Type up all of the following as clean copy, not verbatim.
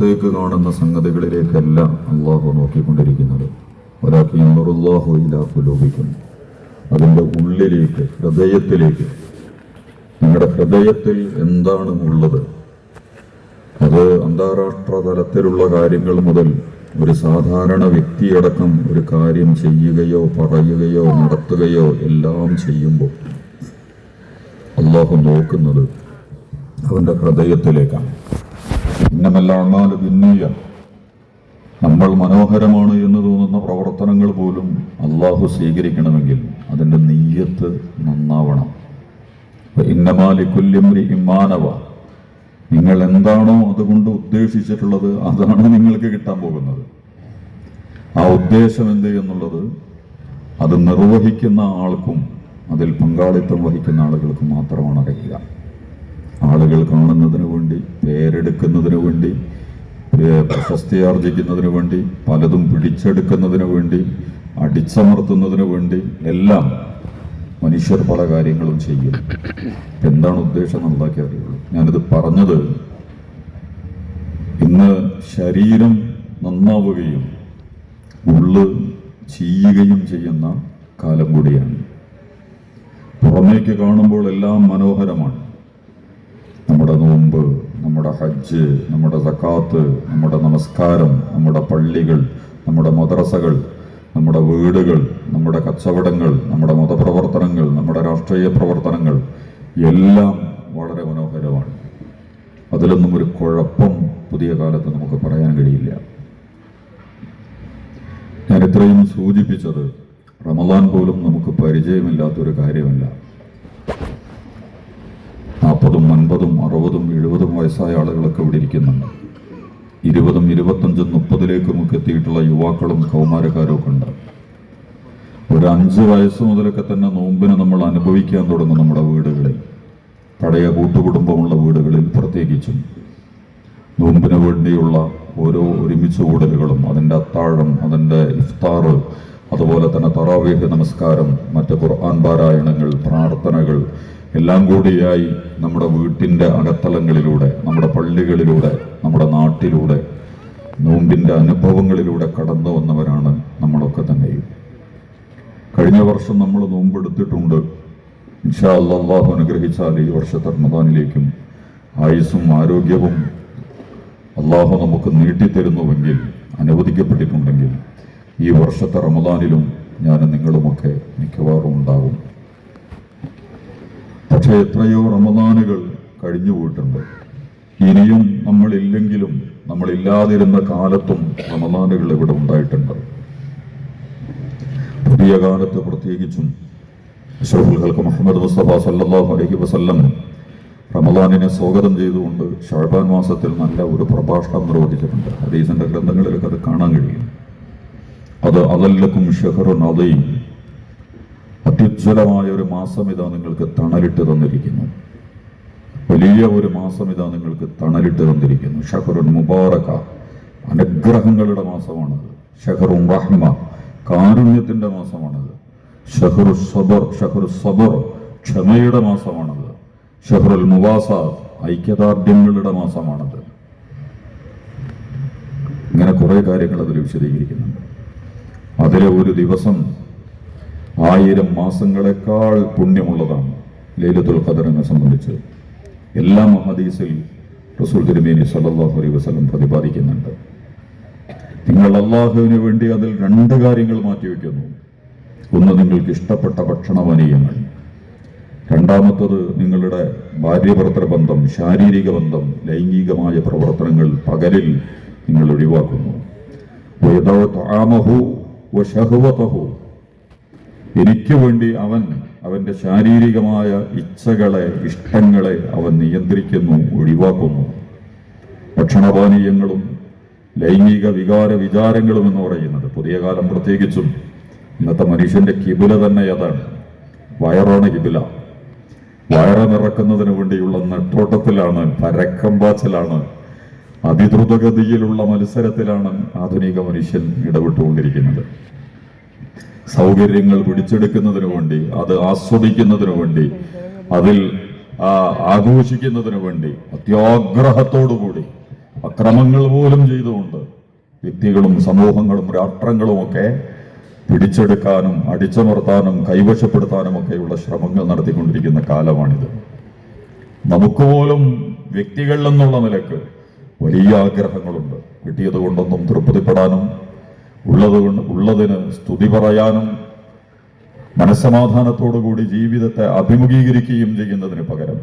പുറത്തേക്ക് കാണുന്ന സംഗതികളിലേക്കല്ല അള്ളാഹു നോക്കിക്കൊണ്ടിരിക്കുന്നത്. ും അതിൻ്റെ ഉള്ളിലേക്ക്, ഹൃദയത്തിലേക്ക്. നിങ്ങളുടെ ഹൃദയത്തിൽ എന്താണ് ഉള്ളത്? അത് അന്താരാഷ്ട്ര തലത്തിലുള്ള കാര്യങ്ങൾ മുതൽ ഒരു സാധാരണ വ്യക്തിയടക്കം ഒരു കാര്യം ചെയ്യുകയോ പറയുകയോ നടത്തുകയോ എല്ലാം ചെയ്യുമ്പോൾ അള്ളാഹു നോക്കുന്നത് അവൻ്റെ ഹൃദയത്തിലേക്കാണ്. ഇന്നമല്ലാമാല് പിന്നീയ, നമ്മൾ മനോഹരമാണ് എന്ന് തോന്നുന്ന പ്രവർത്തനങ്ങൾ പോലും അള്ളാഹു സ്വീകരിക്കണമെങ്കിൽ അതിൻ്റെ നീയത്ത് നന്നാവണം. ഇന്നമാലിക്കുല്യംരി ഇമ്മാനവ, നിങ്ങൾ എന്താണോ അതുകൊണ്ട് ഉദ്ദേശിച്ചിട്ടുള്ളത് അതാണ് നിങ്ങൾക്ക് കിട്ടാൻ പോകുന്നത്. ആ ഉദ്ദേശം എന്ത് എന്നുള്ളത് അത് നിർവഹിക്കുന്ന ആൾക്കും അതിൽ പങ്കാളിത്തം വഹിക്കുന്ന ആളുകൾക്ക് മാത്രമാണ് അറിയുക. ആളുകൾ കാണുന്നതിന് വേണ്ടി, പേരെടുക്കുന്നതിന് വേണ്ടി, പ്രശസ്തി ആർജിക്കുന്നതിന് വേണ്ടി, പലതും പിടിച്ചെടുക്കുന്നതിന് വേണ്ടി, അടിച്ചമർത്തുന്നതിന് വേണ്ടി എല്ലാം മനുഷ്യർ പല കാര്യങ്ങളും ചെയ്യും. എന്താണ് ഉദ്ദേശം എന്നുള്ളതൊക്കെ അറിയുള്ളൂ. ഞാനിത് പറഞ്ഞത് ഇന്ന് ശരീരം നന്നാവുകയും ഉള്ള് ചെയ്യുകയും ചെയ്യുന്ന കാലം കൂടിയാണ്. പുറമേക്ക് കാണുമ്പോൾ എല്ലാം മനോഹരമാണ്. നമ്മുടെ നോമ്പ്, നമ്മുടെ ഹജ്ജ്, നമ്മുടെ സക്കാത്ത്, നമ്മുടെ നമസ്കാരം, നമ്മുടെ പള്ളികൾ, നമ്മുടെ മദ്രസകൾ, നമ്മുടെ വീടുകൾ, നമ്മുടെ കച്ചവടങ്ങൾ, നമ്മുടെ മതപ്രവർത്തനങ്ങൾ, നമ്മുടെ രാഷ്ട്രീയ പ്രവർത്തനങ്ങൾ എല്ലാം വളരെ മനോഹരമാണ്. അതിലൊന്നും ഒരു കുഴപ്പം പുതിയ കാലത്ത് നമുക്ക് പറയാൻ കഴിയില്ല. ഞാൻ ഇത്രയും സൂചിപ്പിച്ചത് റമദാൻ പോലും നമുക്ക് പരിചയമില്ലാത്തൊരു കാര്യമല്ല. 40, 50, 60, 70 വയസ്സായ ആളുകളൊക്കെ ഇവിടെ ഇരിക്കുന്നുണ്ട്. 20, 25, 30 എത്തിയിട്ടുള്ള യുവാക്കളും കൗമാരക്കാരും ഒക്കെ ഉണ്ട്. ഒരു 5 വയസ്സ് മുതലൊക്കെ തന്നെ നോമ്പിനെ നമ്മൾ അനുഭവിക്കാൻ തുടങ്ങും. നമ്മുടെ വീടുകളിൽ, പഴയ കൂട്ടുകുടുംബമുള്ള വീടുകളിൽ പ്രത്യേകിച്ചും നോമ്പിന് വേണ്ടിയുള്ള ഓരോ ഒരുമിച്ച് കൂടലുകളും, അതിൻ്റെ അത്താഴം, അതിൻ്റെ ഇഫ്താർ, അതുപോലെ തന്നെ തറാവീഹ് നമസ്കാരം, മറ്റ് ഖുർആൻ പാരായണങ്ങൾ, പ്രാർത്ഥനകൾ എല്ലാം കൂടിയായി നമ്മുടെ വീട്ടിൻ്റെ അകത്തളങ്ങളിലൂടെ, നമ്മുടെ പള്ളികളിലൂടെ, നമ്മുടെ നാട്ടിലൂടെ, നോമ്പിൻ്റെ അനുഭവങ്ങളിലൂടെ കടന്നു വന്നവരാണ് നമ്മളൊക്കെ തന്നെയും. കഴിഞ്ഞ വർഷം നമ്മൾ നോമ്പെടുത്തിട്ടുണ്ട്. ഇൻഷാ അല്ലാഹ് അല്ലാഹു അനുഗ്രഹിച്ചാൽ ഈ വർഷത്തെ റമദാനിലേക്കും ആയുസ്സും ആരോഗ്യവും അല്ലാഹു നമുക്ക് നീട്ടിത്തരുന്നുവെങ്കിൽ, അനുവദിക്കപ്പെട്ടിട്ടുണ്ടെങ്കിൽ ഈ വർഷത്തെ റമദാനിലും ഞാനും നിങ്ങളുമൊക്കെ മിക്കവാറും ഉണ്ടാകും. പക്ഷേ എത്രയോ റമദാനുകൾ കഴിഞ്ഞു പോയിട്ടുണ്ട്. ഇനിയും നമ്മളില്ലെങ്കിലും നമ്മളില്ലാതിരുന്ന കാലത്തും റമദാനുകൾ ഇവിടെ ഉണ്ടായിട്ടുണ്ട്. പുതിയ കാലത്ത് പ്രത്യേകിച്ചും അഷ്റഫുൽ ഖൽഖ് മുഹമ്മദ് മുസ്തഫ സല്ലല്ലാഹു അലൈഹി വസല്ലം റമദാനിനെ സ്വാഗതം ചെയ്തുകൊണ്ട് ശഅബാൻ മാസത്തിൽ നല്ല ഒരു പ്രഭാഷണം നിർവഹിച്ചിട്ടുണ്ട്. ഹദീസിന്റെ ഗ്രന്ഥങ്ങളിലൊക്കെ അത് കാണാൻ കഴിയും. അത് അദല്ലക്കും ശഹറുൻ അദീം, അത്യുജ്വലമായ ഒരു മാസം ഇതാ നിങ്ങൾക്ക് തണലിട്ട് തന്നിരിക്കുന്നു. വലിയ ഒരു മാസം ഇതാ നിങ്ങൾക്ക് തണലിട്ട് തന്നിരിക്കുന്നു. ഷഹറുൻ മുബാറക, അനുഗ്രഹങ്ങളുടെ മാസമാണത്. ഷഹറുൻ റഹ്മ, കാരുണ്യത്തിന്റെ മാസമാണത്. ഷഹറു സബർ, ക്ഷമയുടെ മാസമാണത്. ഷഹറുൽ മുവാസ, ഐക്യദാർഢ്യങ്ങളുടെ മാസമാണത്. ഇങ്ങനെ കുറെ കാര്യങ്ങൾ അതിൽ വിശദീകരിക്കുന്നുണ്ട്. അതിലെ ഒരു ദിവസം 1000 മാസങ്ങളെക്കാൾ പുണ്യമുള്ളതാണ് ലൈലത്തുൽ ഖദറിനെ സംബന്ധിച്ച്. എല്ലാ ഹദീസിൽ റസൂൽ തിരുമേനി സല്ലല്ലാഹു അലൈഹി വസല്ലം പ്രതിപാദിക്കുന്നുണ്ട്. നിങ്ങൾ അള്ളാഹുവിന് വേണ്ടി അതിൽ 2 കാര്യങ്ങൾ മാറ്റിവെക്കുന്നു. ഒന്ന്, നിങ്ങൾക്ക് ഇഷ്ടപ്പെട്ട ഭക്ഷണപാനീയങ്ങൾ. രണ്ടാമത്തത്, നിങ്ങളുടെ ഭാര്യ-ഭർത്തൃ ബന്ധം, ശാരീരിക ബന്ധം, ലൈംഗികമായ പ്രവർത്തനങ്ങൾ പകലിൽ നിങ്ങൾ ഒഴിവാക്കുന്നു. എനിക്ക് വേണ്ടി അവന്റെ ശാരീരികമായ ഇച്ഛകളെ, ഇഷ്ടങ്ങളെ അവൻ നിയന്ത്രിക്കുന്നു, ഒഴിവാക്കുന്നു. ഭക്ഷണപാനീയങ്ങളും ലൈംഗിക വിചാരങ്ങളും എന്ന് പറയുന്നത് പുതിയ കാലം പ്രത്യേകിച്ചും ഇന്നത്തെ മനുഷ്യന്റെ കിബില തന്നെ അതാണ്. വയറാണ് കിബില. വയറ് നിറക്കുന്നതിന് വേണ്ടിയുള്ള നെട്ടോട്ടത്തിലാണ്, പരക്കമ്പാച്ചിലാണ്, അതിദ്രുതഗതിയിലുള്ള മത്സരത്തിലാണ് ആധുനിക മനുഷ്യൻ ഇടപെട്ടുകൊണ്ടിരിക്കുന്നത്. സൗകര്യങ്ങൾ പിടിച്ചെടുക്കുന്നതിന് വേണ്ടി, അത് ആസ്വദിക്കുന്നതിന് വേണ്ടി, അതിൽ ആഘോഷിക്കുന്നതിന് വേണ്ടി അത്യാഗ്രഹത്തോടുകൂടി അക്രമങ്ങൾ പോലും ചെയ്തുകൊണ്ട് വ്യക്തികളും സമൂഹങ്ങളും രാഷ്ട്രങ്ങളും ഒക്കെ പിടിച്ചെടുക്കാനും അടിച്ചമർത്താനും കൈവശപ്പെടുത്താനും ഒക്കെയുള്ള ശ്രമങ്ങൾ നടത്തിക്കൊണ്ടിരിക്കുന്ന കാലമാണിത്. നമുക്ക് പോലും വ്യക്തികളിൽ നിന്നുള്ള നിലക്ക് വലിയ ആഗ്രഹങ്ങളുണ്ട്. കിട്ടിയത് കൊണ്ടൊന്നും തൃപ്തിപ്പെടാനും ഉള്ളതിന് സ്തുതി പറയാനും മനസ്സമാധാനത്തോടുകൂടി ജീവിതത്തെ അഭിമുഖീകരിക്കുകയും ചെയ്യുന്നതിന് പകരം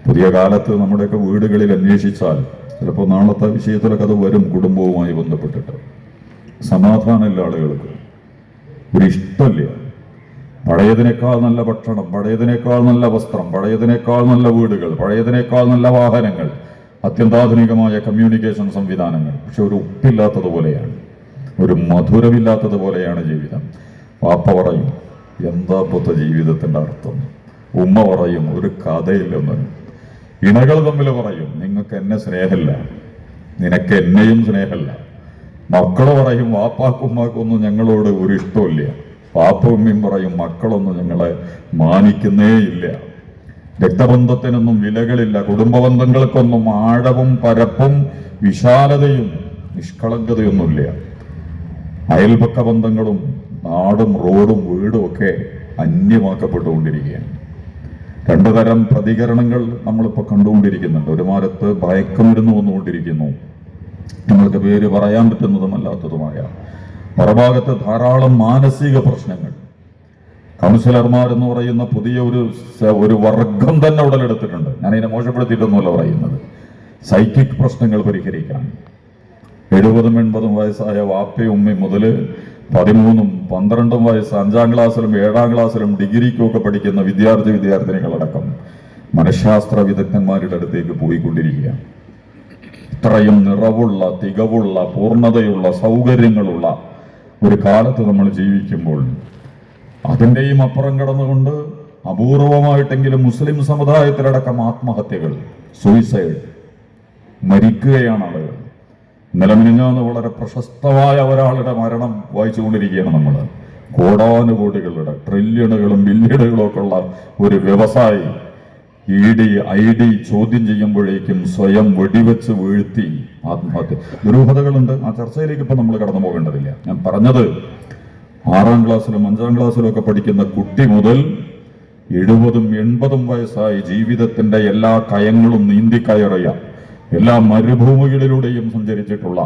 പുതിയ കാലത്ത് നമ്മുടെയൊക്കെ വീടുകളിൽ അന്വേഷിച്ചാൽ ചിലപ്പോൾ നാളത്തെ വിഷയത്തിലൊക്കെ അത് വരും. കുടുംബവുമായി ബന്ധപ്പെട്ടിട്ട് സമാധാനമില്ല, ആളുകൾക്ക് ഒരു ഇഷ്ടമില്ല. പഴയതിനേക്കാൾ നല്ല ഭക്ഷണം, പഴയതിനേക്കാൾ നല്ല വസ്ത്രം, പഴയതിനേക്കാൾ നല്ല വീടുകൾ, പഴയതിനേക്കാൾ നല്ല വാഹനങ്ങൾ, അത്യന്താധുനികമായ കമ്മ്യൂണിക്കേഷൻ സംവിധാനങ്ങൾ. പക്ഷെ ഒരു ഉപ്പില്ലാത്തതുപോലെയാണ്, ഒരു മധുരമില്ലാത്തതുപോലെയാണ് ജീവിതം. പാപ്പ പറയും എന്താ പൊത്ത ജീവിതത്തിന്റെ അർത്ഥം, ഉമ്മ പറയും ഒരു കഥയില്ലെന്ന്, ഇണകൾ തമ്മിൽ പറയും നിങ്ങൾക്ക് എന്നെ സ്നേഹമില്ല, നിനക്ക് എന്നെയും സ്നേഹമില്ല, മക്കള് പറയും വാപ്പാക്കും ഉമ്മാക്കൊന്നും ഞങ്ങളോട് ഒരു ഇഷ്ടമില്ല, പാപ്പ ഉമ്മയും പറയും മക്കളൊന്നും ഞങ്ങളെ മാനിക്കുന്നേ ഇല്ല, രക്തബന്ധത്തിനൊന്നും വിലകളില്ല, കുടുംബബന്ധങ്ങൾക്കൊന്നും ആഴവും പരപ്പും വിശാലതയും നിഷ്കളങ്കതയൊന്നുമില്ല, അയൽപക്ക ബന്ധങ്ങളും നാടും റോഡും വീടും ഒക്കെ അന്യമാക്കപ്പെട്ടുകൊണ്ടിരിക്കുകയാണ്. രണ്ടു തരം പ്രതികരണങ്ങൾ നമ്മളിപ്പോൾ കണ്ടുകൊണ്ടിരിക്കുന്നുണ്ട്. ഒരു ഭാഗത്ത് ഭയക്കുമരുന്ന് വന്നുകൊണ്ടിരിക്കുന്നു, നമ്മൾക്ക് പേര് പറയാൻ പറ്റുന്നതുമല്ലാത്തതുമായ. മറുഭാഗത്ത് ധാരാളം മാനസിക പ്രശ്നങ്ങൾ. കൗൺസിലർമാരെന്ന് പറയുന്ന പുതിയ ഒരു വർഗം തന്നെ ഉടലെടുത്തിട്ടുണ്ട്. ഞാനതിനെ മോശപ്പെടുത്തിയിട്ടൊന്നുമല്ല പറയുന്നത്. സൈക്കിക് പ്രശ്നങ്ങൾ പരിഹരിക്കാൻ 70-80 വയസ്സായ വാപ്പയും ഉമ്മയും മുതൽ 13-12 വയസ്സ് 5ാം ക്ലാസ്സിലും 7ാം ക്ലാസ്സിലും ഡിഗ്രിക്കും ഒക്കെ പഠിക്കുന്ന വിദ്യാർത്ഥിനികളടക്കം മനഃശാസ്ത്ര വിദഗ്ധന്മാരുടെ അടുത്തേക്ക് പോയിക്കൊണ്ടിരിക്കുക. ഇത്രയും നിറവുള്ള, തികവുള്ള, പൂർണ്ണതയുള്ള, സൗകര്യങ്ങളുള്ള ഒരു കാലത്ത് നമ്മൾ ജീവിക്കുമ്പോൾ അതിൻ്റെയും അപ്പുറം കടന്നുകൊണ്ട് അപൂർവമായിട്ടെങ്കിലും മുസ്ലിം സമുദായത്തിലടക്കം ആത്മഹത്യകൾ, സൂയിസൈഡ്, മരിക്കുകയാണ് ആളുകൾ. ഇന്നലെ മിനിഞ്ഞാന്ന് വളരെ പ്രശസ്തമായ ഒരാളുടെ മരണം വായിച്ചുകൊണ്ടിരിക്കുകയാണ് നമ്മൾ. കോടാനുകോടികളുടെ, ട്രില്യണുകളും ബില്യണുകളും ഒക്കെ ഉള്ള ഒരു വ്യവസായി ID ചോദ്യം ചെയ്യുമ്പോഴേക്കും സ്വയം വെടിവെച്ച് വീഴ്ത്തി ആത്മഹത്യ. ദുരൂഹതകളുണ്ട്. ആ ചർച്ചയിലേക്ക് ഇപ്പൊ നമ്മൾ കടന്നു പോകേണ്ടതില്ല. ഞാൻ പറഞ്ഞത് 6ാം ക്ലാസ്സിലും 5ാം ക്ലാസ്സിലും ഒക്കെ പഠിക്കുന്ന കുട്ടി മുതൽ 70-80 വയസ്സായി ജീവിതത്തിന്റെ എല്ലാ കയങ്ങളും നീന്തിക്കയറിയ, എല്ലാ മരുഭൂമികളിലൂടെയും സഞ്ചരിച്ചിട്ടുള്ള,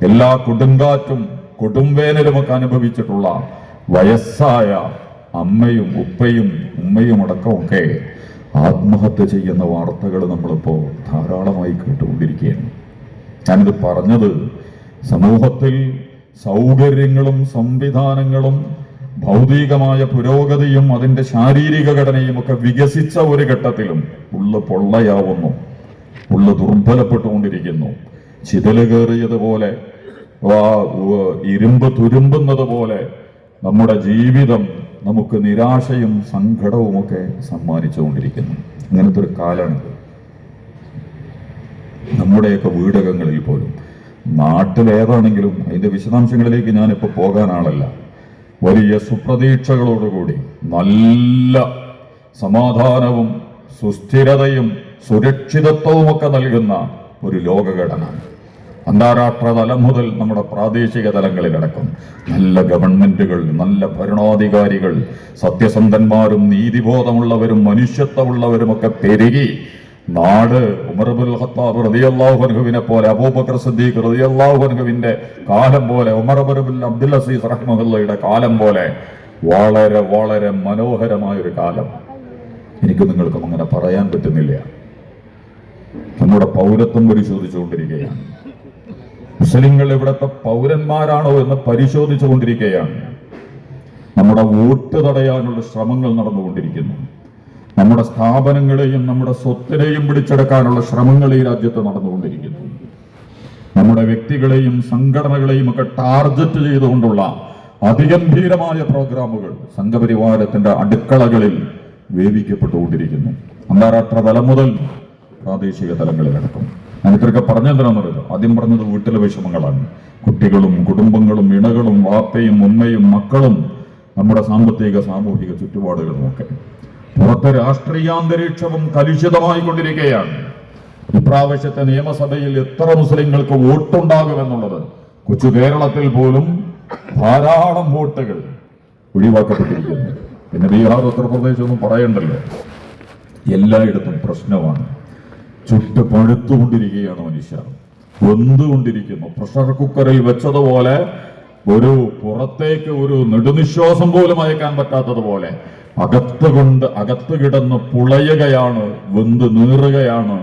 എല്ലാ കൊടുങ്കാറ്റും കൊടുംവേനലുമൊക്കെ അനുഭവിച്ചിട്ടുള്ള വയസ്സായ അമ്മയും ഉപ്പയും ഉമ്മയും അടക്കമൊക്കെ ആത്മഹത്യ ചെയ്യുന്ന വാർത്തകൾ നമ്മളിപ്പോൾ ധാരാളമായി കേട്ടുകൊണ്ടിരിക്കുകയാണ്. ഞാനിത് പറഞ്ഞത് സമൂഹത്തിൽ സൗകര്യങ്ങളും സംവിധാനങ്ങളും ഭൗതികമായ പുരോഗതിയും അതിൻ്റെ ശാരീരിക ഘടനയും ഒക്കെ വികസിച്ച ഒരു ഘട്ടത്തിലും ഉള്ളു പൊള്ളയാവുന്നു, ഉള്ളു ദുർബലപ്പെട്ടുകൊണ്ടിരിക്കുന്നു. ചിതല് കയറിയതുപോലെ, ഇരുമ്പ് തുരുമ്പുന്നത് പോലെ നമ്മുടെ ജീവിതം നമുക്ക് നിരാശയും സങ്കടവുമൊക്കെ സമ്മാനിച്ചുകൊണ്ടിരിക്കുന്നു. അങ്ങനത്തെ ഒരു കാലമാണിത്. നമ്മുടെയൊക്കെ വീടകങ്ങളിൽ പോലും, നാട്ടിലേതാണെങ്കിലും അതിൻ്റെ വിശദാംശങ്ങളിലേക്ക് ഞാനിപ്പോൾ പോകാൻ ആളല്ല, വലിയ സുപ്രതീക്ഷകളോടുകൂടി നല്ല സമാധാനവും സുസ്ഥിരതയും സുരക്ഷിതത്വവുമൊക്കെ നൽകുന്ന ഒരു ലോകഘടന, അന്താരാഷ്ട്ര തലം മുതൽ നമ്മുടെ പ്രാദേശിക തലങ്ങളിലടക്കം നല്ല ഗവൺമെന്റുകൾ, നല്ല ഭരണാധികാരികൾ, സത്യസന്ധന്മാരും നീതിബോധമുള്ളവരും മനുഷ്യത്വമുള്ളവരുമൊക്കെ പെരുകി നാട് ഉമർ ഇബ്നുൽ ഖത്താബ് റളിയല്ലാഹു അൻഹുവിനെ പോലെ, അബൂബക്കർ സിദ്ദീഖ് റളിയല്ലാഹു അൻഹുവിന്റെ കാലം പോലെ, ഉമർ ഇബ്നുൽ അബ്ദുൽ അസീസ് റഹിമഹുള്ളയുടെ കാലം പോലെ വളരെ വളരെ മനോഹരമായ ഒരു കാലം എനിക്ക് നിങ്ങൾക്കും അങ്ങനെ പറയാൻ പറ്റുന്നില്ല. നമ്മുടെ പൗരത്വം പരിശോധിച്ചുകൊണ്ടിരിക്കുകയാണ്. മുസ്ലിങ്ങൾ ഇവിടുത്തെ പൗരന്മാരാണോ എന്ന് പരിശോധിച്ചുകൊണ്ടിരിക്കുകയാണ്. നമ്മുടെ വോട്ട് തടയാനുള്ള ശ്രമങ്ങൾ നടന്നുകൊണ്ടിരിക്കുന്നു. നമ്മുടെ സ്ഥാപനങ്ങളെയും നമ്മുടെ സ്വത്തിനെയും പിടിച്ചെടുക്കാനുള്ള ശ്രമങ്ങൾ ഈ രാജ്യത്ത് നടന്നുകൊണ്ടിരിക്കുന്നു. നമ്മുടെ വ്യക്തികളെയും സംഘടനകളെയും ഒക്കെ ടാർഗറ്റ് ചെയ്തുകൊണ്ടുള്ള അതിഗംഭീരമായ പ്രോഗ്രാമുകൾ സംഘപരിവാരത്തിന്റെ അടുക്കളകളിൽ വേവിക്കപ്പെട്ടുകൊണ്ടിരിക്കുന്നു. അന്താരാഷ്ട്ര തലം മുതൽ പ്രാദേശിക തലങ്ങളിലടക്കം. ഞാൻ ഇത്രയൊക്കെ പറഞ്ഞെന്തിനാണെന്നറിയില്ല. ആദ്യം പറഞ്ഞത് വീട്ടിലെ വിഷമങ്ങളാണ്. കുട്ടികളും കുടുംബങ്ങളും ഇണകളും വാപ്പയും ഉമ്മയും മക്കളും നമ്മുടെ സാമ്പത്തിക സാമൂഹിക ചുറ്റുപാടുകളും ഒക്കെ. പുറത്തെ രാഷ്ട്രീയാന്തരീക്ഷവും കലുഷിതമായി കൊണ്ടിരിക്കുകയാണ്. ഇപ്രാവശ്യത്തെ നിയമസഭയിൽ എത്ര മുസ്ലിങ്ങൾക്ക് വോട്ടുണ്ടാകുമെന്നുള്ളത് കൊച്ചു കേരളത്തിൽ പോലും ധാരാളം വോട്ടുകൾ ഒഴിവാക്കപ്പെട്ടിരിക്കുന്നു. പിന്നെ ബീഹാർ, ഉത്തർപ്രദേശ് ഒന്നും പറയണ്ടല്ലോ. എല്ലായിടത്തും പ്രശ്നമാണ്. ചുട്ട് പഴുത്തുകൊണ്ടിരിക്കുകയാണ് മനുഷ്യർ, വെന്തുകൊണ്ടിരിക്കുന്നു. പ്രഷർ കുക്കറിൽ വെച്ചതുപോലെ പുറത്തേക്ക് ഒരു നെടുനിശ്വാസം പോലും അയക്കാൻ പറ്റാത്തതുപോലെ അകത്ത് കിടന്ന് പുളയുകയാണ്, വെന്ത് നീറുകയാണ്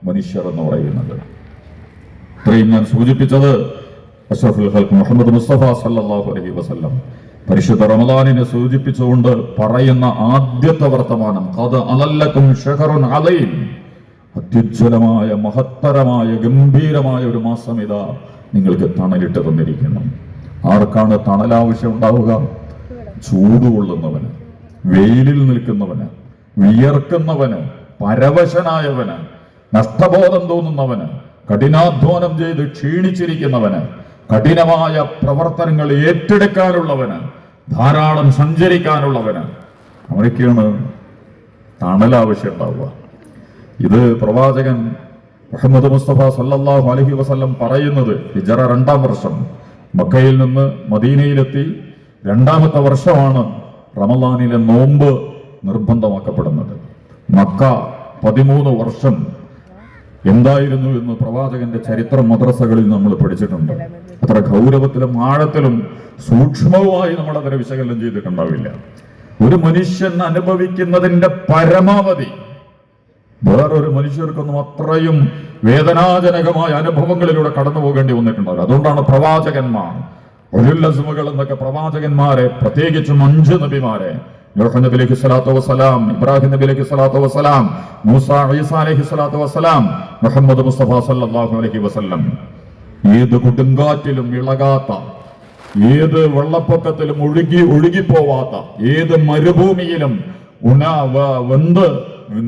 മനുഷ്യർ എന്ന് പറയുന്നത്. ഇത്രയും ഞാൻ സൂചിപ്പിച്ചത് അഷ്റഫുൽ ഖൽഖ് മുഹമ്മദ് മുസ്തഫ സല്ലല്ലാഹു അലൈഹി വസല്ലം പരിശുദ്ധ റമദാനിനെ സൂചിപ്പിച്ചുകൊണ്ട് പറയുന്ന ആദ്യത്തെ വർത്തമാനം, ഖദ് അലല്ലക്കും ശഹറുൻ അലൈം, അത്യുജ്വലമായ മഹത്തരമായ ഗംഭീരമായ ഒരു മാസം ഇതാ നിങ്ങൾക്ക് തണലിട്ട് തന്നിരിക്കുന്നു. ആർക്കാണ് തണൽ ആവശ്യം ഉണ്ടാവുക? ചൂടുകൊള്ളുന്നവന്, വെയിലിൽ നിൽക്കുന്നവന്, വിയർക്കുന്നവന്, പരവശനായവന്, നഷ്ടബോധം തോന്നുന്നവന്, കഠിനാധ്വാനം ചെയ്ത് ക്ഷീണിച്ചിരിക്കുന്നവന്, കഠിനമായ പ്രവർത്തനങ്ങൾ ഏറ്റെടുക്കാനുള്ളവന്, ധാരാളം സഞ്ചരിക്കാനുള്ളവന്, അവനൊക്കെയാണ് തണൽ ആവശ്യം ഉണ്ടാവുക. ഇത് പ്രവാചകൻ മുഹമ്മദ് മുസ്തഫ സല്ലല്ലാഹു അലൈഹി വസല്ലം പറയുന്നത് ഹിജ്റ 2-ാം വർഷം മക്കയിൽ നിന്ന് മദീനയിലെത്തി 2-ാമത്തെ വർഷമാണ് റമളാനിലെ നോമ്പ് നിർബന്ധമാക്കപ്പെടുന്നത്. മക്ക 13 വർഷം എന്തായിരുന്നു എന്ന് പ്രവാചകന്റെ ചരിത്രം മദ്രസകളിൽ നമ്മൾ പഠിച്ചിട്ടുണ്ട്. അത്ര ഗൗരവത്തിലും ആഴത്തിലും സൂക്ഷ്മവുമായി നമ്മൾ അതിനെ വിശകലനം ചെയ്തിട്ടുണ്ടാവില്ല. ഒരു മനുഷ്യൻ അനുഭവിക്കുന്നതിന്റെ പരമാവധി വേറൊരു മനുഷ്യർക്കൊന്നും അത്രയും വേദനാജനകമായ അനുഭവങ്ങളിലൂടെ കടന്നു പോകേണ്ടി വന്നിട്ടുണ്ടാവില്ല. അതുകൊണ്ടാണ് പ്രവാചകന്മാർ ഉലുല്ലസ്മുകൾ എന്നൊക്കെ പ്രവാചകന്മാരെ, പ്രത്യേകിച്ചും 5 നബിമാരെ, നൂഹ് നബി അലൈഹി സ്വലാത്തു വസ്സലാം, ഇബ്രാഹിം നബി അലൈഹി സ്വലാത്തു വസ്സലാം, മൂസ ഈസ അലൈഹി സ്വലാത്തു വസ്സലാം, മുഹമ്മദ് മുസ്തഫ സല്ലല്ലാഹു അലൈഹി വസല്ലം, ഏത് കൊടുങ്കാറ്റിലും ഇളകാത്ത, ഏത് വെള്ളപ്പൊക്കത്തിലും ഒഴുകിപ്പോവാത്ത, ഏത് മരുഭൂമിയിലും വെന്ത്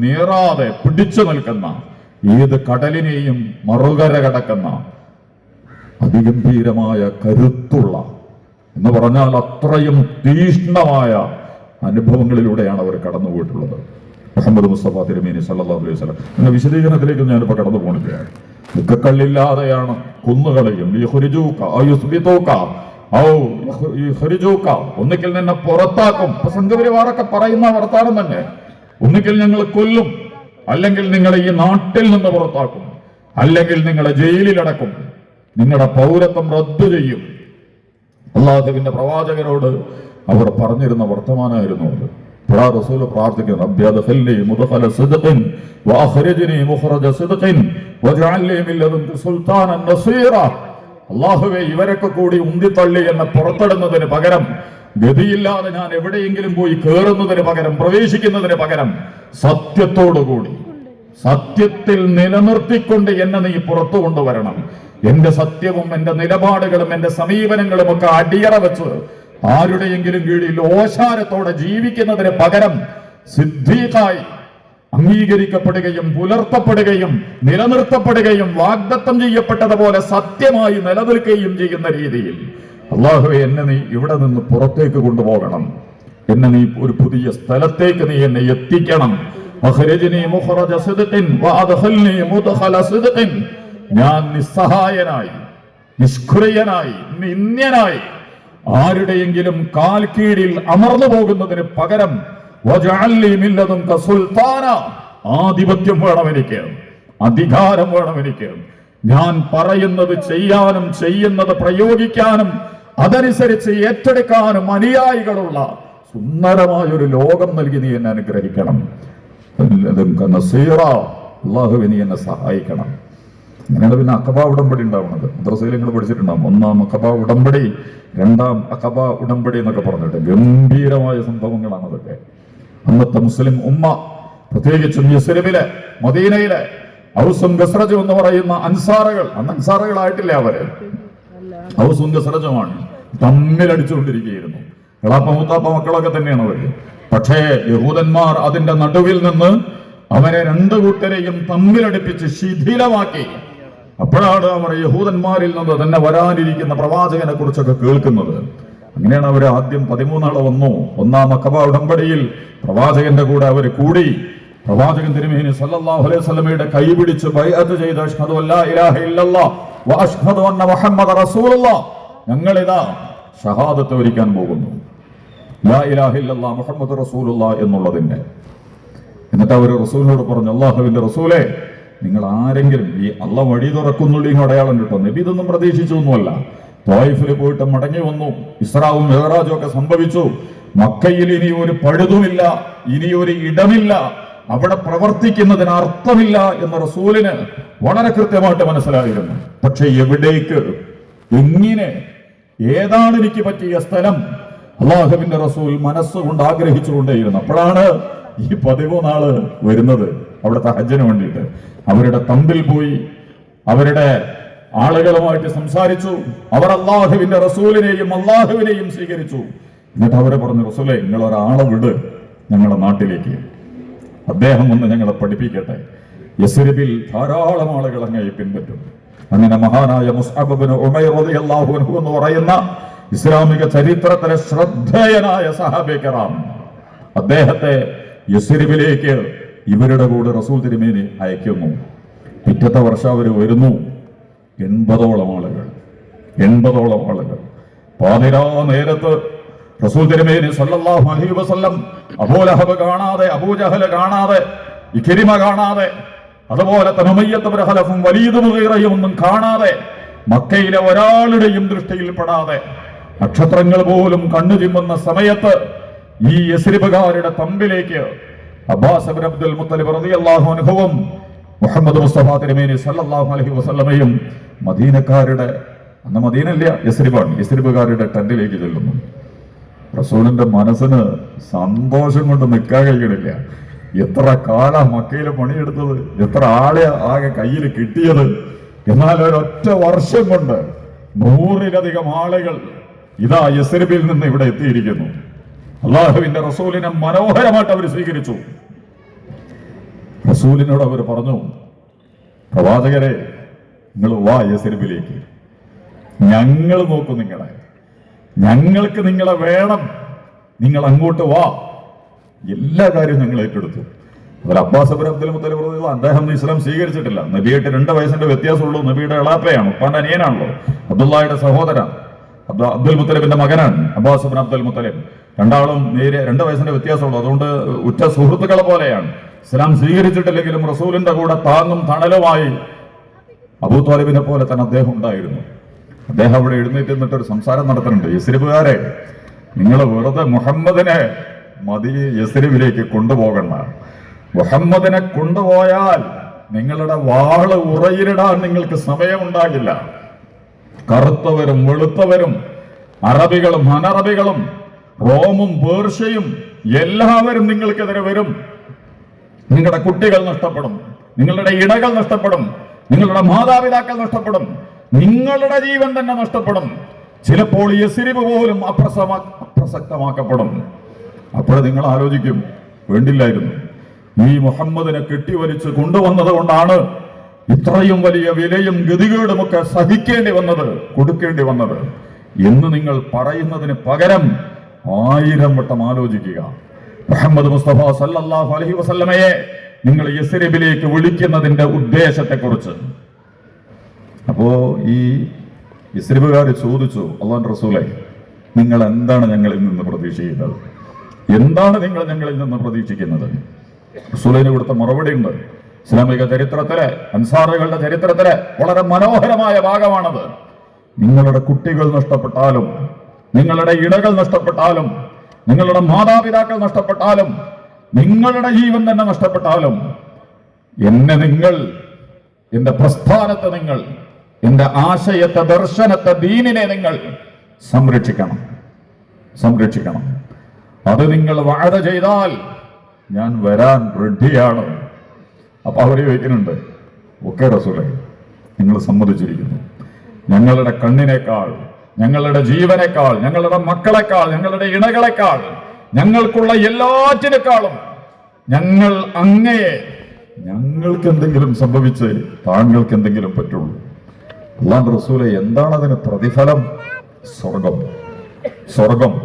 നീറാതെ പിടിച്ചു നിൽക്കുന്ന, ഏത് കടലിനെയും മറുകര കടക്കുന്ന അതിഗംഭീരമായ കരുത്തുള്ള, എന്ന് പറഞ്ഞാൽ അത്രയും തീഷ്ണമായ അനുഭവങ്ങളിലൂടെയാണ് അവർ കടന്നുപോയിട്ടുള്ളത്. മുഹമ്മദ് മുസ്തഫ തിരുമേനി സല്ലല്ലാഹു അലൈഹി വസല്ലം എന്ന വിശദീകരണത്തിലേക്ക് ഞാനിപ്പോൾ കടന്നു പോകുന്നില്ല. മുക്കക്കല്ലില്ലാതെയാണ് കുന്നുകളെയും ഒന്നിക്കൽ നിന്നെ പുറത്താക്കും. സംഘപരിവാറൊക്കെ പറയുന്ന വർത്താനം തന്നെ, ഒന്നിക്കൽ ഞങ്ങൾ കൊല്ലും, അല്ലെങ്കിൽ നിങ്ങളെ ഈ നാട്ടിൽ നിന്ന് പുറത്താക്കും, അല്ലെങ്കിൽ നിങ്ങളെ ജയിലിലടക്കും, നിങ്ങളുടെ പൗരത്വം റദ്ദു ചെയ്യും. അല്ലാഹുവിന്റെ പ്രവാചകനോട് അവർ പറഞ്ഞിരുന്ന വർത്തമാനമായിരുന്നു അത്. റസൂൽ പ്രാർത്ഥിക്കുന്നു, അല്ലാഹുവേ ഇവരൊക്കെ കൂടി ഉന്തിത്തള്ളി എന്നെ പുറത്തിടുന്നതിന് പകരം, ഗതിയില്ലാതെ ഞാൻ എവിടെയെങ്കിലും പോയി കയറുന്നതിന് പകരം, പ്രവേശിക്കുന്നതിന് പകരം സത്യത്തോടുകൂടി, സത്യത്തിൽ നിലനിർത്തിക്കൊണ്ട് എന്നെ നീ പുറത്തു കൊണ്ടുവരണം. എന്റെ സത്യവും എന്റെ നിലപാടുകളും എന്റെ സമീപനങ്ങളും ഒക്കെ അടിയറ വെച്ച് ആരുടെയെങ്കിലും കീഴിൽ ഓശാരത്തോടെ ജീവിക്കുന്നതിന് പകരം സിദ്ദീഖായി അംഗീകരിക്കപ്പെടുകയും പുലർത്തപ്പെടുകയും നിലനിർത്തപ്പെടുകയും വാഗ്ദത്തം ചെയ്യപ്പെട്ടതുപോലെ സത്യമായി നിലനിൽക്കുകയും ചെയ്യുന്ന രീതിയിൽ, അല്ലാഹുവേ എന്നെ നീ ഇവിടെ നിന്ന് പുറത്തേക്ക് കൊണ്ടുപോകണം, എന്നെ നീ ഒരു പുതിയ സ്ഥലത്തേക്ക് നീ എന്നെ എത്തിക്കണം. ഞാൻ നിസ്സഹായനായി, നിഷ്ക്രിയനായി, നിന്ദ്യനായി ആരുടെയെങ്കിലും കാൽ കീഴിൽ അമർന്നു പോകുന്നതിന് പകരം ആധിപത്യം വേണം എനിക്ക്, അധികാരം വേണം എനിക്ക്. ഞാൻ പറയുന്നത് ചെയ്യാനും ചെയ്യുന്നത് പ്രയോഗിക്കാനും അതനുസരിച്ച് ഏറ്റെടുക്കാനും അനുയായികളുള്ള സുന്ദരമായ ഒരു ലോകം നൽകി നീ എന്നെ അനുഗ്രഹിക്കണം. അല്ലാഹുവേ നീ എന്നെ സഹായിക്കണം. അങ്ങനെയാണ് പിന്നെ അഖബ ഉടമ്പടി ഉണ്ടാവുന്നത്. മദ്രസയിൽ നിങ്ങൾ പഠിച്ചിട്ടുണ്ടാവും. 1-ാം അഖബ ഉടമ്പടി, 2-ാം അഖബ ഉടമ്പടി എന്നൊക്കെ പറഞ്ഞിട്ട് ഗംഭീരമായ സംഭവങ്ങളാണ് അതൊക്കെ. അന്നത്തെ മുസ്ലിം ഉമ്മ, പ്രത്യേകിച്ചും യസ്രിബിലെ, മദീനയിലെ ഔസും ഖസ്റജും എന്ന് പറയുന്ന അൻസാറുകൾ, അന്ന് അൻസാറുകളായിട്ടില്ല അവര്, ഔസും ഖസ്റജുമാണ്, തമ്മിലടിച്ചുകൊണ്ടിരിക്കുകയായിരുന്നു. എളാപ്പ മൂത്താപ്പ മക്കളൊക്കെ തന്നെയാണ് അവര്. പക്ഷേ യഹൂദന്മാർ അതിന്റെ നടുവിൽ നിന്ന് അവരെ 2 കൂട്ടരെയും തമ്മിലടിപ്പിച്ച് ശിഥിലമാക്കി. അപ്പോഴാണ് അവർ യഹൂദന്മാരിൽ നിന്ന് തന്നെ വരാനിരിക്കുന്ന പ്രവാചകനെ കുറിച്ചൊക്കെ കേൾക്കുന്നത്. അങ്ങനെയാണ് അവർ ആദ്യം 13 ആള് വന്നു. 1-ാം അഖബ ഉടമ്പടിയിൽ പ്രവാചകന്റെ കൂടെ അവർ കൂടി. പ്രവാചകൻ തിരുമേനി സല്ലല്ലാഹു അലൈഹി വസല്ലമയുടെ കൈപിടിച്ച് ബൈഅത്ത് ചെയ്ത് അഷ്ഹദു അല്ലാ ഇലാഹ ഇല്ലല്ലാഹ് വ അഷ്ഹദു അന്ന മുഹമ്മദ റസൂലുള്ളാഹ്, ഞങ്ങളിതാ ഷഹാദത്ത് വരിക്കാൻ പോകുന്നു, ലാ ഇലാഹ ഇല്ലല്ലാഹ് മുഹമ്മദ് റസൂലുള്ളാഹ് എന്നുള്ളതിന്റെ. എന്നിട്ട് അവർ റസൂലിനോട് പറഞ്ഞു, അല്ലാഹുവിന്റെ റസൂലേ, നിങ്ങൾ ആരെങ്കിലും ഈ അള്ളാഹ് വഴി തുറക്കുന്നുള്ളി അടയാളം കിട്ടും. നബി ഇതൊന്നും പ്രതീക്ഷിച്ചൊന്നുമല്ല. ത്വായിഫിൽ പോയിട്ട് മടങ്ങി വന്നു, ഇസ്രാവും മിഅ്റാജും ഒക്കെ സംഭവിച്ചു. മക്കയിൽ ഇനി ഒരു പഴുതുമില്ല, ഇനി ഒരു ഇടമില്ല, അവിടെ പ്രവർത്തിക്കുന്നതിന് അർത്ഥമില്ല എന്ന് റസൂലിന് വളരെ കൃത്യമായിട്ട് മനസ്സിലായിരുന്നു. പക്ഷെ എവിടേക്ക്, എങ്ങനെ, ഏതാണ് എനിക്ക് പറ്റിയ സ്ഥലം, അള്ളാഹുവിന്റെ റസൂൽ മനസ്സുകൊണ്ട് ആഗ്രഹിച്ചുകൊണ്ടേയിരുന്നു. അപ്പോഴാണ് ഈ 13 നാള് വരുന്നത് അവിടുത്തെ ഹജ്ജിന് വേണ്ടിയിട്ട്. അവരുടെ തമ്പിൽ പോയി അവരുടെ ആളുകളുമായിട്ട് സംസാരിച്ചു. അവർ അള്ളാഹുവിന്റെ റസൂലിനെയും അള്ളാഹുവിനെയും സ്വീകരിച്ചു. എന്നിട്ട് അവരെ പറഞ്ഞു, റസൂലേ, നിങ്ങൾ ഒരാളെ വിട് ഞങ്ങളുടെ നാട്ടിലേക്ക്, അദ്ദേഹം ഒന്ന് ഞങ്ങളെ പഠിപ്പിക്കട്ടെ. യസ്രിബിൽ ധാരാളം ആളുകൾ അങ്ങയെ പിൻപറ്റും. അങ്ങനെ മഹാനായ മുസ്അബ് ഇബ്നു ഉമൈർ റളിയല്ലാഹു അൻഹു എന്ന് പറയുന്ന ഇസ്ലാമിക ചരിത്രത്തിലെ ശ്രദ്ധേയനായ സഹാബി കിറാം, അദ്ദേഹത്തെ യസ്രിബിലേക്ക് ഇവരുടെ കൂടെ റസൂൽ തിരുമേനി അയക്കുന്നു. പിറ്റത്തെ വർഷം അവർ വരുന്നു. 80ഓളം ആളുകൾ. പാതിരാ നേരത്ത് റസൂൽ തിരുമേനി സല്ലല്ലാഹു അലൈഹി വസല്ലം അബൂലഹബ് കാണാതെ, അബൂജഹൽ കാണാതെ, ഇക്രിമ കാണാതെ, അതുപോലെ തന്നെ ഉമയ്യത്ത് ഇബ്നു ഖലഫും വലീദ് മുഗീറയും ഒന്നും കാണാതെ, മക്കയിലെ ഒരാളുടെയും ദൃഷ്ടിയിൽപ്പെടാതെ, നക്ഷത്രങ്ങൾ പോലും കണ്ണു ചിമ്മുന്ന സമയത്ത് ഈ യസ്രിബുകാരുടെ തമ്പിലേക്ക് അബ്ബാസ് ഇബ്നു അബ്ദുൽ മുത്തലിബ് റളിയല്ലാഹു അൻഹുവും മുഹമ്മദ് മുസ്തഫ തിരുമേനി സല്ലല്ലാഹു അലൈഹി വസല്ലമയും മദീനക്കാരുടെ, അന്ന് മദീനല്ല യസ്രിബാണ്, യസ്രിബുകാരുടെ ടെന്റിലേക്ക് ചെല്ലുന്നു. റസൂലിന്റെ മനസ്സിന് സന്തോഷം കൊണ്ട് നിൽക്കാൻ കഴിയണില്ല. എത്ര കാലം മക്കയിൽ പണിയെടുത്തത്, എത്ര ആളെ ആകെ കയ്യിൽ കിട്ടിയത്. എന്നാൽ ഒരൊറ്റ വർഷം കൊണ്ട് 100-ലധികം ആളുകൾ ഇതാ യസ്രിബിൽ നിന്ന് ഇവിടെ എത്തിയിരിക്കുന്നു. അള്ളാഹുവിന്റെ റസൂലിനെ മനോഹരമായിട്ട് അവർ സ്വീകരിച്ചു. റസൂലിനോട് അവർ പറഞ്ഞു, പ്രവാചകരെ, നിങ്ങൾ വാ യസ്രിബിലേക്ക്, ഞങ്ങൾ നോക്കും നിങ്ങളെ, ഞങ്ങൾക്ക് നിങ്ങളെ വേണം, നിങ്ങൾ അങ്ങോട്ട് വാ, എല്ലാ കാര്യവും ഞങ്ങൾ ഏറ്റെടുത്തു. അതുപോലെ അബ്ബാസ് ഇബ്നു അബ്ദുൽ മുത്തലിബ് റളിയല്ലാഹു അൻഹു, അദ്ദേഹം ഇസ്ലാം സ്വീകരിച്ചിട്ടില്ല. നബിയായിട്ട് 2 വയസ്സിന്റെ വ്യത്യാസമുള്ളൂ. നബിയുടെ എളാപ്പയാണ്, ഉപ്പാന്റെ അനിയനാണല്ലോ, അബ്ദുള്ളയുടെ സഹോദരൻ, അബ്ദുൽ മുത്തലിബിന്റെ മകനാണ് അബ്ബാസ് ഇബ്നു അബ്ദുൽ മുത്തലിബ്. രണ്ടാളും നേരെ 2 വയസ്സിന്റെ വ്യത്യാസമുള്ളൂ. അതുകൊണ്ട് ഉറ്റ സുഹൃത്തുക്കളെ പോലെയാണ്. ഇസ്ലാം സ്വീകരിച്ചിട്ടില്ലെങ്കിലും റസൂലിന്റെ കൂടെ താങ്ങും തണലുമായി അബൂ ത്വാലിബിനെ പോലെ തന്നെ അദ്ദേഹം ഉണ്ടായിരുന്നു. അദ്ദേഹം അവിടെ എഴുന്നേറ്റ് നിന്നിട്ടൊരു സംസാരം നടത്തുന്നുണ്ട്. യസ്രിബുകാരെ, നിങ്ങൾ വെറുതെ മുഹമ്മദിനെ യസ്രിബിലേക്ക് കൊണ്ടുപോകണ്ട. മുഹമ്മദിനെ കൊണ്ടുപോയാൽ നിങ്ങളുടെ വാള് ഉറയിലിടാൻ നിങ്ങൾക്ക് സമയമുണ്ടാകില്ല. കറുത്തവരും വെളുത്തവരും, അറബികളും അനറബികളും, റോമും പേർഷ്യയും എല്ലാവരും നിങ്ങൾക്കെതിരെ വരും. നിങ്ങളുടെ കുട്ടികൾ നഷ്ടപ്പെടും, നിങ്ങളുടെ ഇണകൾ നഷ്ടപ്പെടും, നിങ്ങളുടെ മാതാപിതാക്കൾ നഷ്ടപ്പെടും, നിങ്ങളുടെ ജീവൻ തന്നെ നഷ്ടപ്പെടും. ചിലപ്പോൾ യസ്രിബ് പോലും അപ്രസക്തമാക്കപ്പെടും. അപ്പോൾ നിങ്ങൾ ആലോചിക്കും, വേണ്ടില്ലായിരുന്നു, ഈ മുഹമ്മദിനെ കെട്ടിവലിച്ച് കൊണ്ടുവന്നത് കൊണ്ടാണ് ഇത്രയും വലിയ വിലയും ഗതികേടുമൊക്കെ സഹിക്കേണ്ടി വന്നത്, കൊടുക്കേണ്ടി വന്നത് എന്ന് നിങ്ങൾ പറയുന്നതിന് പകരം 1000 വട്ടം ആലോചിക്കുക. മുഹമ്മദ് മുസ്തഫ സല്ലല്ലാഹു അലൈഹി വസല്ലമയെ നിങ്ങൾ യസ്രിബിലേക്ക് വിളിക്കുന്നതിന്റെ ഉദ്ദേശത്തെക്കുറിച്ച്. അപ്പോ ഈ യസ്രിബുകാർ ചോദിച്ചു, അല്ലാഹുവിന്റെ റസൂലേ, നിങ്ങൾ എന്താണ് ഞങ്ങളിൽ നിന്ന് പ്രതീക്ഷിക്കുന്നത്? എന്താണ് നിങ്ങൾ ഞങ്ങളിൽ നിന്ന് പ്രതീക്ഷിക്കുന്നത്? റസൂലിന് കൊടുത്ത മറുപടി ഉണ്ട്. ഇസ്ലാമിക ചരിത്രത്തിലെ, അൻസാറുകളുടെ ചരിത്രത്തിലെ വളരെ മനോഹരമായ ഭാഗമാണത്. നിങ്ങളുടെ കുട്ടികൾ നഷ്ടപ്പെട്ടാലും, നിങ്ങളുടെ ഇണകൾ നഷ്ടപ്പെട്ടാലും, നിങ്ങളുടെ മാതാപിതാക്കൾ നഷ്ടപ്പെട്ടാലും, നിങ്ങളുടെ ജീവൻ തന്നെ നഷ്ടപ്പെട്ടാലും, എന്നെ നിങ്ങൾ, എന്റെ പ്രസ്ഥാനത്തെ നിങ്ങൾ, എന്റെ ആശയത്തെ, ദർശനത്തെ, ദീനിനെ നിങ്ങൾ സംരക്ഷിക്കണം. അത് നിങ്ങൾ വഅദ ചെയ്താൽ ഞാൻ വരാൻ റെഡിയാണ്. അപ്പൊ അവര് ചോദിക്കുന്നുണ്ട്, ഓക്കെ റസൂലേ, നിങ്ങൾ സമ്മതിച്ചിരിക്കുന്നു. ഞങ്ങളുടെ കണ്ണിനേക്കാൾ, ഞങ്ങളുടെ ജീവനേക്കാൾ, ഞങ്ങളുടെ മക്കളെക്കാൾ, ഞങ്ങളുടെ ഇണകളെക്കാൾ, ഞങ്ങൾക്കുള്ള എല്ലാറ്റിനേക്കാളും ഞങ്ങൾ അങ്ങയെ, ഞങ്ങൾക്ക് എന്തെങ്കിലും സംഭവിച്ച് താങ്കൾക്ക് എന്തെങ്കിലും പറ്റുള്ളൂ. അല്ലാഹുവിന്റെ റസൂലേ, എന്താണ് അതിന് പ്രതിഫലം? സ്വർഗം.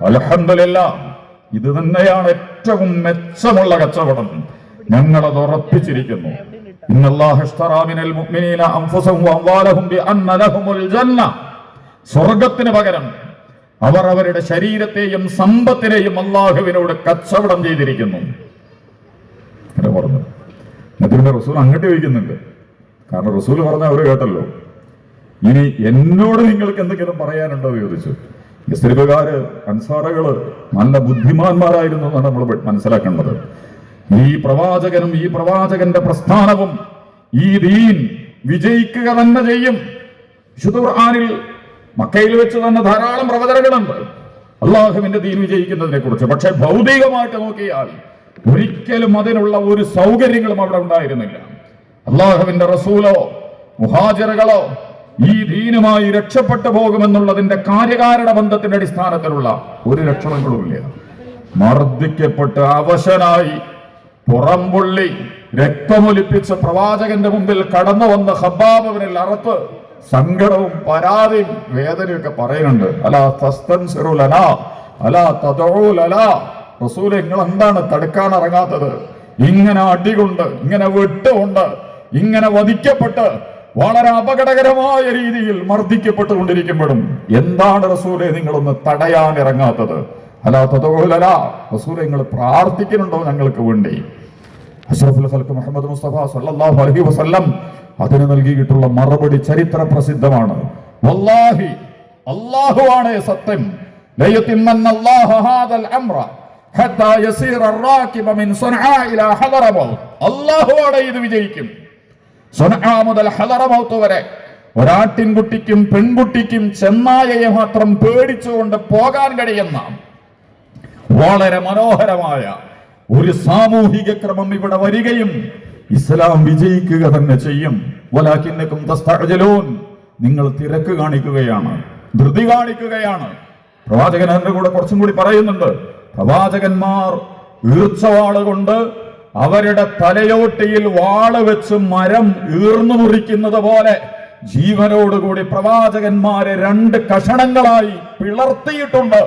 അൽഹംദുലില്ലാഹ്, ഇത് തന്നെയാണ് ഏറ്റവും മെച്ചമുള്ള കച്ചവടം. ഞങ്ങളത് ഉറപ്പിച്ചിരിക്കുന്നു. ഇന്നല്ലാഹ ഇശ്തറാ മിനൽ മുഅ്മിനീന അൻഫുസഹും വഅംവാലഹും ബിഅന്ന ലഹുമുൽ ജന്ന. സ്വർഗ്ഗത്തിന് പകരം അവർ അവരുടെ ശരീരത്തെയും സമ്പത്തിനെയും അല്ലാഹുവിനോട് കച്ചവടം ചെയ്തിരിക്കുന്നു. പറഞ്ഞു എന്നിട്ട് റസൂൽ അങ്ങോട്ട് ചോദിക്കുന്നുണ്ട്. കാരണം റസൂൽ പറഞ്ഞ അവര് കേട്ടല്ലോ. ഇനി എന്നോട് നിങ്ങൾക്ക് എന്തെങ്കിലും പറയാനുണ്ടോ എന്ന് ചോദിച്ചു. യസ്രിബുകാര് അൻസാറുകള് നല്ല ബുദ്ധിമാന്മാരായിരുന്നു എന്നാണ് നമ്മൾ മനസ്സിലാക്കേണ്ടത്. ഈ പ്രവാചകനും ഈ പ്രവാചകന്റെ പ്രസ്ഥാനവും ഈ ദീൻ വിജയിക്കുക തന്നെ ചെയ്യും. വിശുദ്ധ ഖുർആനിൽ മക്കയിൽ വെച്ച് തന്നെ ധാരാളം പ്രവചനങ്ങളുണ്ട് അള്ളാഹുവിന്റെ ദീൻ വിജയിക്കുന്നതിനെ കുറിച്ച്. പക്ഷെ ഭൗതികമായിട്ട് നോക്കിയാൽ ഒരിക്കലും അതിനുള്ള ഒരു സൗകര്യങ്ങളും അവിടെ ഉണ്ടായിരുന്നില്ല. അള്ളാഹുവിന്റെ റസൂലോ മുഹാജിറുകളോ ഈ ദീനുമായി രക്ഷപ്പെട്ടു പോകുമെന്നുള്ളതിന്റെ കാര്യകാരണ ബന്ധത്തിന്റെ അടിസ്ഥാനത്തിലുള്ള ഒരു ലക്ഷണങ്ങളുമില്ല. മർദ്ദിക്കപ്പെട്ട് അവശനായി പുറംപുള്ളി രക്തമൊലിപ്പിച്ച് പ്രവാചകന്റെ മുമ്പിൽ കടന്നു വന്ന ഖബ്ബാബിനിൽ അറുത്ത് സങ്കടവും പരാതിയും വേദനയൊക്കെ പറയുന്നുണ്ട്. അലാ തസ്തൻസിറു ലനാ അലാ തദഉ ലനാ. റസൂലെ, നിങ്ങൾ എന്താണ് തടുക്കാൻ ഇറങ്ങാത്തത്? ഇങ്ങനെ അടികൊണ്ട്, ഇങ്ങനെ വെട്ടുകൊണ്ട്, ഇങ്ങനെ വധിക്കപ്പെട്ട് വളരെ അപകടകരമായ രീതിയിൽ മർദ്ദിക്കപ്പെട്ടുകൊണ്ടിരിക്കുമ്പോഴും എന്താണ് റസൂലെ നിങ്ങളൊന്ന് തടയാൻ ഇറങ്ങാത്തത്? അലാ തദഉ ലനാ. റസൂലെ, നിങ്ങൾ പ്രാർത്ഥിക്കുന്നുണ്ടോ ഞങ്ങൾക്ക് വേണ്ടി? അഷ്റഫുൽ ഖൽഖ് മുഹമ്മദ് മുസ്തഫ സല്ലല്ലാഹു അലൈഹി വസല്ലം അതിന് നൽകിയിട്ടുള്ള മറുപടി ചരിത്ര പ്രസിദ്ധമാണ്. വല്ലാഹി, അല്ലാഹുവാണ് സത്യം. ലയതിമന്നല്ലാഹു ഹാദൽ അംറ ഹത്താ യസീറ അർറാകിബ മിൻ സൻആ ഇലാ ഹദറമൗത്ത്. അല്ലാഹുവാണ് ഇത് വിജയിക്കും. സൻആ മുതൽ ഹദറമൗത്ത് വരെ ഒരാട്ടിൻകുട്ടിക്കും പെൺകുട്ടിക്കും ചെന്നായയെ മാത്രം പേടിച്ചുകൊണ്ട് പോകാൻ കഴിയുന്ന വളരെ മനോഹരമായ ഒരു സാമൂഹിക ക്രമം ഇവിടെ വരികയും ഇസ്ലാം വിജയിക്കുക തന്നെ ചെയ്യും. വലാകിന്നകും തസ്തഅജലൂൻ. നിങ്ങൾ തിരക്ക് കാണിക്കുകയാണ്, ധൃതി കാണിക്കുകയാണ്. പ്രവാചകൻ അതിന്റെ കൂടെ കുറച്ചും കൂടി പറയുന്നുണ്ട്. പ്രവാചകന്മാർ ഈർച്ചവാള് കൊണ്ട് അവരുടെ തലയോട്ടിയിൽ വാള് വെച്ച് മരം ഈർന്നു മുറിക്കുന്നത് പോലെ ജീവനോടുകൂടി പ്രവാചകന്മാരെ 2 കഷണങ്ങളായി പിളർത്തിയിട്ടുണ്ട്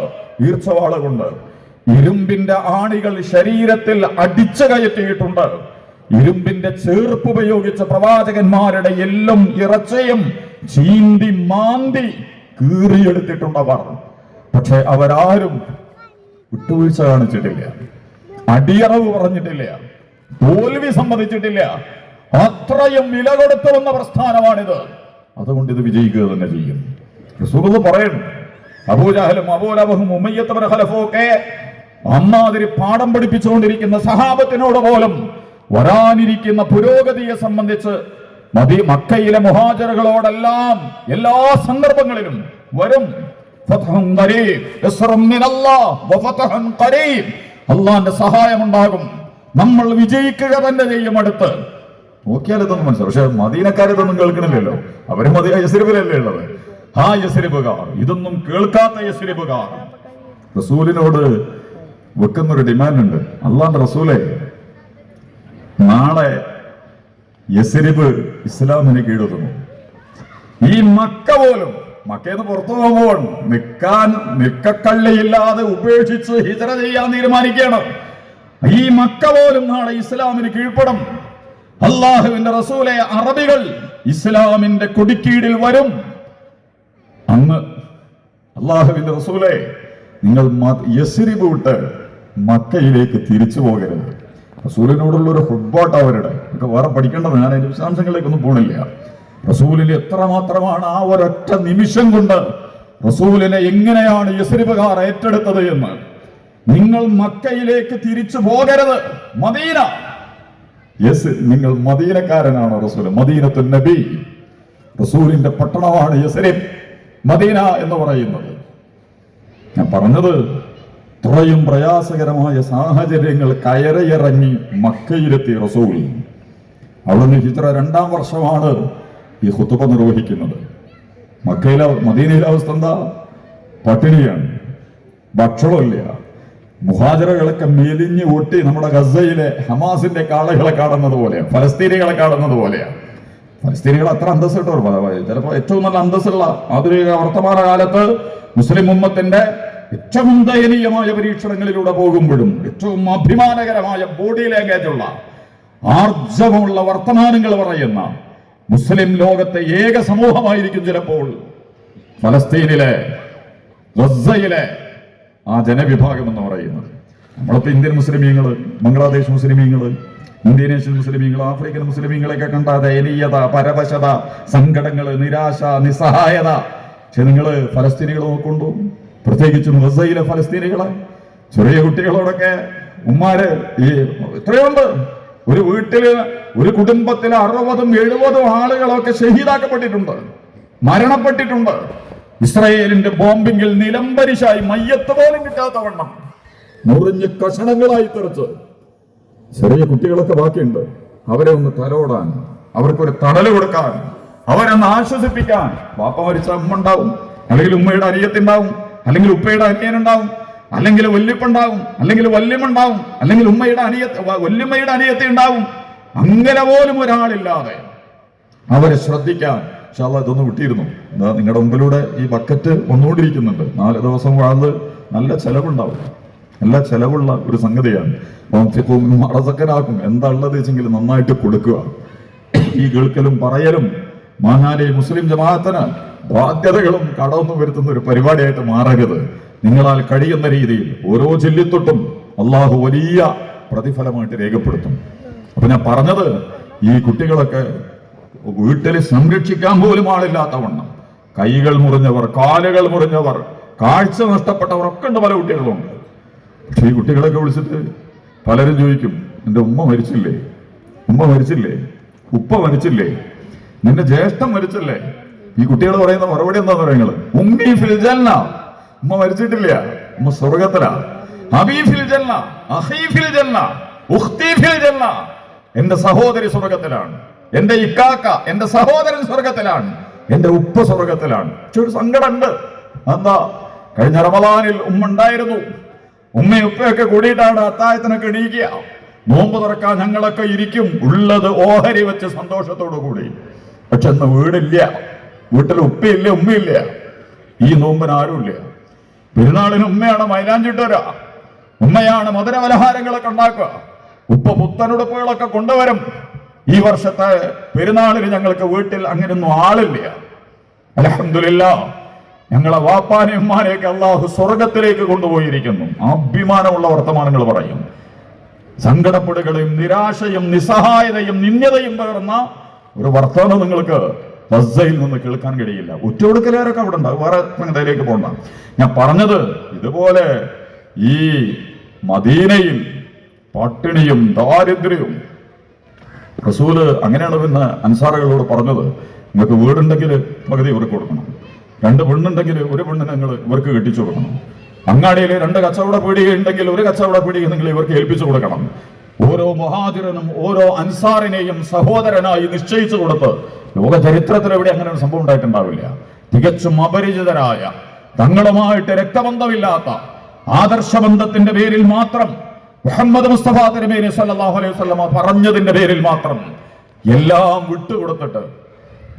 ഈർച്ചവാള് കൊണ്ട്. ഇരുമ്പിന്റെ ആണികൾ ശരീരത്തിൽ അടിച്ചു കയറ്റിയിട്ടുണ്ട്. ഇരുമ്പിന്റെ ചേർപ്പ് ഉപയോഗിച്ച് പ്രവാചകന്മാരുടെ എല്ലും ഇറച്ചയും ചീന്തി മാന്തി കീറിയെടുത്തിട്ടുണ്ടവർ. പക്ഷെ അവരാരും വിട്ടുവീഴ്ച കാണിച്ചിട്ടില്ല, അടിയറവ് പറഞ്ഞിട്ടില്ല, തോൽവി സമ്മതിച്ചിട്ടില്ല. അത്രയും വില കൊടുത്തു വന്ന പ്രസ്ഥാനമാണിത്. അതുകൊണ്ട് ഇത് വിജയിക്കുക തന്നെ ചെയ്യും. റസൂലുള്ളാഹി പറയുന്നു, അബൂജഹലും അബൂലഹബും ഉമയ്യത്ത് ഇബ്നു ഖലഫും ഒക്കെ അമ്മാതിരി പാഠം പഠിപ്പിച്ചുകൊണ്ടിരിക്കുന്ന സഹാബത്തിനോട് പോലും വരാനിരിക്കുന്ന പുരോഗതിയെ സംബന്ധിച്ച് മക്കയിലെ മുഹാജിറുകളോടെല്ലാം എല്ലാ സന്ദർഭങ്ങളിലും വരും. അള്ളാന്റെ സഹായം ഉണ്ടാകും, നമ്മൾ വിജയിക്കുക തന്നെ ചെയ്യും. അടുത്ത് നോക്കിയാൽ ഇതൊന്നും മനസ്സിലാവും. പക്ഷെ മദീനക്കാരിതൊന്നും കേൾക്കണില്ലല്ലോ. അവര് യസ്രിബിലല്ലേ ഉള്ളത്. ആ യസ്രിബുകാർ, ഇതൊന്നും കേൾക്കാത്ത യസ്രിബുകാർ റസൂലിനോട് വെക്കുന്നൊരു ഡിമാൻഡ് ഉണ്ട്. അള്ളാന്റെ റസൂലെ, നാളെ യസ്രിബ് ഇസ്ലാമിന് കീഴൊതുങ്ങും. ഈ മക്ക പോലും, മക്കയിൽ നിന്ന് പുറത്തു പോകുമ്പോൾ നിക്കക്കള്ളിയില്ലാതെ ഉപേക്ഷിച്ച് ഹിജ്റ ചെയ്യാൻ തീരുമാനിക്കുകയാണ്. ഈ മക്ക പോലും നാളെ ഇസ്ലാമിന് കീഴ്പ്പെടും. അള്ളാഹുവിന്റെ റസൂലെ, അറബികൾ ഇസ്ലാമിന്റെ കൊടിക്കീഴിൽ വരും. അന്ന് അള്ളാഹുവിന്റെ റസൂലെ, നിങ്ങൾ യസ്രിബ് വിട്ട് മക്കയിലേക്ക് തിരിച്ചു പോകരുത്. റസൂലിനോടുള്ള ഒരു ഹുബ്ബാട്ട് അവരുടെ ഒക്കെ വേറെ പഠിക്കേണ്ടത്. ഞാൻ അതിന്റെ വിശദാംശങ്ങളിലേക്കൊന്നും പോണില്ല. റസൂലിന് എത്രമാത്രമാണ് ആ ഒരൊറ്റ നിമിഷം കൊണ്ട് റസൂലിനെ എങ്ങനെയാണ് യസ്രിബുകാർ ഏറ്റെടുത്തത് എന്ന്. നിങ്ങൾ മക്കയിലേക്ക് തിരിച്ചു പോകരുത്, മദീന. നിങ്ങൾ മദീനക്കാരനാണോ റസൂൽ? മദീനത്തുൻ നബി, റസൂലിന്റെ പട്ടണമാണ് യസ്രിബ്, മദീന എന്ന് പറയുന്നത്. ഞാൻ പറഞ്ഞത്, ഇത്രയും പ്രയാസകരമായ സാഹചര്യങ്ങൾ കയറിയിറങ്ങി മക്കയിലെത്തി റസൂൽ. അവിടുന്ന് ഹിജ്റ 2-ാം വർഷമാണ് ഈ ഖുതുബ നിർവഹിക്കുന്നത്. മദീനയിലെ അവസ്ഥ എന്താ? പട്ടിണിയാണ്, ഭക്ഷണമില്ല. മുഹാജിറുകളൊക്കെ മെലിഞ്ഞ് ഒട്ടി നമ്മുടെ ഗസയിലെ ഹമാസിന്റെ ആളുകളെ കാണുന്നത് പോലെയാണ്, ഫലസ്തീനികളെ കാണുന്നത് പോലെയാണ്. ഫലസ്തീനികൾ അത്ര അന്തസ് കിട്ടവർ, ചിലപ്പോൾ ഏറ്റവും നല്ല അന്തസ്സുള്ള ആധുനിക വർത്തമാന കാലത്ത് മുസ്ലിം ഉമ്മത്തിന്റെ ഏറ്റവും ദയനീയമായ പരീക്ഷണങ്ങളിലൂടെ പോകുമ്പോഴും ഏറ്റവും അഭിമാനകരമായ ബോഡി ലാംഗ്വേജ് ഉള്ള ആർജവമുള്ള വർത്തമാനങ്ങൾ പറയുന്ന മുസ്ലിം ലോകത്തെ ഏക സമൂഹമായിരിക്കും ചിലപ്പോൾ ഫലസ്തീനിലെ ഗസയിലെ ആ ജനവിഭാഗം എന്ന് പറയുന്നത്. നമ്മളൊക്കെ ഇന്ത്യൻ മുസ്ലിമീങ്ങള്, ബംഗ്ലാദേശ് മുസ്ലിമീങ്ങള്, ഇന്തോനേഷ്യൻ മുസ്ലിമീങ്ങൾ, ആഫ്രിക്കൻ മുസ്ലിമീങ്ങളെയൊക്കെ കണ്ട ദയനീയത, പരവശത, സങ്കടങ്ങള്, നിരാശ, നിസ്സഹായത. പക്ഷെ നിങ്ങള് ഫലസ്തീനികൾ നോക്കൊണ്ടു, പ്രത്യേകിച്ചും ഗസയിലെ ഫലസ്തീനികളെ, ചെറിയ കുട്ടികളോടൊക്കെ ഉമ്മാര് എത്രയുണ്ട്. ഒരു വീട്ടില്, ഒരു കുടുംബത്തിലെ 60-70 ആളുകളൊക്കെ ഷഹീദാക്കപ്പെട്ടിട്ടുണ്ട്, മരണപ്പെട്ടിട്ടുണ്ട്. ഇസ്രായേലിന്റെ ബോംബിങ്ങിൽ നിലംപരിശായി മയ്യത്ത് പോലും കിട്ടാത്ത വണ്ണം മുറിഞ്ഞ് കഷണങ്ങളായി തെറിച്ച് ചെറിയ കുട്ടികളൊക്കെ ബാക്കിയുണ്ട്. അവരെ ഒന്ന് തലോടാൻ, അവർക്കൊരു തണല് കൊടുക്കാൻ, അവരൊന്ന് ആശ്വസിപ്പിക്കാൻ. വാപ്പ മരിച്ച അമ്മ ഉണ്ടാവും, അല്ലെങ്കിൽ ഉമ്മയുടെ അനിയത്തുണ്ടാവും, അല്ലെങ്കിൽ ഉപ്പയുടെ അനിയനുണ്ടാവും, അല്ലെങ്കിൽ വല്യപ്പുണ്ടാവും, അല്ലെങ്കിൽ വല്യമുണ്ടാവും, അല്ലെങ്കിൽ വല്യമ്മയുടെ അനിയത്തി ഉണ്ടാവും. അങ്ങനെ പോലും ഒരാളില്ലാതെ അവരെ ശ്രദ്ധിക്കാൻ ഇതൊന്ന് വിട്ടിരുന്നു. എന്താ നിങ്ങളുടെ മുമ്പിലൂടെ ഈ ബക്കറ്റ് വന്നുകൊണ്ടിരിക്കുന്നുണ്ട്. 4 ദിവസം വാഴ് നല്ല ചെലവുണ്ടാവും, നല്ല ചെലവുള്ള ഒരു സംഗതിയാണ്. മറസക്കനാക്കും. എന്താ ഉള്ളത് വെച്ചെങ്കിൽ നന്നായിട്ട് കൊടുക്കുക. ഈ കേൾക്കലും പറയലും മാനാലി മുസ്ലിം ജമാഅത്തിന് ബാധ്യതകളും കടന്നു വരുത്തുന്ന ഒരു പരിപാടിയായിട്ട് മാറരുത്. നിങ്ങളാൽ കഴിയുന്ന രീതിയിൽ ഓരോ ചെല്ലിത്തൊട്ടും അള്ളാഹു വലിയ പ്രതിഫലമായിട്ട് രേഖപ്പെടുത്തും. അപ്പൊ ഞാൻ പറഞ്ഞത്, ഈ കുട്ടികളൊക്കെ വീട്ടിൽ സംരക്ഷിക്കാൻ പോലും ആളില്ലാത്തവണ്ണം കൈകൾ മുറിഞ്ഞവർ, കാലുകൾ മുറിഞ്ഞവർ, കാഴ്ച നഷ്ടപ്പെട്ടവർ ഒക്കെ ഉണ്ട്, പല കുട്ടികളുണ്ട്. പക്ഷെ ഈ കുട്ടികളൊക്കെ വിളിച്ചിട്ട് പലരും ചോദിക്കും, നിന്റെ ഉമ്മ മരിച്ചില്ലേ, ഉമ്മ മരിച്ചില്ലേ, ഉപ്പ മരിച്ചില്ലേ, നിന്റെ ജ്യേഷ്ഠം മരിച്ചില്ലേ? ഈ കുട്ടികൾ പറയുന്ന മറുപടി എന്താന്ന് പറയുന്നത്? ഉമ്മി ഫിൽ ജന്ന, ഉമ്മ മരിച്ചിട്ടില്ല, ഉമ്മ സ്വർഗത്തിലാ. അബീ ഫിൽ ജന്ന, അഖീ ഫിൽ ജന്ന, ഉഖ്തി ഫിൽ ജന്ന, എന്റെ സഹോദരി സ്വർഗത്തിലാണ്, എന്റെ ഇക്കാക്ക, എന്റെ സഹോദരൻ സ്വർഗത്തിലാണ്, എന്റെ ഉപ്പ സ്വർഗത്തിലാണ്. പക്ഷെ ഒരു സങ്കടമുണ്ട്. എന്താ? കഴിഞ്ഞ റമദാനിൽ ഉമ്മ ഉണ്ടായിരുന്നു. ഉമ്മയും ഉപ്പയൊക്കെ കൂടിയിട്ടാണ് അത്താഴത്തിനൊക്കെ എണീക്കുക. നോമ്പ് തുറക്കാൻ ഞങ്ങളൊക്കെ ഇരിക്കും, ഉള്ളത് ഓഹരി വെച്ച് സന്തോഷത്തോടു കൂടി. പക്ഷെ ഇന്ന് വീടില്ല, വീട്ടിൽ ഉപ്പയില്ല, ഉമ്മയില്ല. ഈ നോമ്പിന് ആരുമില്ല. പെരുന്നാളിന് ഉമ്മയാണ് മൈലാഞ്ചിട്ടവര, ഉമ്മയാണ് മധുരപലഹാരങ്ങളൊക്കെ ഉണ്ടാക്കുക, ഉപ്പ പുത്തനുടുപ്പുകളൊക്കെ കൊണ്ടുവരും. ഈ വർഷത്തെ പെരുന്നാളിന് ഞങ്ങൾക്ക് വീട്ടിൽ അങ്ങനെയൊന്നും ആളില്ല. അൽഹംദുലില്ലാഹ്, ഞങ്ങളെ വാപ്പാനെയും ഉമ്മാനെയൊക്കെ അള്ളാഹു സ്വർഗത്തിലേക്ക് കൊണ്ടുപോയിരിക്കുന്നു. അഭിമാനമുള്ള വർത്തമാനങ്ങൾ പറയും. സങ്കടപ്പെടുകയും നിരാശയും നിസ്സഹായതയും നിന്ദ്യതയും പകർന്ന ഒരു വർത്തമാനം നിങ്ങൾക്ക് ഗസയിൽ നിന്ന് കേൾക്കാൻ കഴിയില്ല. ഒറ്റൊടുക്കലേരൊക്കെ അവിടെ ഉണ്ടാവും, വേറെ ഇതിലേക്ക് പോകണ്ട. ഞാൻ പറഞ്ഞത്, ഇതുപോലെ ഈ മദീനയിൽ പട്ടിണിയും ദാരിദ്ര്യവും റസൂല് അങ്ങനെയാണ് പിന്നെ അൻസാറുകളോട് പറഞ്ഞത്, നിങ്ങൾക്ക് വീടുണ്ടെങ്കിൽ പകുതി ഇവർക്ക് കൊടുക്കണം, 2 പെണ്ണുണ്ടെങ്കിൽ 1 പെണ്ണിനെ നിങ്ങൾ ഇവർക്ക് കെട്ടിച്ചു കൊടുക്കണം, അങ്ങാടിയിൽ 2 കച്ചവട പീടിക ഉണ്ടെങ്കിൽ 1 കച്ചവട പീടിക നിങ്ങൾ ഇവർക്ക് ഏൽപ്പിച്ചു കൊടുക്കണം. ഓരോ മുഹാജിറിനും ഓരോ അൻസാറിനെയും സഹോദരനായി നിശ്ചയിച്ചു കൊടുത്ത്, ലോക ചരിത്രത്തിൽ എവിടെ അങ്ങനെ ഒരു സംഭവം ഉണ്ടായിട്ടുണ്ടാവില്ല. തികച്ചും അപരിചിതരായ, തങ്ങളുമായിട്ട് രക്തബന്ധമില്ലാത്ത, ആദർശബന്ധത്തിന്റെ പേരിൽ മാത്രം മുഹമ്മദ് മുസ്തഫ തിരുമേനി സല്ലല്ലാഹു അലൈഹി വസല്ലമ പറഞ്ഞതിന്റെ പേരിൽ മാത്രം എല്ലാം വിട്ടുകൊടുത്തിട്ട്,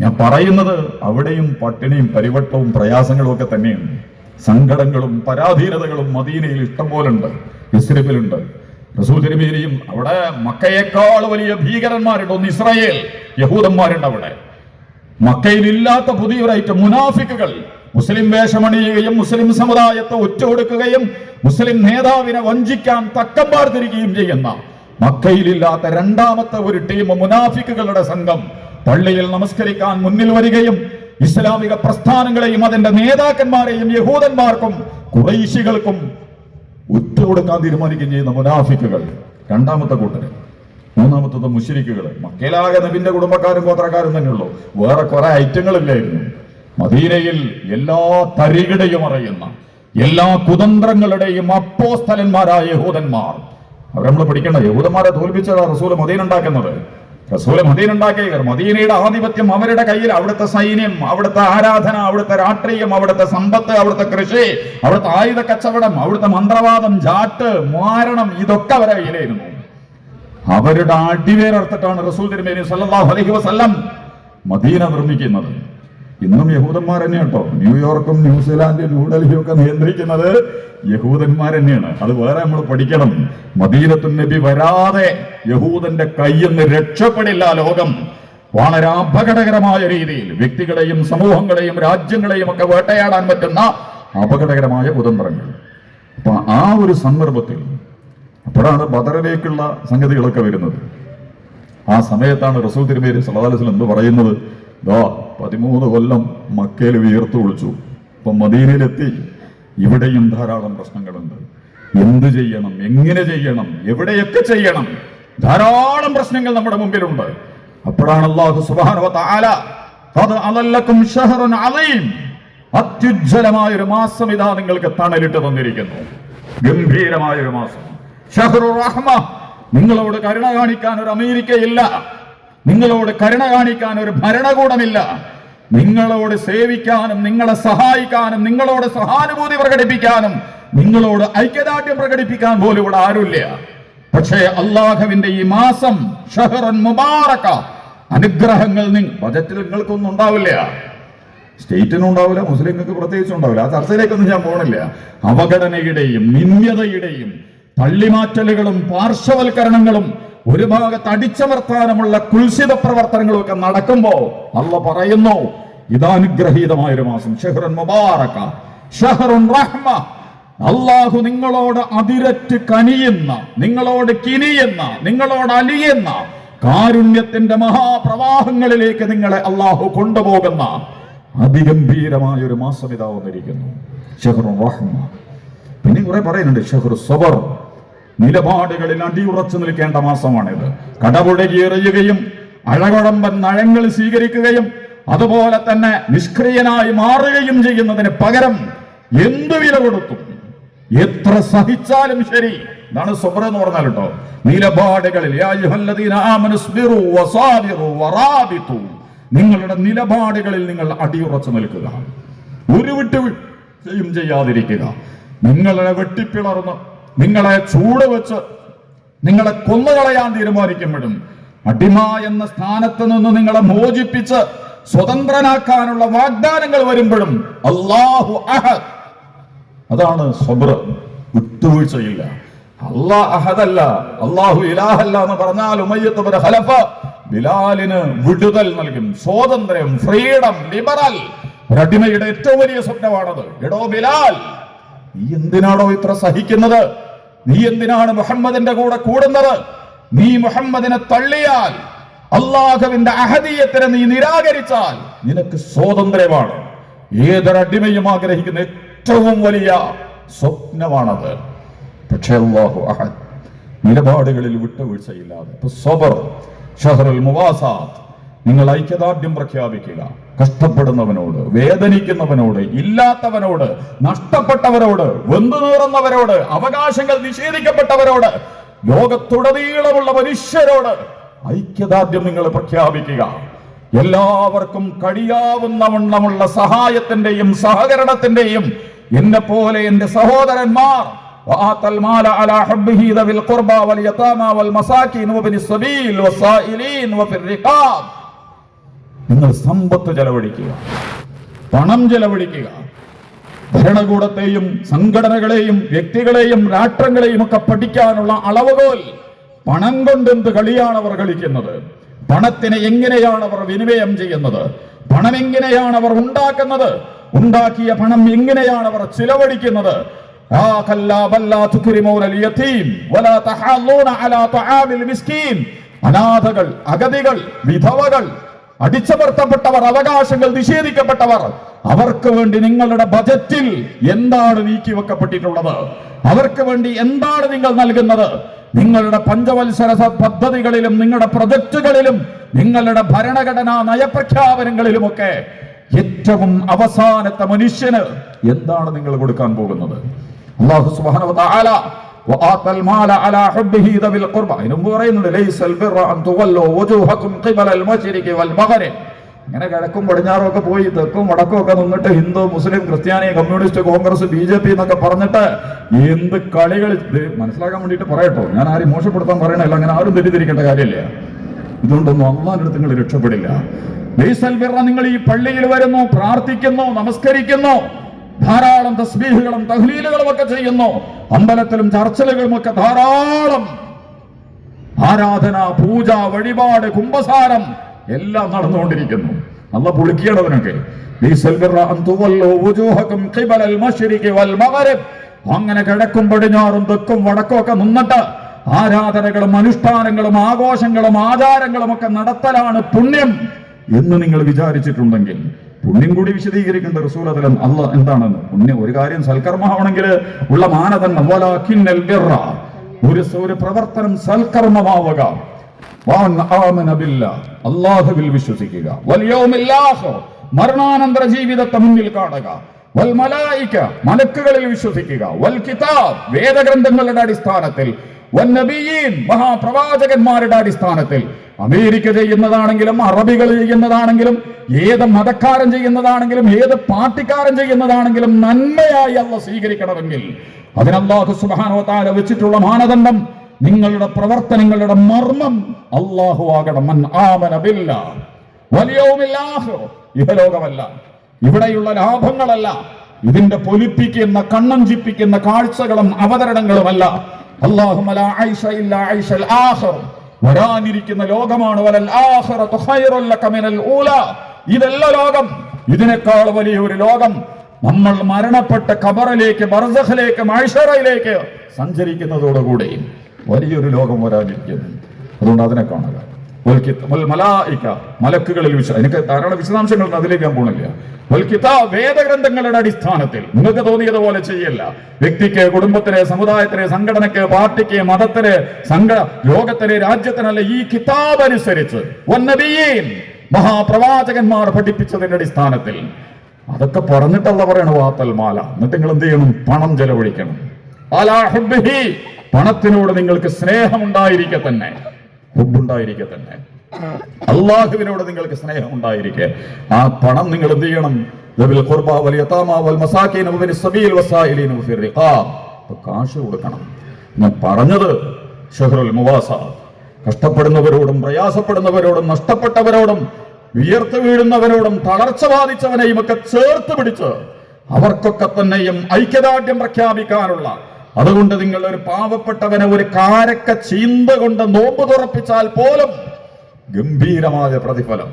ഞാൻ പറയുന്നത് അവിടെയും പട്ടിണിയും പരിവട്ടവും പ്രയാസങ്ങളും ഒക്കെ തന്നെയാണ്. സങ്കടങ്ങളും പരാധീനതകളും മദീനയിൽ ഇഷ്ടം പോലുണ്ട്, ഇസ്രയേലുണ്ട്. റസൂൽ തിരുമേനിയും അവിടെ മക്കയേക്കാൾ വലിയ ഭീകരന്മാരുണ്ട്. ഒന്ന് ഇസ്രായേൽ, യഹൂദന്മാരുണ്ട് അവിടെ. മക്കയിൽ ഇല്ലാത്ത പുതിയൊരൈറ്റം മുനാഫിക്കുകൾ മുസ്ലിം വേഷമണിയുകയും മുസ്ലിം സമുദായത്തെ ഒറ്റുകൊടുക്കുകയും മുസ്ലിം നേതാവിനെ വഞ്ചിക്കാൻ തക്കം പാർത്തിരിക്കുകയും ചെയ്യുന്ന മക്കയിലില്ലാത്ത 2ാമത്തെ ഒരു ടീം മുനാഫിക്കുകളുടെ സംഘം പള്ളിയിൽ നമസ്കരിക്കാൻ മുന്നിൽ വരികയും ഇസ്ലാമിക പ്രസ്ഥാനങ്ങളെയും അതിന്റെ നേതാക്കന്മാരെയും യഹൂദന്മാർക്കും ഖുറൈശികൾക്കും ഒറ്റുകൊടുക്കാൻ തീരുമാനിക്കുകയും ചെയ്യുന്ന മുനാഫിക്കുകൾ 2ാമത്തെ കൂട്ടര്. 3ാമത്തത് മുശ്രിക്കുകൾ. മക്കയിലാകെ നബിന്റെ കുടുംബക്കാരും ഗോത്രക്കാരും തന്നെയുള്ളൂ, വേറെ കുറെ ഐറ്റങ്ങളില്ലായിരുന്നു. മദീനയിൽ എല്ലാ തരികിടയും അറിയുന്ന, എല്ലാ കുതന്ത്രങ്ങളുടെയും അപ്പോസ്തലന്മാരായ യഹൂദന്മാർ. അവർ നമ്മൾ പഠിക്കേണ്ട, യഹൂദന്മാരെ തോൽപ്പിച്ചതാ റസൂല് മദീന ഉണ്ടാക്കുന്നത്. റസൂല് മദീന ഉണ്ടാക്കിയ മദീനയുടെ ആധിപത്യം അവരുടെ കയ്യിൽ. അവിടുത്തെ സൈന്യം, അവിടുത്തെ ആരാധന, അവിടുത്തെ രാഷ്ട്രീയം, അവിടുത്തെ സമ്പത്ത്, അവിടുത്തെ കൃഷി, അവിടുത്തെ ആയുധ കച്ചവടം, അവിടുത്തെ മന്ത്രവാദം, ജാട്ട്, മാരണം, ഇതൊക്കെ അവരെ കയ്യിലായിരുന്നു. അവരുടെ അടിവേരർത്തിട്ടാണ് റസൂൽ തിരുമേനി സല്ലല്ലാഹു അലൈഹി വസല്ലം മദീന നിർമ്മിക്കുന്നത്. ഇന്നും യഹൂദന്മാർ തന്നെയാണ് കേട്ടോ. ന്യൂയോർക്കും ന്യൂസിലാൻഡും ന്യൂഡൽഹിയും ഒക്കെ നിയന്ത്രിക്കുന്നത് യഹൂദന്മാർ തന്നെയാണ്. അത് വേറെ നമ്മൾ പഠിക്കണം. മദീനത്തുൻ നബി വരാതെ യഹൂദന്റെ കയ്യിൽ നിന്ന് രക്ഷപ്പെടില്ല ലോകം. വളരെ അപകടകരമായ രീതിയിൽ വ്യക്തികളെയും സമൂഹങ്ങളെയും രാജ്യങ്ങളെയും ഒക്കെ വേട്ടയാടാൻ പറ്റുന്ന അപകടകരമായ കുതന്ത്രങ്ങൾ. അപ്പൊ ആ ഒരു സന്ദർഭത്തിൽ അപ്പോഴാണ് ബദറിലേക്കുള്ള സംഗതികളൊക്കെ വരുന്നത്. ആ സമയത്താണ് റസൂൽ തിരുമേനി സല്ലല്ലാഹു അലൈഹി വസല്ലം എന്ത് പറയുന്നത്? 13 കൊല്ലം മക്കയിൽ വിയർത്തു വിളിച്ചു, ഇപ്പൊ മദീനയിലെത്തി. ഇവിടെയും ധാരാളം പ്രശ്നങ്ങളുണ്ട്. എന്ത് ചെയ്യണം, എങ്ങനെ ചെയ്യണം, എവിടെയൊക്കെ ചെയ്യണം, ധാരാളം പ്രശ്നങ്ങൾ നമ്മുടെ മുമ്പിലുണ്ട്. അപ്പോഴാണ് അല്ലാഹു സുബ്ഹാനഹു വ തആല ഖദ് അളല്ലക്കും ശഹറുൻ അളീം, അത്യുജ്വലമായ ഒരു മാസം ഇതാ നിങ്ങൾക്ക് തണലിട്ട് തന്നിരിക്കുന്നു. ഗംഭീരമായ ഒരു മാസം. ഷഹ്റു റഹ്മ, നിങ്ങളോട് കരുണ കാണിക്കാൻ ഒരു അമേരിക്കയില്ല, നിങ്ങളോട് കരുണ കാണിക്കാൻ ഒരു ഭരണകൂടമില്ല, നിങ്ങളോട് സേവിക്കാനും നിങ്ങളെ സഹായിക്കാനും നിങ്ങളോട് സഹാനുഭൂതി പ്രകടിപ്പിക്കാനും നിങ്ങളോട് ഐക്യദാർഢ്യം പ്രകടിപ്പിക്കാൻ പോലും ഇവിടെ ആരുമില്ല. പക്ഷേ അല്ലാഹുവിന്റെ ഈ മാസം ഷഹ്റുൻ മുബാറക, അനുഗ്രഹങ്ങൾ ബജറ്റിൽ നിങ്ങൾക്കൊന്നും ഉണ്ടാവില്ല, സ്റ്റേറ്റിനും ഉണ്ടാവില്ല, മുസ്ലിങ്ങൾക്ക് പ്രത്യേകിച്ചും ഉണ്ടാവില്ല. ആ ചർച്ചയിലേക്കൊന്നും ഞാൻ പോകണില്ല. അവഗണനയുടെയും നിന്ദ്യതയുടെയും തള്ളിമാറ്റലുകളും പാർശ്വവൽക്കരണങ്ങളും ഒരു ഭാഗത്ത് അടിച്ചമർത്താനുമുള്ള കുൽസിത പ്രവർത്തനങ്ങളും ഒക്കെ നടക്കുമ്പോ അല്ലാഹു പറയുന്നു, ഇതാനുഗ്രഹീതമായൊരു മാസം, ഷഹ്റുൻ മുബാറക ഷഹ്റുൻ റഹ്മ. അല്ലാഹു നിങ്ങളോട് അതിരറ്റ് കനിയുന്ന, നിങ്ങളോട് കിനിയുന്ന, നിങ്ങളോട് അലിയുന്ന കാരുണ്യത്തിന്റെ മഹാപ്രവാഹങ്ങളിലേക്ക് നിങ്ങളെ അല്ലാഹു കൊണ്ടുപോകുന്ന അതിഗംഭീരമായ ഒരു മാസം ഇതാ വന്നിരിക്കുന്നു, ഷഹ്റുൻ റഹ്മ. പിന്നെ കുറെ പറയുന്നുണ്ട്, ഷഹ്റു സബർ, നിലപാടുകളിൽ അടിയുറച്ചു നിൽക്കേണ്ട മാസമാണിത്. കടപുഴകിയെറിയുകയും അഴകുഴമ്പൻ നയങ്ങൾ സ്വീകരിക്കുകയും അതുപോലെ തന്നെ നിഷ്ക്രിയനായി മാറുകയും ചെയ്യുന്നതിന് പകരം എന്ത് വില കൊടുത്തും എത്ര സഹിച്ചാലും ശരി, ഇതാണ് സബർ എന്ന് പറഞ്ഞാൽ കേട്ടോ. നിലപാടുകളിൽ നിങ്ങളുടെ നിലപാടുകളിൽ നിങ്ങൾ അടിയുറച്ചു നിൽക്കുക, ഒരു വിട്ടുവീഴ്ചയും ചെയ്യാതിരിക്കുക. നിങ്ങളെ വെട്ടിപ്പിളർന്ന് നിങ്ങളെ ചൂട് വെച്ച് നിങ്ങളെ കൊന്നുകളയാൻ തീരുമാനിക്കുമ്പോഴും അടിമ എന്ന സ്ഥാനത്ത് നിന്ന് നിങ്ങളെ മോചിപ്പിച്ച് സ്വതന്ത്രനാക്കാനുള്ള വാഗ്ദാനങ്ങൾ വരുമ്പോഴും അല്ലാഹു അഹദ്, അതാണ് സബ്ർ, വിട്ടുവീഴ്ചയില്ല. അല്ലാഹ് അഹദല്ല, അല്ലാഹു ഇലാഹല്ല എന്ന് പറഞ്ഞാൽ ഉമയ്യത്ത് ഇബ്നു ഖലഫ ബിലാലിന് വിടുതൽ നൽകും, സ്വാതന്ത്ര്യം, ഫ്രീഡം, ലിബറൽ. ഒരടിമയുടെ ഏറ്റവും വലിയ സ്വപ്നമാണത്. എടോ ബിലാൽ, നീ എന്തിനാണോ ഇത്ര സഹിക്കുന്നത്? നീ എന്തിനാണ് മുഹമ്മദിന്റെ കൂടെ കൂടുന്നത്? നീ മുഹമ്മദിനെ തള്ളിയാൽ, അല്ലാഹുവിന്റെ അഹദിയത്തിനെ നീ നിരാകരിച്ചാൽ നിനക്ക് സ്വാതന്ത്ര്യമാണ്. ഏതൊരടിമയും ആഗ്രഹിക്കുന്ന ഏറ്റവും വലിയ സ്വപ്നമാണത്. പക്ഷേ അല്ലാഹു അഹദ്, നിലപാടുകളിൽ വിട്ടുവീഴ്ചയില്ലാതെ. സബർ, ഷഹ്റുൽ മുവാസാത്ത്, നിങ്ങൾ ഐക്യദാർഢ്യം പ്രഖ്യാപിക്കുക. കഷ്ടപ്പെടുന്നവനോട്, വേദനിക്കുന്നവനോട്, ഇല്ലാത്തവനോട്, നഷ്ടപ്പെട്ടവരോട്, വെന്തുനീറുന്നവരോട്, അവകാശങ്ങൾ നിഷേധിക്കപ്പെട്ടവരോട്, ലോകത്തുടനീളമുള്ള മനുഷ്യരോട് ഐക്യദാർഢ്യം നിങ്ങൾ പ്രഖ്യാപിക്കുക. എല്ലാവർക്കും കഴിയാവുന്നവണ്ണമുള്ള സഹായത്തിന്റെയും സഹകരണത്തിന്റെയും എന്നെ പോലെ എന്റെ സഹോദരന്മാർ നിങ്ങൾ സമ്പത്ത് ചെലവഴിക്കുക, പണം ചെലവഴിക്കുക. ഭരണകൂടത്തെയും സംഘടനകളെയും വ്യക്തികളെയും രാഷ്ട്രങ്ങളെയും ഒക്കെ പഠിക്കാനുള്ള അളവുകോൽ പണം കൊണ്ട് എന്ത് കളിയാണ് അവർ കളിക്കുന്നത്, പണത്തിനെ എങ്ങനെയാണ് അവർ വിനിമയം ചെയ്യുന്നത്, പണം എങ്ങനെയാണ് അവർ ഉണ്ടാക്കുന്നത്, ഉണ്ടാക്കിയ പണം എങ്ങനെയാണ് അവർ ചിലവഴിക്കുന്നത്. അനാഥകൾ, അഗതികൾ, വിധവകൾ, അടിച്ചമർത്തപ്പെട്ടവർ, അവകാശങ്ങൾ നിഷേധിക്കപ്പെട്ടവർ, അവർക്ക് വേണ്ടി നിങ്ങളുടെ ബജറ്റിൽ എന്താണ് നീക്കിവെക്കപ്പെട്ടിട്ടുള്ളത്? അവർക്ക് വേണ്ടി എന്താണ് നിങ്ങൾ നൽകുന്നത്? നിങ്ങളുടെ പഞ്ചവത്സര പദ്ധതികളിലും നിങ്ങളുടെ പ്രൊജക്ടുകളിലും നിങ്ങളുടെ ഭരണഘടനാ നയപ്രഖ്യാപനങ്ങളിലുമൊക്കെ ഏറ്റവും അവസാനത്തെ മനുഷ്യന് എന്താണ് നിങ്ങൾ കൊടുക്കാൻ പോകുന്നത്? അല്ലാഹു സുബ്ഹാനഹു വ തആല വആതൽ മാല അലാ ഹുബ്ബിഹി ദവിൽ ഖുർബ എന്നും പറയുന്നുണ്ട്, ലൈസൽ ബിർറ അൻ തുവല്ലു വജൂഹകും ഖിബലൽ മശ്രിഖി വൽ മഗ്രിബ്. അങ്ങനെ കിഴക്കും പടിഞ്ഞാറും ഒക്കെ പോയി തെക്കും വടക്കും ഒക്കെ നിന്നിട്ട് ഹിന്ദു, മുസ്ലിം, ക്രിസ്ത്യാനി, കമ്മ്യൂണിസ്റ്റ്, കോൺഗ്രസ്, BJP എന്നൊക്കെ പറഞ്ഞിട്ട് എന്ത് കളികൾ. ഇത് മനസ്സിലാക്കാൻ വേണ്ടിയിട്ട് പറയട്ടോ, ഞാൻ ആരും മോശപ്പെടുത്താൻ പറയണല്ല, അങ്ങനെ ആരും തെറ്റിദ്ധരിക്കേണ്ട കാര്യമില്ല. ഇതുകൊണ്ടൊന്നും അള്ളാഹിന്റെ അടുത്ത് നിങ്ങൾ രക്ഷപ്പെടില്ല. ലൈസൽ ബിർറ, നിങ്ങൾ ഈ പള്ളിയിൽ വരുന്നു, പ്രാർത്ഥിക്കുന്നു, നമസ്കരിക്കുന്നു, ധാരാളം തസ്ബീഹുകളും തഹ്ലീലുകളും ഒക്കെ ചെയ്യുന്നു, അമ്പലത്തിലും ചർച്ചലുകളും ഒക്കെ ധാരാളം ആരാധന, പൂജ, വഴിപാട്, കുംഭസാരം എല്ലാം നടന്നുകൊണ്ടിരിക്കുന്നു. അല്ലാഹു പുളിക്കിയടവനൊക്കെ അങ്ങനെ കിഴക്കും പടിഞ്ഞാറും തെക്കും വടക്കും ഒക്കെ നിന്നിട്ട് ആരാധനകളും അനുഷ്ഠാനങ്ങളും ആഘോഷങ്ങളും ആചാരങ്ങളും ഒക്കെ നടത്തലാണ് പുണ്യം എന്ന് നിങ്ങൾ വിചാരിച്ചിട്ടുണ്ടെങ്കിൽ പുണ്യം കൂടി വിശദീകരിക്കേണ്ട റസൂൽ അതിലും അല്ലാഹ് എന്താണെന്ന്. പുണ്യം ഒരു കാര്യം സൽക്കർമ്മമാണെങ്കിൽ ഉള്ള മാനദണ്ഡം വലാകിന്നൽ ബിർറ, ഒരു പ്രവർത്തനം സൽക്കർമ്മമാവുക, അല്ലാഹുവിൽ വിശ്വസിക്കുക, വൽ യൗമിൽ ആഖിർ, മരണാനന്തര ജീവിതത്തെ മുന്നിൽ കാണുക, വൽ മലായിക, മലക്കുകളിൽ വിശ്വസിക്കുക, വൽ കിതാബ്, വേദഗ്രന്ഥങ്ങളുടെ അടിസ്ഥാനത്തിൽ, വൻ നബിയീൻ, മഹാപ്രവാചകന്മാരുടെ അടിസ്ഥാനത്തിൽ. അമേരിക്ക ചെയ്യുന്നതാണെങ്കിലും അറബികൾ ചെയ്യുന്നതാണെങ്കിലും ഏത് മതക്കാരൻ ചെയ്യുന്നതാണെങ്കിലും ഏത് പാർട്ടിക്കാരൻ ചെയ്യുന്നതാണെങ്കിലും നന്മയായി അല്ലാഹ് സ്വീകരിക്കണമെങ്കിൽ അതിന് അല്ലാഹു സുബ്ഹാനഹു വ തആല വെച്ചിട്ടുള്ള മാനദണ്ഡം നിങ്ങളുടെ പ്രവർത്തനങ്ങളുടെ മർമ്മം അല്ലാഹു ആകണം. മൻ ആമന ബില്ലാഹ് വൽ യൗമിൽ ആഖിർ, ഇഹലോകമല്ല, ഇവിടെയുള്ള ലാഭങ്ങളല്ല, ഇതിന്റെ പൊലിപ്പിക്കുന്ന കണ്ണഞ്ചിപ്പിക്കുന്ന കാഴ്ചകളും അവതരണങ്ങളുമല്ല. അല്ലാഹുമ്മ ലാ ഐശ ഇല്ലാ ഐശൽ ആഖിർ, വരാനിരിക്കുന്ന ലോകമാണ്. വലൽ ആഖിറതു ഖൈറുൽ ലക മിനൽ ഊലാ, ഇതല്ല ലോകം, ഇതിനേക്കാൾ വലിയ ഒരു ലോകം നമ്മൾ മരണപ്പെട്ട ഖബറിലേക്ക്, ബർസഖിലേക്ക്, മഹ്ശറയിലേക്ക് സഞ്ചരിക്കുന്നതോടുകൂടി വലിയൊരു ലോകം വരാനിരിക്കുന്നു. അതുകൊണ്ട് അതിനെ കാണുക. മലക്കുകളിൽ എനിക്ക് ധാരാളം വിശദാംശങ്ങളുണ്ട്, അതിലേക്ക് ഞാൻ പോണില്ല. വേദഗ്രന്ഥങ്ങളുടെ അടിസ്ഥാനത്തിൽ നിങ്ങൾക്ക് തോന്നിയതുപോലെ ചെയ്യല്ല. വ്യക്തിക്ക്, കുടുംബത്തിന്, സമുദായത്തിന്, സംഘടനയ്ക്ക്, പാർട്ടിക്ക്, മതത്തിന്, ലോകത്തിന്, രാജ്യത്തിനല്ല, ഈ കിതാബ് അനുസരിച്ച് മഹാപ്രവാചകന്മാർ പഠിപ്പിച്ചതിന്റെ അടിസ്ഥാനത്തിൽ അതൊക്കെ പറഞ്ഞിട്ടല്ല പറയണ വാത്തൽ മാല. എന്നിട്ട് നിങ്ങൾ എന്ത് ചെയ്യണം? പണം ചെലവഴിക്കണം. പണത്തിനോട് നിങ്ങൾക്ക് സ്നേഹമുണ്ടായിരിക്കെ തന്നെ, ഹുബുണ്ടായിരിക്കെ തന്നെ, അള്ളാഹുവിനോട് നിങ്ങൾക്ക് സ്നേഹം ഉണ്ടായിരിക്കെ ആ പണം നിങ്ങൾ എന്ത് ചെയ്യണം? കാശ് കൊടുക്കണം. ഞാൻ പറഞ്ഞത് ഷഹ്റുൽ മുവാസ, കഷ്ടപ്പെടുന്നവരോടും പ്രയാസപ്പെടുന്നവരോടും നഷ്ടപ്പെട്ടവരോടും വിയർത്ത് വീഴുന്നവരോടും തളർച്ച ബാധിച്ചവനെയും ഒക്കെ ചേർത്ത് പിടിച്ച് അവർക്കൊക്കെ തന്നെയും ഐക്യദാർഢ്യം പ്രഖ്യാപിക്കാനുള്ള, അതുകൊണ്ട് നിങ്ങൾ ഒരു പാവപ്പെട്ടവനെ ഒരു കാരക്ക ചീന്ത കൊണ്ട് നോമ്പ് തുറപ്പിച്ചാൽ പോലും ഗംഭീരമായ പ്രതിഫലം.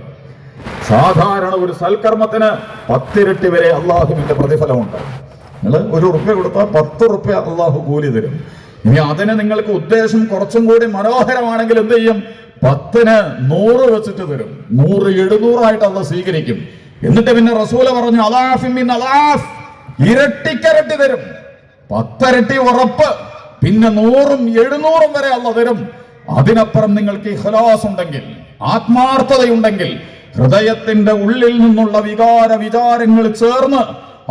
സാധാരണ ഒരു സൽക്കർമ്മത്തിന് 10 ഇരട്ടി വരെ അള്ളാഹുവിന്റെ പ്രതിഫലമുണ്ട്. നിങ്ങൾ 1 റുപ്യ കൊടുത്താൽ 10 റുപ്യ അള്ളാഹു കൂലി തരും. ഇനി അതിന് നിങ്ങൾക്ക് ഉദ്ദേശം കുറച്ചും കൂടി മനോഹരമാണെങ്കിൽ എന്ത് ചെയ്യും? 10ന് 100 വെച്ചിട്ട് തരും. 100 700 അള്ളാഹ് സ്വീകരിക്കും. എന്നിട്ട് പിന്നെ റസൂല പറഞ്ഞു ഇരട്ടിക്കരട്ടി തരും. 10 ഇരട്ടി ഉറപ്പ്. പിന്നെ 100ഉം 700ഉം വരെ അള്ളാഹ് തരും. അതിനപ്പുറം നിങ്ങൾക്ക് ഇഖ്ലാസ് ഉണ്ടെങ്കിൽ, ആത്മാർത്ഥതയുണ്ടെങ്കിൽ, ഹൃദയത്തിന്റെ ഉള്ളിൽ നിന്നുള്ള വിചാരങ്ങൾ ചേർന്ന്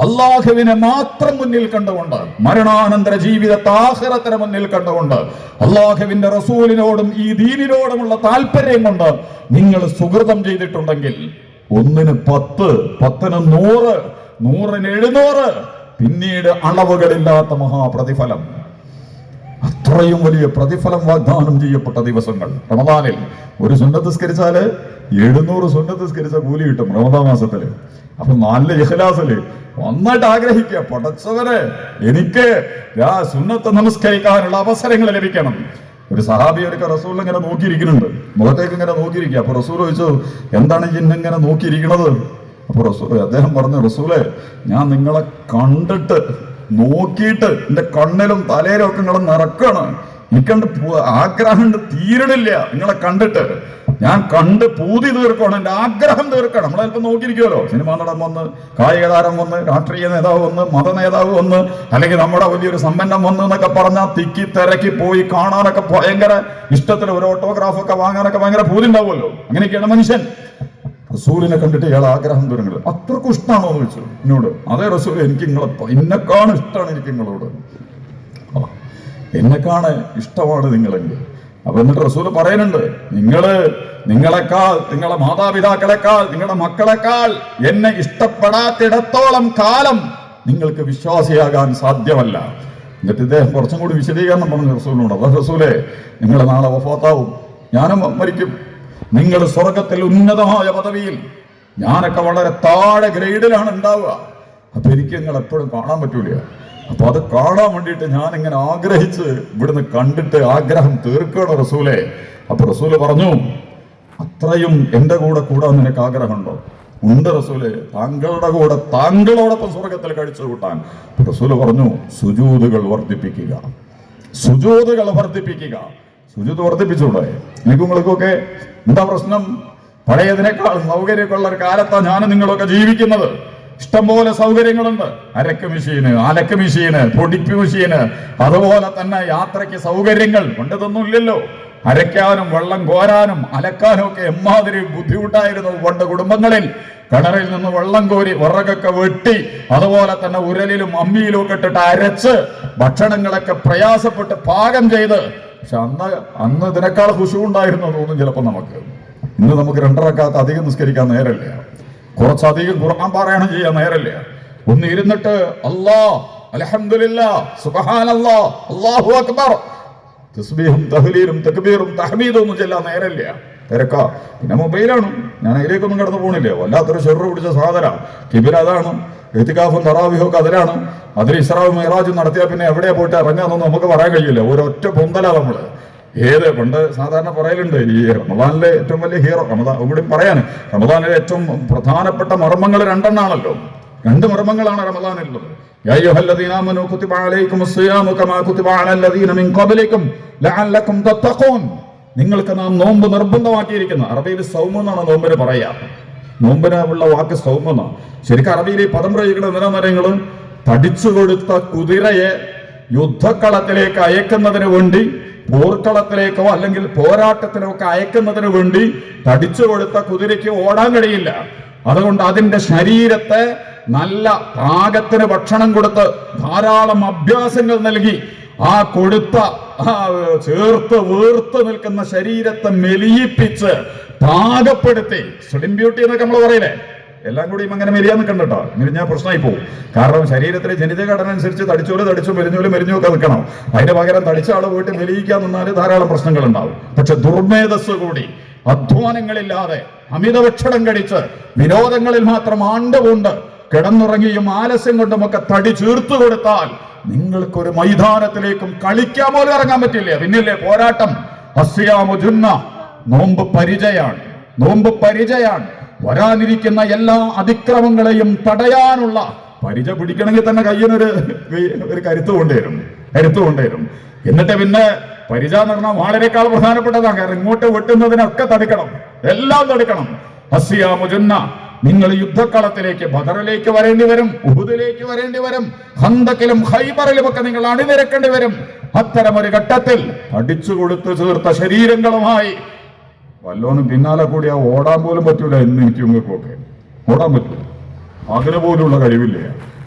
അള്ളാഹുവിനെ മാത്രം മുന്നിൽ കണ്ടുകൊണ്ട്, മരണാനന്തര ജീവിതത്തെ ആഖിറത്തിനെ മുന്നിൽ കണ്ടുകൊണ്ട്, അള്ളാഹുവിന്റെ റസൂലിനോടും ഈ ദീനിനോടുമുള്ള താല്പര്യം കൊണ്ട് നിങ്ങൾ സുഹൃതം ചെയ്തിട്ടുണ്ടെങ്കിൽ 1ന് 10, 10ന് 100, 100ന് 700, പിന്നീട് അളവുകളില്ലാത്ത മഹാപ്രതിഫലം. അത്രയും വലിയ പ്രതിഫലം വാഗ്ദാനം ചെയ്യപ്പെട്ട ദിവസങ്ങൾ. റമദാനിൽ ഒരു സുന്നത്ത് സ്കരിച്ചാല് 700 സുന്നത്ത് സ്കരിച്ച കൂലി കിട്ടും റമദാൻ മാസത്തില്. അപ്പൊ നല്ല ഇഖ്ലാസില് ഒന്നായിട്ട് ആഗ്രഹിക്കുക, പടച്ചവരെ എനിക്ക് സുന്നത്ത് നമസ്കരിക്കാനുള്ള അവസരങ്ങൾ ലഭിക്കണം. ഒരു സഹാബി ഒരിക്കൽ റസൂൽ ഇങ്ങനെ നോക്കിയിരിക്കുന്നുണ്ട്, മുഖത്തേക്ക് ഇങ്ങനെ നോക്കിയിരിക്കുക. അപ്പൊ റസൂൽ ചോദിച്ചു, എന്താണ് ഇന്നിങ്ങനെ നോക്കിയിരിക്കണത്? അപ്പൊ അദ്ദേഹം പറഞ്ഞു, റസൂലെ, ഞാൻ നിങ്ങളെ കണ്ടിട്ട് നോക്കിയിട്ട് എന്റെ കണ്ണിലും തലയിലും ഒക്കെ നിങ്ങളെ നിറക്കാണ്. എനിക്കണ്ട് ആഗ്രഹം തീരണില്ല. നിങ്ങളെ കണ്ടിട്ട് ഞാൻ കണ്ട് പൂതി തീർക്കണം, എന്റെ ആഗ്രഹം തീർക്കണം. നമ്മളെല്ലാം നോക്കിയിരിക്കുമല്ലോ, സിനിമാ നടൻ വന്ന്, കായിക താരം വന്ന്, രാഷ്ട്രീയ നേതാവ് വന്ന്, മത നേതാവ് വന്ന്, അല്ലെങ്കിൽ നമ്മുടെ വലിയൊരു സമ്പന്നം വന്ന് എന്നൊക്കെ പറഞ്ഞാൽ തിക്കി തിരക്കി പോയി കാണാനൊക്കെ ഭയങ്കര ഇഷ്ടത്തിന്, ഒരു ഓട്ടോഗ്രാഫൊക്കെ വാങ്ങാനൊക്കെ ഭയങ്കര പൂതി ഉണ്ടാവുമല്ലോ. അങ്ങനെയൊക്കെയാണ് മനുഷ്യൻ. റസൂലിനെ കണ്ടിട്ട് ഇയാൾ ആഗ്രഹം തീർന്നത് അത്രക്കും ഇഷ്ടമാണോ എന്ന് ചോദിച്ചു എന്നോട്. അതേ റസൂൽ, എനിക്ക് എന്നെക്കാണ് ഇഷ്ടമാണ്, എനിക്ക് നിങ്ങളോട് എന്നെക്കാണ് ഇഷ്ടമാണ് നിങ്ങളെങ്കിൽ. അപ്പൊ എന്നിട്ട് റസൂൽ പറയുന്നുണ്ട്, നിങ്ങളെക്കാൾ, നിങ്ങളെ മാതാപിതാക്കളെക്കാൾ, നിങ്ങളുടെ മക്കളെക്കാൾ എന്നെ ഇഷ്ടപ്പെടാത്തിടത്തോളം കാലം നിങ്ങൾക്ക് വിശ്വാസിയാകാൻ സാധ്യമല്ല. എന്നിട്ട് ഇദ്ദേഹം കുറച്ചും കൂടി വിശദീകരണം പറഞ്ഞു റസൂലിനോട്. അതാ റസൂലെ, നിങ്ങൾ നാളെ വഫാത്താവും, ഞാനും മരിക്കും. നിങ്ങൾ സ്വർഗത്തിൽ ഉന്നതമായ പദവിയിൽ, ഞാനൊക്കെ വളരെ താഴെ ഗ്രേഡിലാണ് ഉണ്ടാവുക. അപ്പൊ എനിക്ക് നിങ്ങൾ എപ്പോഴും കാണാൻ പറ്റൂല. അപ്പൊ അത് കാണാൻ വേണ്ടിയിട്ട് ഞാൻ ഇങ്ങനെ ആഗ്രഹിച്ച് ഇവിടുന്ന് കണ്ടിട്ട് ആഗ്രഹം തീർക്കണം റസൂലെ. അപ്പൊ റസൂല് പറഞ്ഞു, അത്രയും എന്റെ കൂടെ കൂടാൻ നിനക്ക് ആഗ്രഹമുണ്ടോ? ഉണ്ട് റസൂലെ, താങ്കളുടെ കൂടെ താങ്കളോടൊപ്പം സ്വർഗത്തിൽ കഴിച്ചു കൂട്ടാൻ. റസൂല് പറഞ്ഞു, സുജൂദുകൾ വർദ്ധിപ്പിക്കുക, സുജൂദുകൾ വർദ്ധിപ്പിക്കുക. സുജൂദ് വർദ്ധിപ്പിച്ചൂടെ? നിങ്ങൾക്കൊക്കെ എന്താ പ്രശ്നം? പഴയതിനേക്കാൾ സൗകര്യമൊക്കെയുള്ള ഒരു കാലത്താണ് ഞാനും നിങ്ങളൊക്കെ ജീവിക്കുന്നത്. ഇഷ്ടംപോലെ സൗകര്യങ്ങളുണ്ട്. അരക്ക് മെഷീന്, അലക്ക് മെഷീന്, പൊടിപ്പ് മെഷീന്, അതുപോലെ തന്നെ യാത്രയ്ക്ക് സൗകര്യങ്ങൾ. പണ്ടതൊന്നും ഇല്ലല്ലോ. അരയ്ക്കാനും വെള്ളം കോരാനും അലക്കാനും ഒക്കെ എമ്മാതിരി ബുദ്ധിമുട്ടായിരുന്നു പണ്ട് കുടുംബങ്ങളിൽ. കിണറിൽ നിന്ന് വെള്ളം കോരി വിറകൊക്കെ വെട്ടി, അതുപോലെ തന്നെ ഉരലിലും അമ്മിയിലും ഒക്കെ ഇട്ടിട്ട് അരച്ച് ഭക്ഷണങ്ങളൊക്കെ പ്രയാസപ്പെട്ട് പാകം ചെയ്ത്. പക്ഷെ അന്ന് ഇതിനേക്കാൾ ഖുശൂഉണ്ടായിരുന്നു തോന്നും ചിലപ്പോൾ നമുക്ക്. ഇന്ന് നമുക്ക് 2 റക്അത്ത് അധികം നിസ്കരിക്കാൻ നേരമില്ല, കുറച്ചധികം ഖുർആൻ പാരായണം ചെയ്യാൻ നേരമില്ല. ഒന്ന് ഇരുന്നിട്ട് അല്ലാഹ്, അൽഹംദുലില്ലാഹ്, സുബ്ഹാനല്ലാഹ്, അല്ലാഹു അക്ബർ, തസ്ബീഹും തഹ്ലീലും തക്ബീറും തഹ്മീദും ഒന്നും ചെല്ലാൻ നേരമില്ല. തിരക്കാ. പിന്നെ മൊബൈലാണ്. ഞാൻ അതിലേക്കൊന്നും കടന്നു പോണില്ല. വല്ലാത്തൊരു ഷെറു പിടിച്ച സാധന. കിബില അതാണ്, ഇത്തികാഫും തറാവിഹും ഒക്കെ അതിലാണ്. അതിൽ ഇസ്രാവും മിറാജും നടത്തിയാൽ പിന്നെ എവിടെയാ പോയിട്ട് ഇറങ്ങാന്നൊന്നും നമുക്ക് പറയാൻ കഴിയില്ല. ഒരൊറ്റ പൊന്തല നമ്മള്. ഏത് പണ്ട് സാധാരണ പറയലുണ്ട്, ഈ റമദാനിലെ ഏറ്റവും വലിയ ഹീറോ, ഇവിടെയും പറയാൻ, റമദാനിലെ ഏറ്റവും പ്രധാനപ്പെട്ട മർമ്മങ്ങൾ 2 എണ്ണാണല്ലോ. 2 മർമ്മങ്ങളാണ് റമദാനിലുള്ളത്. യാ അയ്യുഹല്ലദീന ആമനൂ കുതിബ അലൈക്കുമുസ് സിയാമു കമാ കുതിബ അലൽ ലദീന മിൻ ഖബ്ലിക്കും ലഅല്ലക്കും തത്തഖൂൻ. നിങ്ങൾക്ക് നാം നോമ്പ് നിർബന്ധമാക്കിയിരിക്കുന്നു. അറബിയിൽ സൗമ എന്നാണ് നോമ്പിന് പറയാ. നോമ്പിനുള്ള വാക്ക് സൗമ എന്നാണ്. ശരിക്കും അറബിയിൽ ഈ പദം പ്രയോഗിക്കുന്ന നിരനിരങ്ങൾ തടിച്ചു കൊടുത്ത കുതിരയെ യുദ്ധക്കളത്തിലേക്ക് അയക്കുന്നതിന് വേണ്ടി, പോർക്കളത്തിലേക്കോ അല്ലെങ്കിൽ പോരാട്ടത്തിനോ ഒക്കെ അയക്കുന്നതിന് വേണ്ടി തടിച്ചു കൊടുത്ത കുതിരയ്ക്ക് ഓടാൻ കഴിയില്ല. അതുകൊണ്ട് അതിന്റെ ശരീരത്തെ നല്ല പാകത്തിന് ഭക്ഷണം കൊടുത്ത് ധാരാളം അഭ്യാസങ്ങൾ നൽകി ആ കൊടുത്ത ചേർത്ത് വീർത്ത് നിൽക്കുന്ന ശരീരത്തെ മെലിയിപ്പിച്ച് പാകപ്പെടുത്തി, സ്ലിം ബ്യൂട്ടി എന്നൊക്കെ നമ്മൾ പറയില്ലേ, എല്ലാം കൂടിയും അങ്ങനെ മെലിയാൻ നിൽക്കണ്ടോ. മെലിഞ്ഞാൽ പ്രശ്നമായി പോകും. കാരണം ശരീരത്തിലെ ജനിതഘടന അനുസരിച്ച് തടിച്ചോല് തടിച്ചു, മെലിഞ്ഞോല് മെലിഞ്ഞൊക്കെ നിൽക്കണം. അതിന് പകരം തടിച്ച ആള് പോയിട്ട് മെലിയിക്കാൻ നിന്നാൽ ധാരാളം പ്രശ്നങ്ങൾ ഉണ്ടാവും. പക്ഷെ ദുർമേധസ് കൂടി അധ്വാനങ്ങളില്ലാതെ അമിത ഭക്ഷണം കഴിച്ച് വിനോദങ്ങളിൽ മാത്രം ആണ്ടുകൊണ്ട് കിടന്നുറങ്ങിയും ആലസ്യം കൊണ്ടുമൊക്കെ തടി ചീർത്തു കൊടുത്താൽ നിങ്ങൾക്കൊരു മൈതാനത്തിലേക്കും കളിക്കാൻ പോലും ഇറങ്ങാൻ പറ്റില്ല. പിന്നില്ലേ പോരാട്ടം. അസ്യാമു ജുന്ന, നോമ്പ് പരിചയാണ്. നോമ്പ് പരിചയാണ്. വരാനിരിക്കുന്ന എല്ലാ അതിക്രമങ്ങളെയും തടയാനുള്ള പരിച പിടിക്കണമെങ്കിൽ തന്നെ കയ്യിനൊരു കരുത്ത് കൊണ്ടുവരും. എന്നിട്ട് പിന്നെ പരിച എന്ന് പറഞ്ഞാൽ വളരെക്കാൾ പ്രധാനപ്പെട്ടതാണ്. കാരണം ഇങ്ങോട്ട് വെട്ടുന്നതിനൊക്കെ തടുക്കണം, എല്ലാം തടുക്കണം. അസ്യാമു ജുന്ന, നിങ്ങൾ യുദ്ധക്കളത്തിലേക്ക്, ബദറിലേക്ക് വരേണ്ടി വരും, ഉഹുദിലേക്ക് വരേണ്ടി വരും, ഖന്തക്കിലും ഖൈബറിലും ഒക്കെ നിങ്ങൾ അണിനിരക്കേണ്ടി വരും. അത്തരമൊരു ഘട്ടത്തിൽ അടിച്ചു കൊടുത്തു ചേർത്ത ശരീരങ്ങളുമായി വല്ലോനും പിന്നാലെ കൂടി ഓടാൻ പോലും പറ്റൂല. എന്ന് എനിക്കൊക്കെ ഓടാൻ പറ്റൂല, അതിന് പോലുള്ള കഴിവില്ല.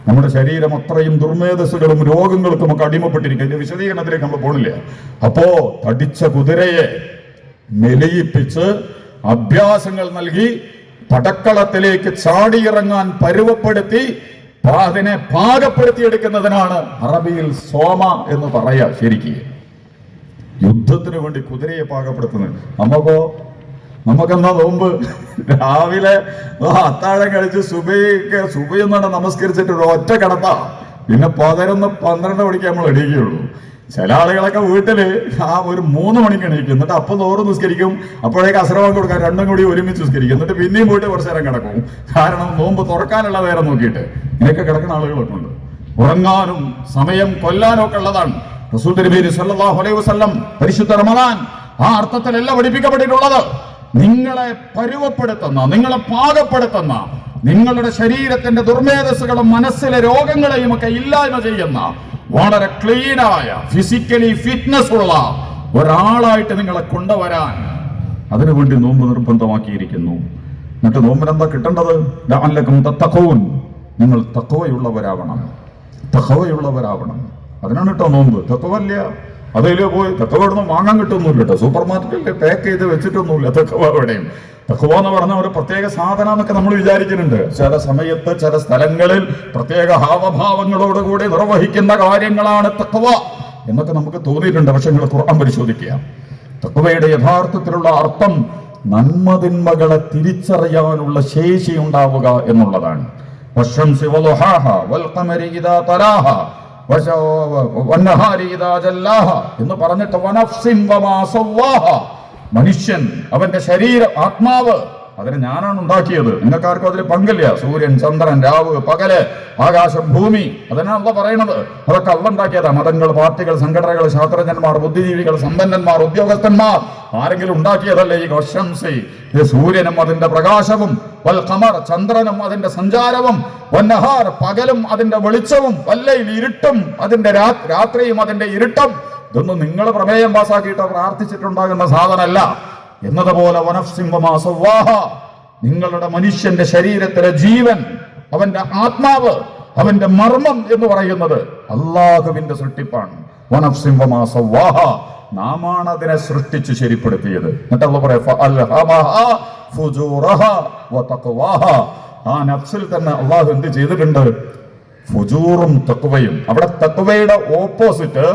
നമ്മുടെ ശരീരം അത്രയും ദുർമേധസ്സുകളും രോഗങ്ങൾക്കും ഒക്കെ അടിമപ്പെട്ടിരിക്കും. അതിന്റെ വിശദീകരണത്തിലേക്ക് നമ്മൾ പോണില്ല. അപ്പോ തടിച്ച കുതിരയെ മെലിയിപ്പിച്ച് അഭ്യാസങ്ങൾ നൽകി പടക്കളത്തിലേക്ക് ചാടിയിറങ്ങാൻ പരുവപ്പെടുത്തി അതിനെ പാകപ്പെടുത്തിയെടുക്കുന്നതിനാണ് അറബിയിൽ സോമ എന്ന് പറയാ. ശരിക്കും യുദ്ധത്തിന് വേണ്ടി കുതിരയെ പാകപ്പെടുത്തുന്നത്. നമുക്കെന്താ നോമ്പ്? രാവിലെ അത്താഴം കഴിച്ച് സുബൈന്നാണ് നമസ്കരിച്ചിട്ട് ഒരു ഒറ്റ കിടത്താ. പിന്നെ 11-12 മണിക്ക് നമ്മൾ എണീക്കുകയുള്ളൂ. ചില ആളുകളൊക്കെ വീട്ടില് ഒരു 3 മണിക്ക് എണീക്കും. എന്നിട്ട് അപ്പം തോറും നിസ്കരിക്കും. അപ്പോഴേക്ക് അസ്രവാൻ കൊടുക്കാൻ 2ഉം കൂടി ഒരുമിച്ച് നിസ്കരിക്കും. എന്നിട്ട് പിന്നെയും പോയിട്ട് കുറച്ചു നേരം കിടക്കും. കാരണം നോമ്പ് തുറക്കാനുള്ള നേരം നോക്കിയിട്ട്. ഇങ്ങനെയൊക്കെ കിടക്കുന്ന ആളുകളൊക്കെ ഉണ്ട്. ഉറങ്ങാനും സമയം കൊല്ലാനും ഒക്കെ ഉള്ളതാണ്. റസൂൽ തിരുമേനി സല്ലല്ലാഹു അലൈഹി വസല്ലം പരിശുദ്ധ റമദാൻ ആ അർത്ഥത്തിലല്ല പഠിപ്പിക്കപ്പെട്ടിട്ടുള്ളത്. നിങ്ങളെ പരുവപ്പെടുത്തുന്ന, നിങ്ങളെ പാകപ്പെടുത്തുന്ന, നിങ്ങളുടെ ശരീരത്തിന്റെ ദുർമേധസ്സുകളും മനസ്സിലെ രോഗങ്ങളെയും ഒക്കെ ഇല്ലായ്മ ചെയ്യുന്ന വളരെ ക്ലീനായ ഫിസിക്കലി ഫിറ്റ്നസ് ഉള്ള ഒരാളായിട്ട് നിങ്ങളെ കൊണ്ടുവരാൻ അതിനുവേണ്ടി നോമ്പ് നിർബന്ധമാക്കിയിരിക്കുന്നു. എന്നിട്ട് നോമ്പിനെന്താ കിട്ടേണ്ടത്? ലഅല്ലക്കും തത്തഖൂൻ, നിങ്ങൾ തഖ്വയുള്ളവരാവണം. അതിനാണ് കേട്ടോ നോമ്പ്. തഖ്വല്ല അതിലേ പോയി തഖ്വ ഇവിടുന്ന് വാങ്ങാൻ കിട്ടുന്നില്ല കേട്ടോ. സൂപ്പർ മാർക്കറ്റിൽ പാക്ക് ചെയ്ത് വെച്ചിട്ടൊന്നുമില്ല തഖ്വ എവിടെയും. തഖ്വ എന്ന് പറഞ്ഞ ഒരു പ്രത്യേക സാധനം എന്നൊക്കെ നമ്മൾ വിചാരിക്കുന്നുണ്ട്. ചില സമയത്ത് ചില സ്ഥലങ്ങളിൽ പ്രത്യേക ഹാവഭാവങ്ങളോടുകൂടി നിർവഹിക്കുന്ന കാര്യങ്ങളാണ് തഖ്വ എന്നൊക്കെ നമുക്ക് തോന്നിയിട്ടുണ്ട്. പക്ഷെ നിങ്ങൾ ഖുർആൻ പരിശോധിക്കുക. തഖ്വയുടെ യഥാർത്ഥത്തിലുള്ള അർത്ഥം നന്മതിന്മകളെ തിരിച്ചറിയാനുള്ള ശേഷി ഉണ്ടാവുക എന്നുള്ളതാണ്. വശംസി വളുഹാഹ വൽഖമരി ഇദാ തലാഹ വന്നഹാരി ഇദാ ജല്ലാഹ എന്ന് പറഞ്ഞിട്ട് വനഫ്സിൻ വമാ സവ്വാഹ, മനുഷ്യൻ അവന്റെ ശരീരം ആത്മാവ് അതിനെ ഞാനാണ് ഉണ്ടാക്കിയത്, നിങ്ങൾക്കാർക്കും അതിൽ പങ്കില്ല. സൂര്യൻ, ചന്ദ്രൻ, രാവ്, പകല്, ആകാശം, ഭൂമി, അതിനാണ് അള്ളാഹ് പറയണത്. അതൊക്കെ അള്ളാഹ് ഉണ്ടാക്കിയതാ. മതങ്ങൾ, പാർട്ടികൾ, സംഘടനകൾ, ശാസ്ത്രജ്ഞന്മാർ, ബുദ്ധിജീവികൾ, സമ്പന്നന്മാർ, ഉദ്യോഗസ്ഥന്മാർ ആരെങ്കിലും ഉണ്ടാക്കിയതല്ലേ ഈ വശംസി? സൂര്യനും അതിന്റെ പ്രകാശവും, വൽ ഖമർ ചന്ദ്രനും അതിന്റെ സഞ്ചാരവും, വന്നഹാർ പകലും അതിന്റെ വെളിച്ചവും, വല്ലൈൽ ഇരുട്ടും അതിന്റെ രാത്രിയും അതിന്റെ ഇരുട്ടും. ഇതൊന്നും നിങ്ങൾ പ്രമേയം പാസാക്കിയിട്ട് പ്രാർത്ഥിച്ചിട്ടുണ്ടാകുന്ന സാധനമല്ല. എന്നതുപോലെ വനഫ്സിൻ വമാ സവ്വാഹ, നിങ്ങളുടെ മനുഷ്യന്റെ ശരീരത്തിലെ ജീവൻ, അവന്റെ ആത്മാവ്, അവന്റെ മർമ്മം എന്ന് പറയുന്നത് അല്ലാഹുവിന്റെ സൃഷ്ടിപ്പാണ്. വനഫ്സിൻ വമാ സവ്വാഹ, നാമാണ് അതിനെ സൃഷ്ടിച്ച് ശരിപ്പെടുത്തിയത്. എന്നിട്ട് അല്ലാഹു പറയാ ഫഅൽഹമഹാ ഫുജൂറഹ വതഖ്വാഹ, ആ നഫ്സിൽ തന്നെ അല്ലാഹു എന്ത് ചെയ്തിട്ടുണ്ട്? ഫുജൂറും തഖ്വയും. അവിടെ തഖ്വയുടെ ഓപ്പോസിറ്റ്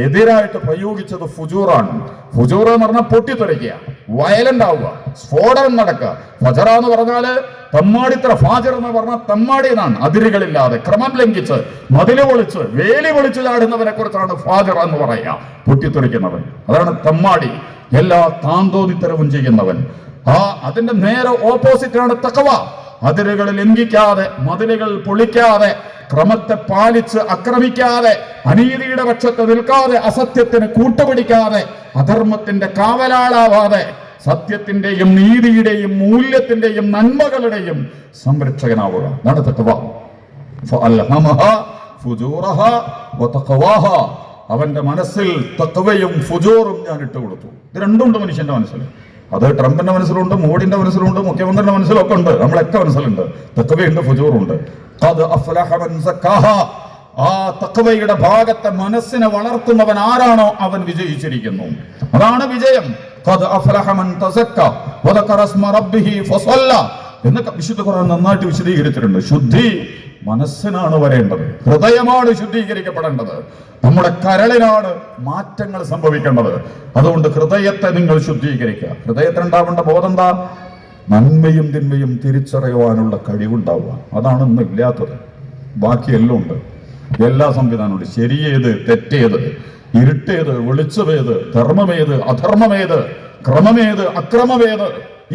എതിരായിട്ട് പ്രയോഗിച്ചത് ഫുജൂറാണ്. ഫുജൂർ എന്ന് പറഞ്ഞാൽ പൊട്ടിത്തെറിക്കുക, വയലന്റ് ആവുക, സ്ഫോടനം നടക്കുക. ഫജറ എന്ന് പറഞ്ഞാല് തമ്മാടിത്തര, ഫാജർ എന്ന് പറഞ്ഞാൽ തമ്മാടി എന്നാണ്. അതിരുകളില്ലാതെ ക്രമം ലംഘിച്ച് മതില് പൊളിച്ച് വേലി പൊളിച്ചു ചാടുന്നവനെ കുറിച്ചാണ് ഫാജർ എന്ന് പറയുക. പൊട്ടിത്തെറിക്കുന്നവൻ, അതാണ് തമ്മാടി. എല്ലാ താന്തോന്നിത്തരവും ചെയ്യുന്നവൻ. അതിന്റെ നേരെ ഓപ്പോസിറ്റാണ് തഖ്വ. അതിരുകൾ ലംഘിക്കാതെ, മതിലുകൾ പൊളിക്കാതെ, ക്രമത്തെ പാലിച്ച് ആക്രമിക്കാതെ, അനീതിയുടെ പക്ഷത്ത് നിൽക്കാതെ, അസത്യത്തിന് കൂട്ടുപിടിക്കാതെ, അധർമ്മത്തിന്റെ കാവലാളാവാതെ, സത്യത്തിന്റെയും നീതിയുടെയും മൂല്യത്തിന്റെയും നന്മകളുടെയും സംരക്ഷകനാവുക. അതാണ് തഖ്വ. ഫഅൽഹമഹാ ഫുജൂറഹ വതഖ്വാഹ, അവന്റെ മനസ്സിൽ തഖ്വയും ഫുജൂറും ഞാൻ ഇട്ട് കൊടുത്തു. ഇത് രണ്ടുണ്ട് മനുഷ്യന്റെ മനസ്സിൽ. അത് ട്രംപിന്റെ മനസ്സിലുണ്ട്, മോഡിന്റെ മനസ്സിലുണ്ട്, മുഖ്യമന്ത്രിയുടെ മനസ്സിലൊക്കെ ഉണ്ട്, നമ്മളൊക്കെ മനസ്സിലുണ്ട്. തഖ്വയുണ്ട്, ഫുജൂറുണ്ട്. ഖദ് അഫ്ലഹ മൻ സക്കാഹ, ആ തഖ്വയുടെ ഭാഗത്തെ മനസ്സിനെ വളർത്തുന്നവൻ ആരാണോ അവൻ വിജയിച്ചിരിക്കുന്നു. അതാണ് വിജയം. ഖദ് അഫ്ലഹ മൻ തസക്ക വദകറ ഇസ്മ റബ്ബിഹി ഫസല്ല എന്നൊക്കെ വിശുദ്ധ ഖുർആൻ നന്നായിട്ട് വിശദീകരിച്ചിട്ടുണ്ട്. ശുദ്ധി മനസ്സിനാണ് വരേണ്ടത്, ഹൃദയമാണ് ശുദ്ധീകരിക്കപ്പെടേണ്ടത്. നമ്മുടെ കരളിനാണ് മാറ്റങ്ങൾ സംഭവിക്കേണ്ടത്. അതുകൊണ്ട് ഹൃദയത്തെ നിങ്ങൾ ശുദ്ധീകരിക്കുക. ഹൃദയത്തിനുണ്ടാവേണ്ട ബോധം എന്താ? നന്മയും തിന്മയും തിരിച്ചറിയുവാനുള്ള കഴിവുണ്ടാവുക. അതാണ് ഇന്ന് ഇല്ലാത്തത്. ബാക്കിയെല്ലാം ഉണ്ട്, എല്ലാ സംവിധാനമുണ്ട്. ശരിയേത്, തെറ്റേത്, ഇരുട്ടേത്, വെളിച്ചമേത്, ധർമ്മമേത്, അധർമ്മമേത്, ക്രമമേത്, അക്രമമേത്,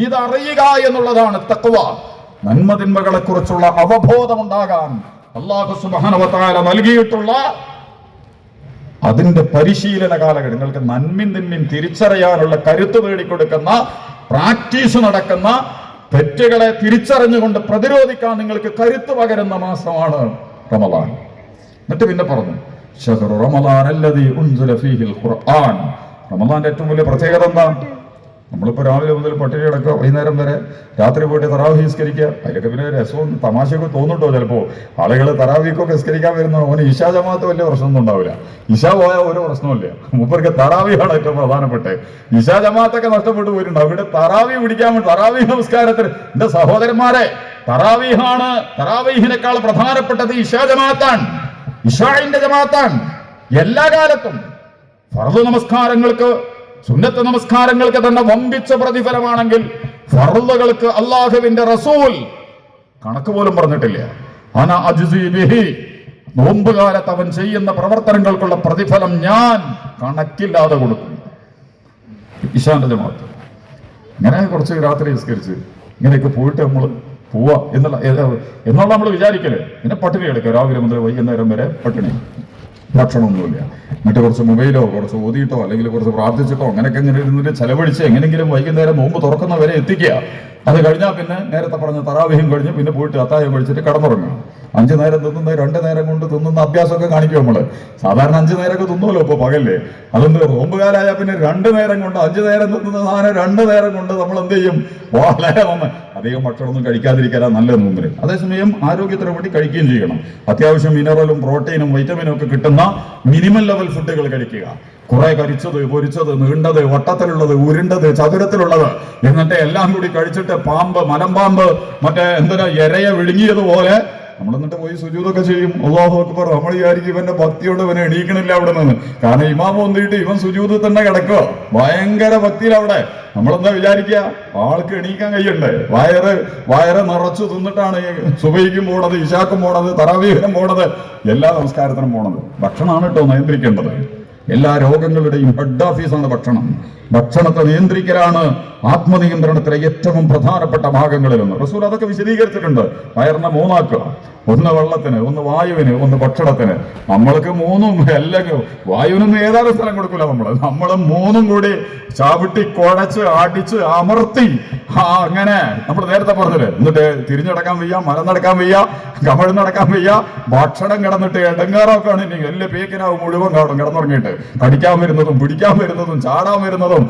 ഇതറിയുക എന്നുള്ളതാണ് തഖ്വ. നന്മതിന്മകളെ കുറിച്ചുള്ള അവബോധം ഉണ്ടാകാൻ അല്ലാഹു സുബ്ഹാനഹു വ തആല നൽകിയിട്ടുള്ള അതിന്റെ പരിശീലന കാലഘട്ടം. നിങ്ങൾക്ക് നന്മയും തിന്മയും തിരിച്ചറിയാനുള്ള കരുത്ത് നേടിക്കൊടുക്കുന്ന, പ്രാക്ടീസ് നടക്കുന്ന, തെറ്റുകളെ തിരിച്ചറിഞ്ഞുകൊണ്ട് പ്രതിരോധിക്കാൻ നിങ്ങൾക്ക് കരുത്ത് പകരുന്ന മാസമാണ് റമദാൻ. എന്നിട്ട് പിന്നെ പറഞ്ഞു ശഹ്റു റമദാൻ അല്ലദീ ഉൻസില ഫീഹിൽ ഖുർആൻ. റമദാന്റെ ഏറ്റവും വലിയ പ്രത്യേകത എന്താ? നമ്മളിപ്പോൾ രാവിലെ മുതൽ പട്ടിണി കിടക്കുക, വൈകുന്നേരം വരെ, രാത്രി പോയിട്ട് തറാവീഹ് നിസ്കരിക്കുക. അതിലൊക്കെ പിന്നെ രസവും തമാശയൊക്കെ തോന്നുന്നുണ്ടോ? ചിലപ്പോൾ ആളുകൾ തറാവീഹൊക്കെ നിസ്കരിക്കാൻ വരുന്ന ഓന് ഇശാ ജമാഅത്ത് വലിയ പ്രശ്നമൊന്നും ഉണ്ടാവില്ല. ഇശാ പോയാൽ ഒരു പ്രശ്നമില്ല. മൂപ്പർക്ക് തറാവീഹാണ് ഏറ്റവും പ്രധാനപ്പെട്ടത്. ഇശാ ജമാഅത്തൊക്കെ നഷ്ടപ്പെട്ടു പോയിട്ടുണ്ട്. അവിടെ തറാവീഹ് പിടിക്കാൻ വേണ്ടി, തറാവീഹ് നമസ്കാരത്തിന് എന്റെ സഹോദരന്മാരെ, തറാവീഹാണ്, തറാവീഹിനേക്കാൾ പ്രധാനപ്പെട്ടത് ഇശാ ജമാഅത്താണ്, ഇശാഇന്റെ ജമാഅത്താണ്. എല്ലാ കാലത്തും ഫർദ് നമസ്കാരങ്ങൾക്ക്, സുന്നത്ത് നമസ്കാരങ്ങൾക്ക് തന്നെ വമ്പിച്ച പ്രതിഫലമാണെങ്കിൽ ഫർളുകൾക്ക് അല്ലാഹുവിന്റെ റസൂൽ കണക്ക് പോലും പറഞ്ഞിട്ടില്ല. അന അജ്സി ബിഹി, നോമ്പ് കാലത്ത് അവൻ ചെയ്യുന്ന പ്രവർത്തനങ്ങൾക്കുള്ള പ്രതിഫലം ഞാൻ കണക്കില്ലാതെ കൊടുക്കും. ഇശാന്റെ ജമാഅത്ത് ഇങ്ങനെ കുറച്ച് രാത്രി നിസ്കരിച്ച് ഇങ്ങനെയൊക്കെ പോയിട്ട് നമ്മൾ പോവാ എന്നുള്ള നമ്മൾ വിചാരിക്കല്. പിന്നെ പട്ടിണി എടുക്കുക, രാവിലെ മുതൽ വൈകുന്നേരം വരെ പട്ടിണി, ഭക്ഷണമൊന്നുമില്ല. എന്നിട്ട് കുറച്ച് മൊബൈലോ കുറച്ച് ഓതിയിട്ടോ അല്ലെങ്കിൽ കുറച്ച് പ്രാർത്ഥിച്ചിട്ടോ അങ്ങനെയൊക്കെ ഇങ്ങനെ ഇരുന്നിട്ട് ചെലവഴിച്ച് എങ്ങനെയെങ്കിലും വൈകുന്നേരം നോമ്പ് തുറക്കുന്നവരെ എത്തിക്കുക. അത് കഴിഞ്ഞാൽ പിന്നെ നേരത്തെ പറഞ്ഞ തറാവീഹും കഴിഞ്ഞ് പിന്നെ പോയിട്ട് അത്താഴം കഴിച്ചിട്ട് കിടന്നുറങ്ങുക. 5 നേരം തിന്നുന്ന 2 നേരം കൊണ്ട് തിന്നുന്ന അഭ്യാസമൊക്കെ കാണിക്കും നമ്മള്. സാധാരണ 5 നേരമൊക്കെ തിന്നുമല്ലോ ഇപ്പൊ പകല്ലേ. അതൊന്ന് നോമ്പുകാലായാൽ പിന്നെ 2 നേരം കൊണ്ട്, 5 നേരം തിന്നുന്ന സാധനം 2 നേരം കൊണ്ട് നമ്മൾ എന്ത് ചെയ്യും? വളരെ അധികം ഭക്ഷണമൊന്നും കഴിക്കാതിരിക്കാനാണ് നല്ലത് നോമ്പിന്. അതേസമയം ആരോഗ്യത്തിന് വേണ്ടി കഴിക്കുകയും ചെയ്യണം. അത്യാവശ്യം മിനറലും പ്രോട്ടീനും വൈറ്റമിനും ഒക്കെ കിട്ടുന്ന മിനിമം ലെവൽ ഫുഡുകൾ കഴിക്കുക. കുറെ കരിച്ചത്, പൊരിച്ചത്, നീണ്ടത്, വട്ടത്തിലുള്ളത്, ഉരുണ്ടത്, ചതുരത്തിലുള്ളത്, എന്നിട്ട് എല്ലാം കൂടി കഴിച്ചിട്ട് പാമ്പ്, മലമ്പാമ്പ്, മറ്റേ എന്തിനാ എരയെ വിഴുങ്ങിയതുപോലെ നമ്മൾ എന്നിട്ട് പോയി സുജൂദൊക്കെ ചെയ്യും, അല്ലാഹു അക്ബർ. നമ്മൾ വിചാരിക്കും ഇവന്റെ ഭക്തിയോട് ഇവനെ എണീക്കണില്ല അവിടെ നിന്ന്. കാരണം ഇമാം വന്നിട്ട് ഇവൻ സുജൂദിൽ തന്നെ കിടക്കുക, ഭയങ്കര ഭക്തിയിൽ അവിടെ. നമ്മളെന്താ വിചാരിക്കുക, ആൾക്ക് എണീക്കാൻ കഴിയണ്ടേ? വയറ് നിറച്ചു തിന്നിട്ടാണ് സുബഹിക്കും പോണത്, ഇശാക്കും പോണത്, തറാവീഹിനും പോണത്, എല്ലാ നമസ്കാരത്തിനും പോണത്. ഭക്ഷണമാണ് കേട്ടോ നിയന്ത്രിക്കേണ്ടത്. എല്ലാ രോഗങ്ങളുടെയും ഹെഡ് ഓഫീസാണ് ഭക്ഷണം. ഭക്ഷണത്തെ നിയന്ത്രിക്കലാണ് ആത്മനിയന്ത്രണത്തിലെ ഏറ്റവും പ്രധാനപ്പെട്ട ഭാഗങ്ങളിലൊന്ന്. റസൂൽ അതൊക്കെ വിശദീകരിച്ചിട്ടുണ്ട്. വയറിനെ മൂന്നാക്കുക, ഒന്ന് വെള്ളത്തിന്, ഒന്ന് വായുവിന്, ഒന്ന് ഭക്ഷണത്തിന്. നമ്മൾക്ക് മൂന്നും എല്ലാം, വായുവിനൊന്നും ഏതാനും സ്ഥലം കൊടുക്കൂല നമ്മൾ മൂന്നും കൂടി ചാവിട്ടി കുഴച്ച് അടിച്ച് അമർത്തി അങ്ങനെ നമ്മൾ നേരത്തെ പറഞ്ഞില്ലേ. എന്നിട്ട് തിരിഞ്ഞടക്കാൻ വയ്യ, മരം നടക്കാൻ വയ്യ, കമഴ് നടക്കാൻ വയ്യ, ഭക്ഷണം കിടന്നിട്ട് എടങ്ങാറൊക്കെ ആണെങ്കിൽ എല്ലാ പേക്കിനാവും മുഴുവൻ കാണും കിടന്നുറങ്ങിയിട്ട്. കടിക്കാൻ വരുന്നതും പിടിക്കാൻ വരുന്നതും ചാടാൻ വരുന്നതും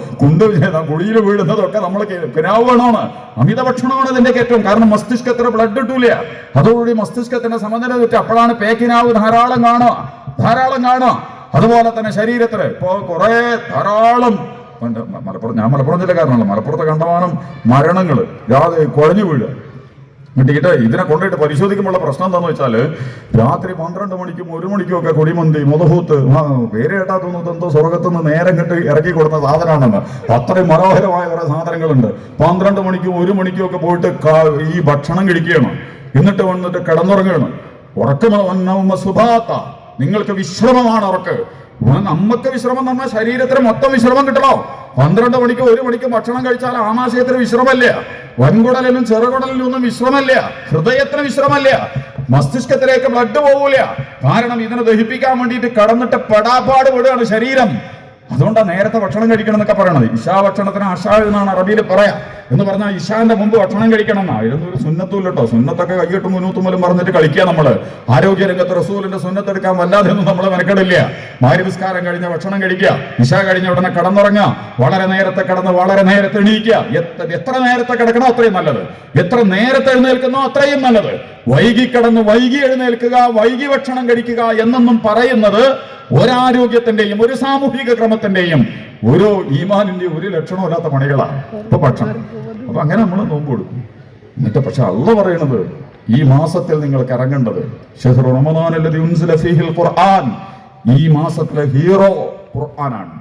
കുഴിയിൽ വീഴുന്നതും ഒക്കെ നമ്മൾ കിനാവ് വേണമാണ്. അമിത ഭക്ഷണമാണ് ഇതിന്റെ ഏറ്റവും. കാരണം മസ്തിഷ്കത്തിന് ബ്ലഡ് കിട്ടൂല, അതോടുകൂടി മസ്തിഷ്കത്തിന്റെ സമനില തെറ്റി. അപ്പോഴാണ് പേക്കിനാവ് ധാരാളം കാണുക. അതുപോലെ തന്നെ ശരീരത്തിന് ഇപ്പോ കുറെ ധാരാളം മലപ്പുറം ജില്ലക്കാരനാണല്ലോ, മലപ്പുറത്തെ കണ്ടമാനം മരണങ്ങൾ കുഴഞ്ഞു വീഴുക. കിട്ടിയിട്ട് ഇതിനെ കൊണ്ടുപോയിട്ട് പരിശോധിക്കുമ്പോൾ പ്രശ്നം എന്താണെന്ന് വെച്ചാൽ, രാത്രി 12 മണിക്കും 1 മണിക്കും ഒക്കെ കൊടിമന്തി, മുതഹൂത്ത്, പേര് കേട്ടാ തോന്നുന്നത് എന്തോ സ്വർഗത്തുനിന്ന് നേരം കെട്ടി ഇറക്കി കൊടുത്ത സാധനമാണെന്ന്. അത്രയും മനോഹരമായ കുറെ സാധനങ്ങളുണ്ട്. 12 മണിക്കും 1 മണിക്കും ഒക്കെ പോയിട്ട് ഈ ഭക്ഷണം കഴിക്കുകയാണ്, എന്നിട്ട് വന്നിട്ട് കിടന്നുറങ്ങുകയാണ്. ഉറക്കം സുഭാത്ത, നിങ്ങൾക്ക് വിശ്രമമാണ് ഉറക്ക്. നമ്മക്ക് വിശ്രമം നമ്മൾ ശരീരത്തിന് മൊത്തം വിശ്രമം കിട്ടണോ? 12 മണിക്ക് 1 മണിക്ക് ഭക്ഷണം കഴിച്ചാൽ ആമാശയത്തിന് വിശ്രമല്ല, വൻകുടലിനും ചെറുകുടലിനും ഒന്നും വിശ്രമല്ല, ഹൃദയത്തിന് വിശ്രമല്ല, മസ്തിഷ്കത്തിലേക്ക് ബ്ലഡ് പോകൂല. കാരണം ഇതിനെ ദഹിപ്പിക്കാൻ വേണ്ടിയിട്ട് കടന്നിട്ട് പെടാപ്പാട് വിടുകയാണ് ശരീരം. അതുകൊണ്ടാണ് നേരത്തെ ഭക്ഷണം കഴിക്കണം എന്നൊക്കെ പറയണത്. ഇശാ ഭക്ഷണത്തിന് അഷാ എന്നാണ് അറബിയിൽ പറയാ. എന്ന് പറഞ്ഞാൽ ഇശാന്റെ മുമ്പ് ഭക്ഷണം കഴിക്കണം എന്നാ. ഇതൊന്നും ഒരു സുന്നത്തും കേട്ടോ. സുന്നത്തൊക്കെ കയ്യിട്ടും മുന്നൂത്തുമലും പറഞ്ഞിട്ട് കളിക്കുക നമ്മള്. ആരോഗ്യ രംഗത്ത് റസൂലിന്റെ സുന്നത്തെടുക്കാൻ വല്ലാതെ ഒന്നും നമ്മള് മെനക്കെടില്ല. മാരിവിസ്കാരം കഴിഞ്ഞ ഭക്ഷണം കഴിക്കുക, ഇശാ കഴിഞ്ഞ ഉടനെ കിടന്നുറങ്ങുക, വളരെ നേരത്തെ കിടന്ന് വളരെ നേരത്തെ എണീക്കുക. എത്ര നേരത്തെ കിടക്കണോ അത്രയും നല്ലത്, എത്ര നേരത്തെ എഴുന്നേൽക്കുന്നോ അത്രയും നല്ലത്. വൈകി കിടന്ന് വൈകി എഴുന്നേൽക്കുക, വൈകി ഭക്ഷണം കഴിക്കുക എന്നൊന്നും പറയുന്നത് ഒരാരോഗ്യത്തിന്റെയും ഒരു സാമൂഹിക ക്രമത്തിന്റെയും ഒരു ഈമാനിന്റെയും ഒരു ലക്ഷണവും ഇല്ലാത്ത പണികളാണ് ഇപ്പൊ ഭക്ഷണം. അപ്പൊ അങ്ങനെ നമ്മൾ നോമ്പ് കൊടുക്കും. എന്നിട്ട് പക്ഷെ അള്ളാഹ് പറയണത് ഈ മാസത്തിൽ നിങ്ങൾക്ക് ഇറങ്ങേണ്ടത് ശഹ്റു റമദാൻ അല്ലദീ ഉൻസില ഫീഹിൽ ഖുർആൻ, ഈ മാസത്തിലെ ഹീറോ ഖുർആനാണ്.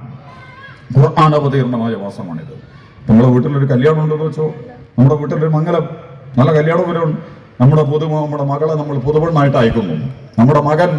ഖുർആൻ അവതീർണമായ മാസമാണിത്. നമ്മുടെ വീട്ടിലൊരു കല്യാണം ഉണ്ടെന്ന് വെച്ചോ, നമ്മുടെ വീട്ടിലൊരു മംഗലം നല്ല കല്യാണം വരും. നമ്മുടെ മകളെ നമ്മൾ പുതുവെണ്ണായിട്ട് അയക്കുന്നു, നമ്മുടെ മകൻ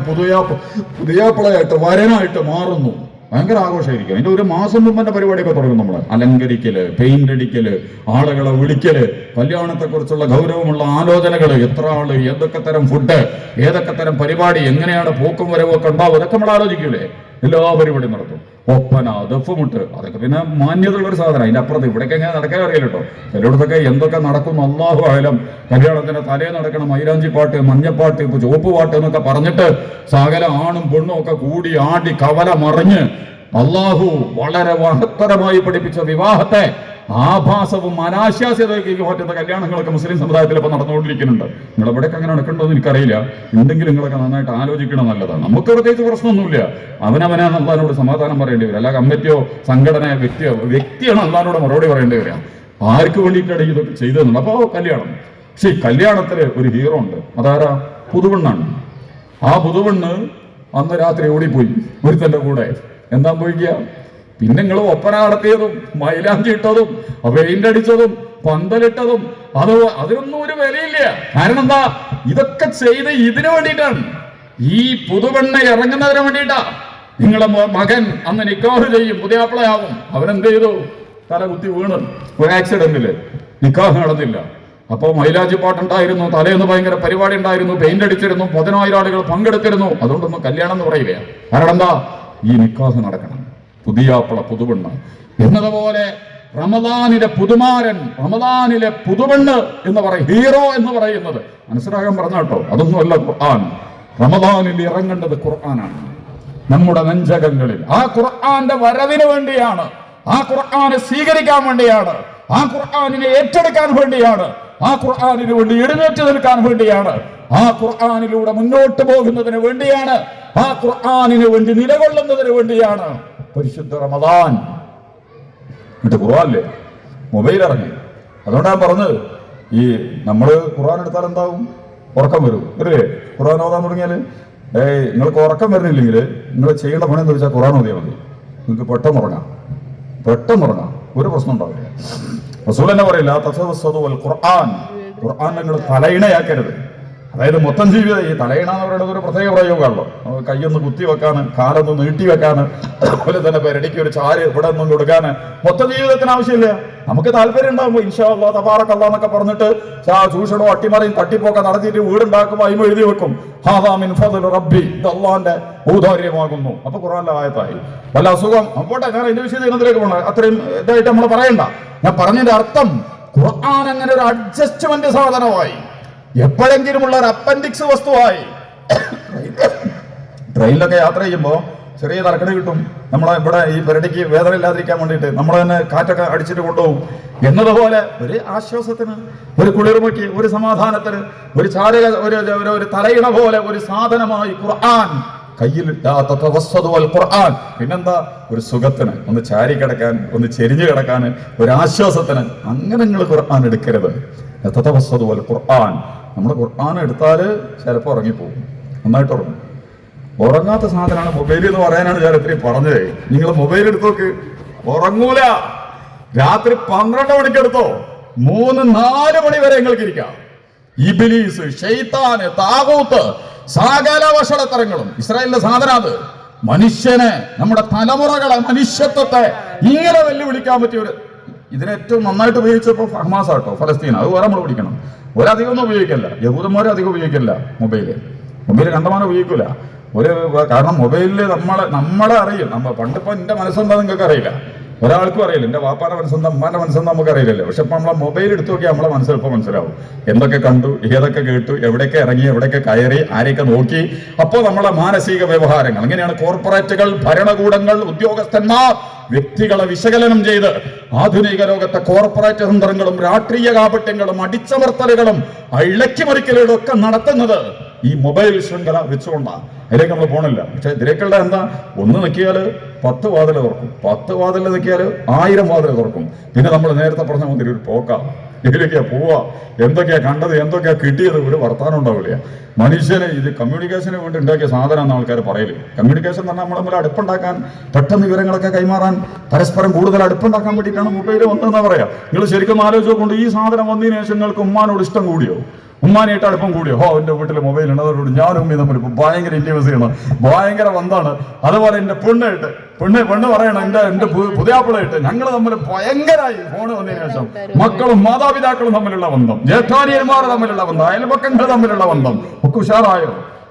പുതിയാപ്പിളയായിട്ട് വരനായിട്ട് മാറുന്നു. ഭയങ്കര ആഘോഷമായിരിക്കും. അതിന്റെ ഒരു മാസം മുമ്പ് തന്നെ പരിപാടിയൊക്കെ തുടങ്ങും. നമ്മൾ അലങ്കരിക്കല്, പെയിന്റ് അടിക്കല്, ആളുകളെ വിളിക്കല്, കല്യാണത്തെ കുറിച്ചുള്ള ഗൗരവമുള്ള ആലോചനകള്, എത്ര ആള്, ഏതൊക്കെ തരം ഫുഡ്, ഏതൊക്കെ തരം പരിപാടി, എങ്ങനെയാണ് പോക്കും വരവും ഒക്കെ ഉണ്ടാവും, ഇതൊക്കെ നമ്മൾ ആലോചിക്കൂലേ. എല്ലാ പരിപാടിയും നടത്തും. ഒപ്പന, ദഫ്മുട്ട്, അതൊക്കെ പിന്നെ മാന്യതയുള്ള ഒരു സാധനം. അതിന്റെ അപ്പുറത്ത് ഇവിടേക്ക് എങ്ങനെ നടക്കാൻ അറിയില്ല കേട്ടോ. ചിലയിടത്തൊക്കെ എന്തൊക്കെ നടക്കും അല്ലാഹു അഅലം. കല്യാണത്തിന്റെ തലേ നടക്കണം മൈലാഞ്ചി പാട്ട്, മഞ്ഞപ്പാട്ട്, ഇപ്പൊ ചുവപ്പ് പാട്ട് എന്നൊക്കെ പറഞ്ഞിട്ട് സകല ആണും പെണ്ണും ഒക്കെ കൂടി ആടി കവല മറിഞ്ഞ് അല്ലാഹു വളരെ മഹത്തരമായി പഠിപ്പിച്ച വിവാഹത്തെ ആഭാസവും അനാശാസ്യതയ്ക്ക് പറ്റുന്ന കല്യാണങ്ങളൊക്കെ മുസ്ലിം സമുദായത്തിൽ ഇപ്പൊ നടന്നുകൊണ്ടിരിക്കുന്നുണ്ട്. നിങ്ങൾ എവിടെയൊക്കെ അങ്ങനെ നടക്കണ്ടോ എന്ന് എനിക്കറിയില്ല. ഉണ്ടെങ്കിൽ നിങ്ങളൊക്കെ നന്നായിട്ട് ആലോചിക്കണം, നല്ലതാണ്. നമുക്ക് പ്രത്യേകിച്ച് പ്രശ്നമൊന്നുമില്ല. അവനവനാണ് അള്ളാഹിനോട് സമാധാനം പറയേണ്ടി വരിക. അല്ല കമ്മിറ്റിയോ സംഘടനയോ വ്യക്തിയാണ് അള്ളാഹിനോട് മറുപടി പറയേണ്ടി വരിക. ആർക്ക് വേണ്ടിയിട്ടാണ് ഇതൊക്കെ ചെയ്തതെന്നുള്ളത്. അപ്പൊ കല്യാണം, പക്ഷെ ഈ കല്യാണത്തില് ഒരു ഹീറോ ഉണ്ട്. അതാരാ? പുതുവെണ്ണാണ്. ആ പുതുവെണ്ണ് അന്ന് രാത്രി ഓടിപ്പോയി ഒരുത്തന്റെ കൂടെ. എന്താ പോയിക്കുക? പിന്നെ നിങ്ങൾ ഒപ്പന നടത്തിയതും മൈലാഞ്ചി ഇട്ടതും പെയിന്റ് അടിച്ചതും പന്തലിട്ടതും അതിനൊന്നും ഒരു വിലയില്ല. കാരണം എന്താ? ഇതൊക്കെ ചെയ്ത് ഇതിനു വേണ്ടിയിട്ടാണ്. ഈ പുതുവെണ്ണ ഇറങ്ങുന്നതിന് വേണ്ടിയിട്ടാ. നിങ്ങളെ മകൻ അന്ന് നിക്കാഹ് ചെയ്യും, പുതിയാപ്പിളയാവും. അവനെന്ത് ചെയ്തു? തല കുത്തി വീണ് ഒരു ആക്സിഡന്റില് നിക്കാഹ് നടന്നില്ല. അപ്പൊ മൈലാഞ്ചി പാട്ടുണ്ടായിരുന്നു, തലേന്ന് ഭയങ്കര പരിപാടി ഉണ്ടായിരുന്നു, പെയിന്റ് അടിച്ചിരുന്നു, 10,000 ആളുകൾ പങ്കെടുത്തിരുന്നു. അതുകൊണ്ടൊന്നും കല്യാണം എന്ന് പറയില്ല. കാരണം എന്താ? ഈ നിക്കാഹ് നടക്കണം, പുതിയാപ്പിള പുതുവെണ്ണ് എന്നതുപോലെ റമദാനിലെ പുതുമാരൻ, റമദാനിലെ പുതുവെണ്ണ് എന്ന് പറയും, ഹീറോ എന്ന് പറയുന്നത്. മനസ്സിലാകാൻ പറഞ്ഞ കേട്ടോ, അതൊന്നുമല്ല ഖുർആൻ. റമദാനിൽ ഇറങ്ങേണ്ടത് ഖുർആനാണ് നമ്മുടെ നെഞ്ചകങ്ങളിൽ. ആ ഖുർആന്റെ വരവിന് വേണ്ടിയാണ്, ആ ഖുർആനെ സ്വീകരിക്കാൻ വേണ്ടിയാണ്, ആ ഖുർആനിനെ ഏറ്റെടുക്കാൻ വേണ്ടിയാണ്, ആ ഖുർആനിന് വേണ്ടി എഴുന്നേറ്റ് നിൽക്കാൻ വേണ്ടിയാണ്, ആ ഖുർആനിലൂടെ മുന്നോട്ട് പോകുന്നതിന് വേണ്ടിയാണ്, ആ ഖുർആനിന് വേണ്ടി നിലകൊള്ളുന്നതിന് വേണ്ടിയാണ് പരിശുദ്ധ റമദാൻ. എന്നിട്ട് ഖുർആനില്ലേ മൊബൈൽ ഇറങ്ങി. അതുകൊണ്ടാണ് പറഞ്ഞത്, ഈ നമ്മള് ഖുർആൻ എടുത്താൽ എന്താവും? ഉറക്കം വരും അല്ലേ? ഖുർആൻ ഓതാൻ തുടങ്ങിയാൽ നിങ്ങൾക്ക് ഉറക്കം വരുന്നില്ലെങ്കിൽ നിങ്ങൾ ചെയ്യേണ്ട പണി എന്താ വെച്ചാൽ ഖുർആൻ ഓതിയാൽ മതി. നിങ്ങൾക്ക് പെട്ടെന്ന് ഉറങ്ങാം, ഒരു പ്രശ്നം ഉണ്ടാവില്ല. റസൂൽ തന്നെ പറയില്ല ഖുർആൻ, ഖുർആൻ നിങ്ങൾ തലയിണയാക്കരുത്. അതായത് മൊത്തം ജീവിതം ഈ തലയിണ എന്ന് പറയുന്നത് ഒരു പ്രത്യേക പ്രയോഗമാണല്ലോ. കൈയൊന്ന് കുത്തി വെക്കാന്, കാലൊന്ന് നീട്ടി വെക്കാന്, അതുപോലെ തന്നെ പെരടിക്ക് ഒരു ചാര് ഇവിടെ ഒന്നും കൊടുക്കാന്, മൊത്തം ജീവിതത്തിന് ആവശ്യമില്ല. നമുക്ക് താല്പര്യം ഉണ്ടാകുമ്പോൾ ഇൻഷാ അല്ലാഹ് തബാറക അല്ലാഹ് എന്നൊക്കെ പറഞ്ഞിട്ട് ചൂഷണോ അട്ടിമറിയും തട്ടിപ്പൊക്കെ നടത്തിയിട്ട് വീടുണ്ടാക്കുമ്പോൾ അതിമ എഴുതി വെക്കും ഹാദാ മിൻ ഫദ്ലി റബ്ബി, ഇത് അള്ളാന്റെ ഔദാര്യമാകുന്നു. അപ്പൊ ഖുർആനിലെ ആയത്തായി. വല്ല അസുഖം അപ്പോട്ടെ, ഞാൻ അതിന്റെ വിശദീകരണത്തിലേക്ക് പോകണം, അത്രയും ഇതായിട്ട് നമ്മൾ പറയണ്ട. ഞാൻ പറഞ്ഞതിന്റെ അർത്ഥം ഖുർആൻ അങ്ങനെ ഒരു അഡ്ജസ്റ്റ്മെന്റ് സാധനമായി, എപ്പോഴെങ്കിലുമുള്ള ഒരു അപ്പൻഡിക്സ് വസ്തുവായി. ട്രെയിനിലൊക്കെ യാത്ര ചെയ്യുമ്പോൾ ചെറിയ തലക്കടി കിട്ടും. നമ്മളെ ഇവിടെ ഈ പെരടിക്ക് വേദന ഇല്ലാതിരിക്കാൻ വേണ്ടിയിട്ട് നമ്മൾ തന്നെ കാറ്റൊക്കെ അടിച്ചിട്ട് കൊണ്ടുപോകും. എന്നതുപോലെ ഒരു ആശ്വാസത്തിന്, ഒരു കുളിർമയ്ക്ക്, ഒരു സമാധാനത്തിന്, ഒരു ചാരക ഒരു തലയിണ പോലെ ഒരു സാധനമായി ഖുർആൻ കയ്യിൽ. ഖുർആൻ പിന്നെന്താ, ഒരു സുഖത്തിന്, ഒന്ന് ചാരി കിടക്കാൻ, ഒന്ന് ചെരിഞ്ഞു കിടക്കാൻ, ഒരു ആശ്വാസത്തിന്. അങ്ങനെ നിങ്ങൾ ഖുർആൻ എടുക്കരുത്. ഖുർആൻ നമ്മൾ ഖുർആൻ എടുത്താല് ചിലപ്പോൾ ഉറങ്ങിപ്പോകും, നന്നായിട്ട് ഉറങ്ങും. ഉറങ്ങാത്ത സാധനമാണ് മൊബൈൽ എന്ന് പറയാനാണ് ഞാൻ ഇത്രയും പറഞ്ഞത്. നിങ്ങൾ മൊബൈൽ എടുത്തോക്ക്, ഉറങ്ങൂല. രാത്രി 12 മണിക്ക് എടുത്തോ, 3-4 മണി വരെ നിങ്ങൾക്ക് ഇരിക്കാം. ഇബ്ലീസ്, ശൈത്താന്, താഗൂത്ത്, സകല വഷളത്തരങ്ങളും ഇസ്രായേലിന്റെ സാധനം. അത് മനുഷ്യനെ, നമ്മുടെ തലമുറകളെ, മനുഷ്യത്വത്തെ ഇങ്ങനെ വെല്ലുവിളിക്കാൻ പറ്റിയ ഒരു, ഇതിനേറ്റവും നന്നായിട്ട് ഉപയോഗിച്ചപ്പോൾ ഹമാസ് ആട്ടോ, ഫലസ്തീൻ. അത് വേറെ നമ്മൾ പിടിക്കണം. ഒരധികം ഒന്നും ഉപയോഗിക്കില്ല, യഹൂദന്മാരെ അധികം ഉപയോഗിക്കില്ല മൊബൈല് കണ്ടമാനം ഉപയോഗിക്കൂല. കാരണം മൊബൈലില് നമ്മളെ അറിയും. പണ്ടിപ്പോ എന്റെ മനസ്സെന്താ നിങ്ങൾക്ക് അറിയില്ല, ഒരാൾക്കും അറിയില്ല. എന്റെ വാപ്പാന്റെ മനസ്സെന്താ, അമ്മാന്റെ മനസ്സെന്താ നമുക്ക് അറിയില്ലല്ലോ. പക്ഷെ ഇപ്പൊ നമ്മളെ മൊബൈൽ എടുത്തു നോക്കിയാൽ നമ്മളെ മനസ്സിലിപ്പോ മനസ്സിലാവും എന്തൊക്കെ കണ്ടു, ഏതൊക്കെ കേട്ടു, എവിടെയൊക്കെ ഇറങ്ങി, എവിടെയൊക്കെ കയറി, ആരെയൊക്കെ നോക്കി. അപ്പോൾ നമ്മളെ മാനസിക വ്യവഹാരങ്ങൾ അങ്ങനെയാണ്. കോർപ്പറേറ്റുകൾ, ഭരണകൂടങ്ങൾ, ഉദ്യോഗസ്ഥന്മാർ വ്യക്തികളെ വിശകലനം ചെയ്ത് ആധുനിക ലോകത്തെ കോർപ്പറേറ്റ് തന്ത്രങ്ങളും രാഷ്ട്രീയ കാപട്യങ്ങളും അടിച്ചമർത്തലുകളും ഇളക്കിമറിക്കലുകളും ഒക്കെ നടത്തുന്നത് ഈ മൊബൈൽ ശൃംഖല വെച്ചുകൊണ്ടാണ്. അതിലേക്ക് നമ്മൾ പോണില്ല. പക്ഷെ ഇതിലേക്കുള്ള എന്താ, ഒന്ന് നിൽക്കിയാൽ 10 വാതിൽ തുറക്കും, 10 വാതിൽ നിൽക്കിയാൽ 1000 വാതിൽ തുറക്കും. പിന്നെ നമ്മൾ നേരത്തെ പറഞ്ഞ മുതൽ ഒരു പോക്കാം, ഇതിലേക്കാ പോവാ, എന്തൊക്കെയാ കണ്ടത്, എന്തൊക്കെയാ കിട്ടിയത്, ഒരു വർത്താനം ഉണ്ടാവില്ല. മനുഷ്യന് ഇത് കമ്മ്യൂണിക്കേഷന് വേണ്ടി ഉണ്ടാക്കിയ സാധനം എന്ന് ആൾക്കാർ പറയല്. കമ്മ്യൂണിക്കേഷൻ എന്ന് പറഞ്ഞാൽ നമ്മളെ തമ്മിൽ അടുപ്പുണ്ടാക്കാൻ, പെട്ടെന്ന് വിവരങ്ങളൊക്കെ കൈമാറാൻ, പരസ്പരം കൂടുതൽ അടുപ്പുണ്ടാക്കാൻ വേണ്ടിയിട്ടാണ് മൊബൈൽ വന്നതെന്ന് പറയാം. നിങ്ങൾ ശരിക്കും ആലോചിച്ചുകൊണ്ട് ഈ സാധനം വന്നതിന് ശേഷം നിങ്ങൾക്ക് ഉമ്മാനോട് ഇഷ്ടം കൂടിയോ, ഉമ്മാനായിട്ട് അടുപ്പം കൂടിയോ? എൻ്റെ വീട്ടിൽ മൊബൈൽ ഉണ്ട്, അതോട് ഞാനും ഉമ്മയും തമ്മിൽ ഭയങ്കര ഇന്റിമസിയാണ്, ഭയങ്കര ബന്ധമാണ്. അതുപോലെ എൻ്റെ പെണ്ണ് പറയണം, എൻ്റെ പുതിയാപ്പിളായിട്ട് ഞങ്ങൾ തമ്മിൽ ഭയങ്കരമായി ഫോണ് വന്നതിന് ശേഷം. മക്കളും മാതാപിതാക്കളും തമ്മിലുള്ള ബന്ധം, ജ്യേഷ്ഠാനിയന്മാർ തമ്മിലുള്ള ബന്ധം, അയൽപക്കങ്ങൾ തമ്മിലുള്ള ബന്ധം ഒക്കെ ഉഷാറായോ?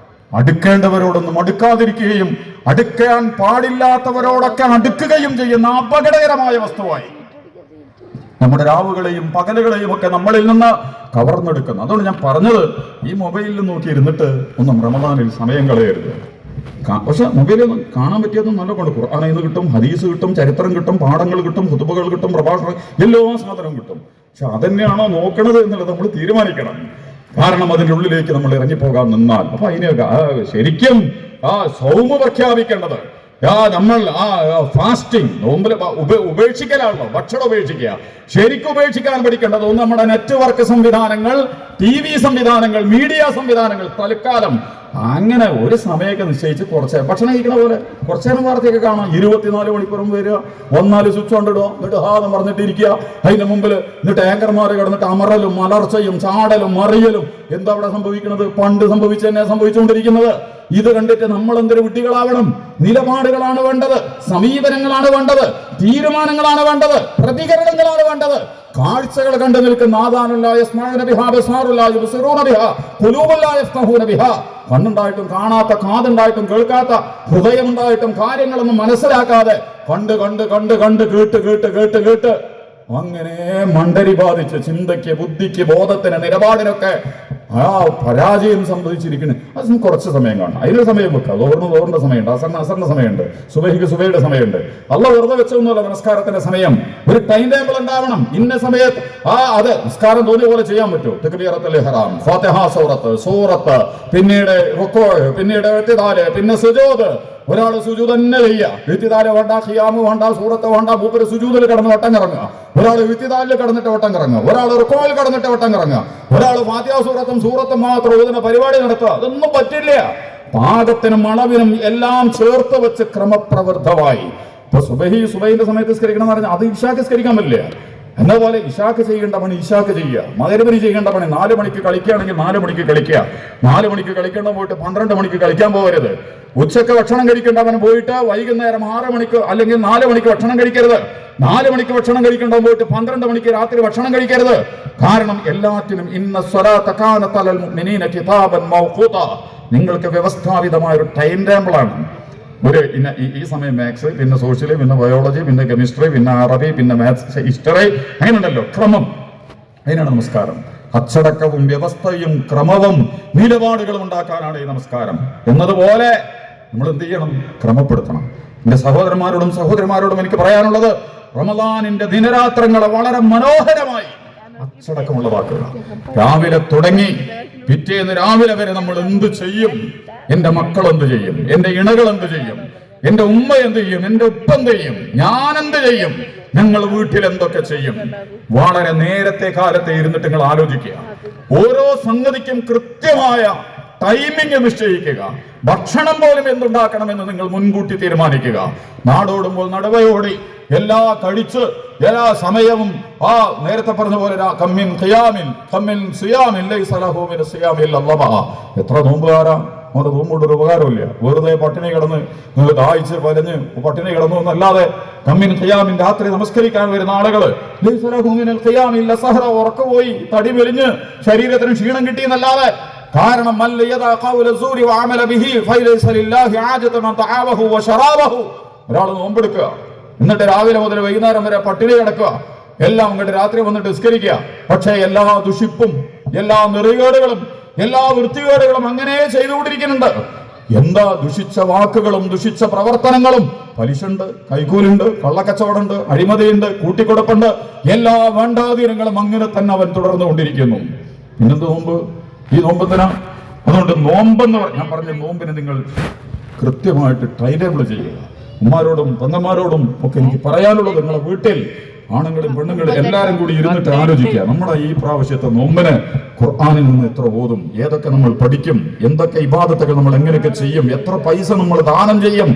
അടുക്കേണ്ടവരോടൊന്നും അടുക്കാതിരിക്കുകയും അടുക്കാൻ പാടില്ലാത്തവരോടൊക്കെ അടുക്കുകയും ചെയ്യുന്ന അപകടകരമായ വസ്തുവായി നമ്മുടെ രാവുകളെയും പകലുകളെയും ഒക്കെ നമ്മളിൽ നിന്ന് കവർന്നെടുക്കുന്നു. അതുകൊണ്ട് ഞാൻ പറഞ്ഞത്, ഈ മൊബൈലിൽ നോക്കി ഇരുന്നിട്ട് ഒന്നും റമദാനിൽ സമയം കളയരുത്. പക്ഷെ മൊബൈലിൽ കാണാൻ പറ്റിയതൊന്നും നല്ല കൊണ്ട് ഖുർആനിൽ നിന്ന് കിട്ടും, ഹദീസ് കിട്ടും, ചരിത്രം കിട്ടും, പാഠങ്ങൾ കിട്ടും, ഖുതുബകൾ കിട്ടും, പ്രഭാഷണം, എല്ലാ സാധനവും കിട്ടും. പക്ഷെ അതന്നെയാണോ നോക്കണത് എന്നുള്ളത് നമ്മൾ തീരുമാനിക്കണം. കാരണം അതിൻ്റെ ഉള്ളിലേക്ക് നമ്മൾ ഇറങ്ങിപ്പോകാൻ നിന്നാൽ അപ്പൊ അതിനെയൊക്കെ ശരിക്കും സൗമ പ്രഖ്യാപിക്കേണ്ടത്, നമ്മൾ ഫാസ്റ്റിംഗ്, നോമ്പിൽ ഉപേക്ഷിക്കലാണല്ലോ, ഭക്ഷണം ഉപേക്ഷിക്കുക. ശരിക്കും ഉപേക്ഷിക്കാൻ പഠിക്കേണ്ടത് ഒന്ന് നമ്മുടെ നെറ്റ്വർക്ക് സംവിധാനങ്ങൾ, TV സംവിധാനങ്ങൾ, മീഡിയ സംവിധാനങ്ങൾ. തൽക്കാലം അങ്ങനെ ഒരു സമയമൊക്കെ നിശ്ചയിച്ച് കുറച്ച് ഭക്ഷണം കഴിക്കണ പോലെ കുറച്ചു നേരം വാർത്തയൊക്കെ കാണാം. 24 മണിക്കൂറും വരിക, വന്നാൽ സ്വിച്ച് കൊണ്ടിടുക, എന്നിട്ട് ഹാന്ന് പറഞ്ഞിട്ട് ഇരിക്കുക. അതിന്റെ മുമ്പിൽ എന്നിട്ട് ആങ്കർമാർ കിടന്നിട്ട് അമറലും മലർച്ചയും ചാടലും മറിയലും. എന്താ അവിടെ സംഭവിക്കുന്നത്? പണ്ട് സംഭവിച്ചു തന്നെ സംഭവിച്ചുകൊണ്ടിരിക്കുന്നത്. ഇത് കണ്ടിട്ട് നമ്മൾ എന്തൊരു വിട്ടികളാവണം? നിലപാടുകളാണ് വേണ്ടത്, സമീപനങ്ങളാണ് വേണ്ടത്, തീരുമാനങ്ങളാണ് വേണ്ടത്, പ്രതികരണങ്ങളാണ് വേണ്ടത്. കാഴ്ചകൾ കണ്ടു നിൽക്കുന്ന കണ്ണുണ്ടായിട്ടും കാണാത്ത, കാതുണ്ടായിട്ടും കേൾക്കാത്ത, ഹൃദയമുണ്ടായിട്ടും കാര്യങ്ങളൊന്നും മനസ്സിലാക്കാതെ കണ്ട് കണ്ട് കണ്ട് കണ്ട് കേട്ട് കേട്ട് കേട്ട് കേട്ട് അങ്ങനെ മണ്ടരി ബാധിച്ച് ചിന്തയ്ക്ക്, ബുദ്ധിക്ക്, ബോധത്തിന്, നിലപാടിനൊക്കെ പരാജയം സംഭവിച്ചിരിക്കുന്നു. അത് കുറച്ച് സമയം കാണണം, അതിന് സമയം വെക്കുക. ലോറിന്റെ സമയമുണ്ട്, അസറിന്റെ സമയമുണ്ട്, സുബഹിക്ക് സുബയുടെ സമയമുണ്ട്. അല്ല വെറുതെ വെച്ചൊന്നുമല്ല നമസ്കാരത്തിന്റെ സമയം. ഒരു ടൈം ടേബിൾ ഉണ്ടാവണം. ഇന്ന സമയത്ത് അത് നിസ്കാരം തോന്നിയ പോലെ ചെയ്യാൻ പറ്റുമോ? തക്ബീറത്തുൽ ഇഹ്റാം, ഫാത്തിഹ സൂറത്ത്, പിന്നീട് റുക്കൂ, പിന്നീട് ഇഅ്തിദാൽ, പിന്നെ സുജൂദ്, ഒരാൾ സുജൂദ് തന്നെ ചെയ്യുക. ഇത്തിദാല് വേണ്ട, ഖിയാമ് വേണ്ട, സൂറത്ത് വേണ്ട, മൂപ്പര് സുജൂദിൽ കിടന്ന് വട്ടം കറങ്ങുക. ഒരാൾ ഇത്തിദാലിൽ കിടന്നിട്ട് വട്ടം കറങ്ങുക. ഒരാൾ റുക്കോയിൽ കിടന്നിട്ട് വട്ടം കറങ്ങുക. ഒരാൾ ഫാത്തിഹ സൂറത്തും മാത്രം ഓതുന്ന പരിപാടി നടത്തുക. അതൊന്നും പറ്റില്ല. പാകത്തിനും അളവിനും എല്ലാം ചേർത്ത് വെച്ച് ക്രമപ്രവൃത്തമായി. ഇപ്പൊ സുബഹിന്റെ സമയത്ത് നിസ്കരിക്കണം എന്ന് പറഞ്ഞാൽ അത് ഇശാക്ക് നിസ്കരിക്കാൻ പറ്റില്ല. എന്ന പോലെ ഇശാക്ക് ചെയ്യേണ്ട പണി ഇശാക്ക് ചെയ്യുക. മഗ്‌രിബിന് ചെയ്യേണ്ട പണി 4 മണിക്ക് കളിക്കുകയാണെങ്കിൽ 4 മണിക്ക് കളിക്കുക. 4 മണിക്ക് കളിക്കേണ്ട പോയിട്ട് 12 മണിക്ക് കളിക്കാൻ പോകരുത്. ഉച്ചക്ക് ഭക്ഷണം കഴിക്കേണ്ടവൻ പോയിട്ട് വൈകുന്നേരം 6 മണിക്ക് അല്ലെങ്കിൽ 4 മണിക്ക് ഭക്ഷണം കഴിക്കരുത്. 4 മണിക്ക് ഭക്ഷണം കഴിക്കേണ്ടവൻ പോയിട്ട് 12 മണിക്ക് രാത്രി ഭക്ഷണം കഴിക്കരുത്. കാരണം എല്ലാറ്റിനും ഇന്ന സ്വലാത്ത കാനത അലൽ മുഅ്മിനീന കിതാബൻ മൗഖൂത, നിങ്ങൾക്ക് വ്യവസ്ഥാപിതമായ ഒരു ടൈം ടേബിൾ ആണ്. ഈ സമയം മാത്സ്, പിന്നെ സോഷ്യൽ, പിന്നെ ബയോളജി, പിന്നെ കെമിസ്ട്രി, പിന്നെ അറബി, പിന്നെ മാത്സ്, ഹിസ്റ്ററി, അങ്ങനെയുണ്ടല്ലോ ക്രമം. അതിനാണ് നമസ്കാരം. അച്ചടക്കവും വ്യവസ്ഥയും ക്രമവും നിലപാടുകളും ഉണ്ടാക്കാനാണ് ഈ നമസ്കാരം. എന്നതുപോലെ നമ്മൾ എന്ത് ചെയ്യണം? ക്രമപ്പെടുത്തണം. എന്റെ സഹോദരന്മാരോടും എനിക്ക് പറയാനുള്ളത്, റമദാനിന്റെ ദിനരാത്രങ്ങളെ വളരെ മനോഹരമായി അച്ചടക്കമുള്ളതാക്കുക. രാവിലെ തുടങ്ങി പിറ്റേന്ന് രാവിലെ വരെ നമ്മൾ എന്ത് ചെയ്യും? എന്റെ മക്കൾ എന്ത് ചെയ്യും? എന്റെ ഇണകൾ എന്ത് ചെയ്യും? എന്റെ ഉമ്മ എന്ത് ചെയ്യും? എന്റെ ഉപ്പ എന്ത് ചെയ്യും? ഞാൻ എന്ത് ചെയ്യും? ഞങ്ങൾ വീട്ടിൽ എന്തൊക്കെ ചെയ്യും? വളരെ നേരത്തെ കാലത്തെ ഇരുന്നിട്ട് നിങ്ങൾ ആലോചിക്കുക. ഓരോ സംഗതിക്കും കൃത്യമായ ടൈമിംഗ് നിശ്ചയിക്കുക. ഭക്ഷണം പോലും എന്തുണ്ടാക്കണമെന്ന് നിങ്ങൾ മുൻകൂട്ടി തീരുമാനിക്കുക. നാടോടുമ്പോൾ നടുവയോടി എല്ലാ കഴിച്ച് എല്ലാ സമയവും നേരത്തെ പറഞ്ഞ പോലെ എത്ര നോമ്പുകാരാ നമ്മുടെ നോമ്പുകൊണ്ട് ഒരു ഉപകാരമില്ല. വെറുതെ പട്ടിണി കിടന്ന് നിങ്ങൾ ദാഹിച്ച് പലഞ്ഞ് പട്ടിണി കിടന്നു എന്നല്ലാതെ കമ്മിൻ ഖിയാമിൻ രാത്രി നമസ്കരിക്കാൻ വരുന്ന ആളുകള് ഉറക്കുപോയി തടി വെലിഞ്ഞ് ശരീരത്തിന് ക്ഷീണം കിട്ടിയെന്നല്ലാതെ. കാരണം ഒരാൾ നോമ്പെടുക്കുക, എന്നിട്ട് രാവിലെ മുതൽ വൈകുന്നേരം വരെ പട്ടിണി കിടക്കുക, എല്ലാം അങ്ങോട്ട് രാത്രി വന്നിട്ട് നിസ്കരിക്കുക. പക്ഷേ എല്ലാ ദുഷിപ്പും എല്ലാ നെറികേടുകളും എല്ലാ വൃത്തികേടുകളും അങ്ങനെ ചെയ്തുകൊണ്ടിരിക്കുന്നുണ്ട്. എന്താ ദുഷിച്ച വാക്കുകളും ദുഷിച്ച പ്രവർത്തനങ്ങളും. പലിശുണ്ട്, കൈക്കൂലുണ്ട്, കള്ളക്കച്ചവടമുണ്ട്, അഴിമതിയുണ്ട്, കൂട്ടിക്കൊടുപ്പുണ്ട്, എല്ലാ വേണ്ടാതീരങ്ങളും അങ്ങനെ തന്നെ അവൻ തുടർന്നുകൊണ്ടിരിക്കുന്നു. പിന്നെന്ത് നോമ്പ്? ഈ നോമ്പത്തിനാ. അതുകൊണ്ട് നോമ്പെന്ന് ഞാൻ പറഞ്ഞ നോമ്പിന് നിങ്ങൾ കൃത്യമായിട്ട് ടൈം ടേബിൾ ചെയ്യുക. ഉമ്മാരോടും പെങ്ങന്മാരോടും ഒക്കെ എനിക്ക് പറയാനുള്ളത്, നിങ്ങളെ വീട്ടിൽ ആണുങ്ങളും പെണ്ണുങ്ങളും എല്ലാവരും കൂടി ഇരുന്നിട്ട് ആലോചിക്കുക. നമ്മുടെ ഈ പ്രാവശ്യത്തെ നോമ്പിന് ഖുർആനിൽ നിന്ന് എത്ര ഓതും, ഏതൊക്കെ നമ്മൾ പഠിക്കും, എന്തൊക്കെ ഇബാദത്തുകൾ നമ്മൾ എങ്ങനെയൊക്കെ ചെയ്യും, എത്ര പൈസ നമ്മൾ ദാനം ചെയ്യും,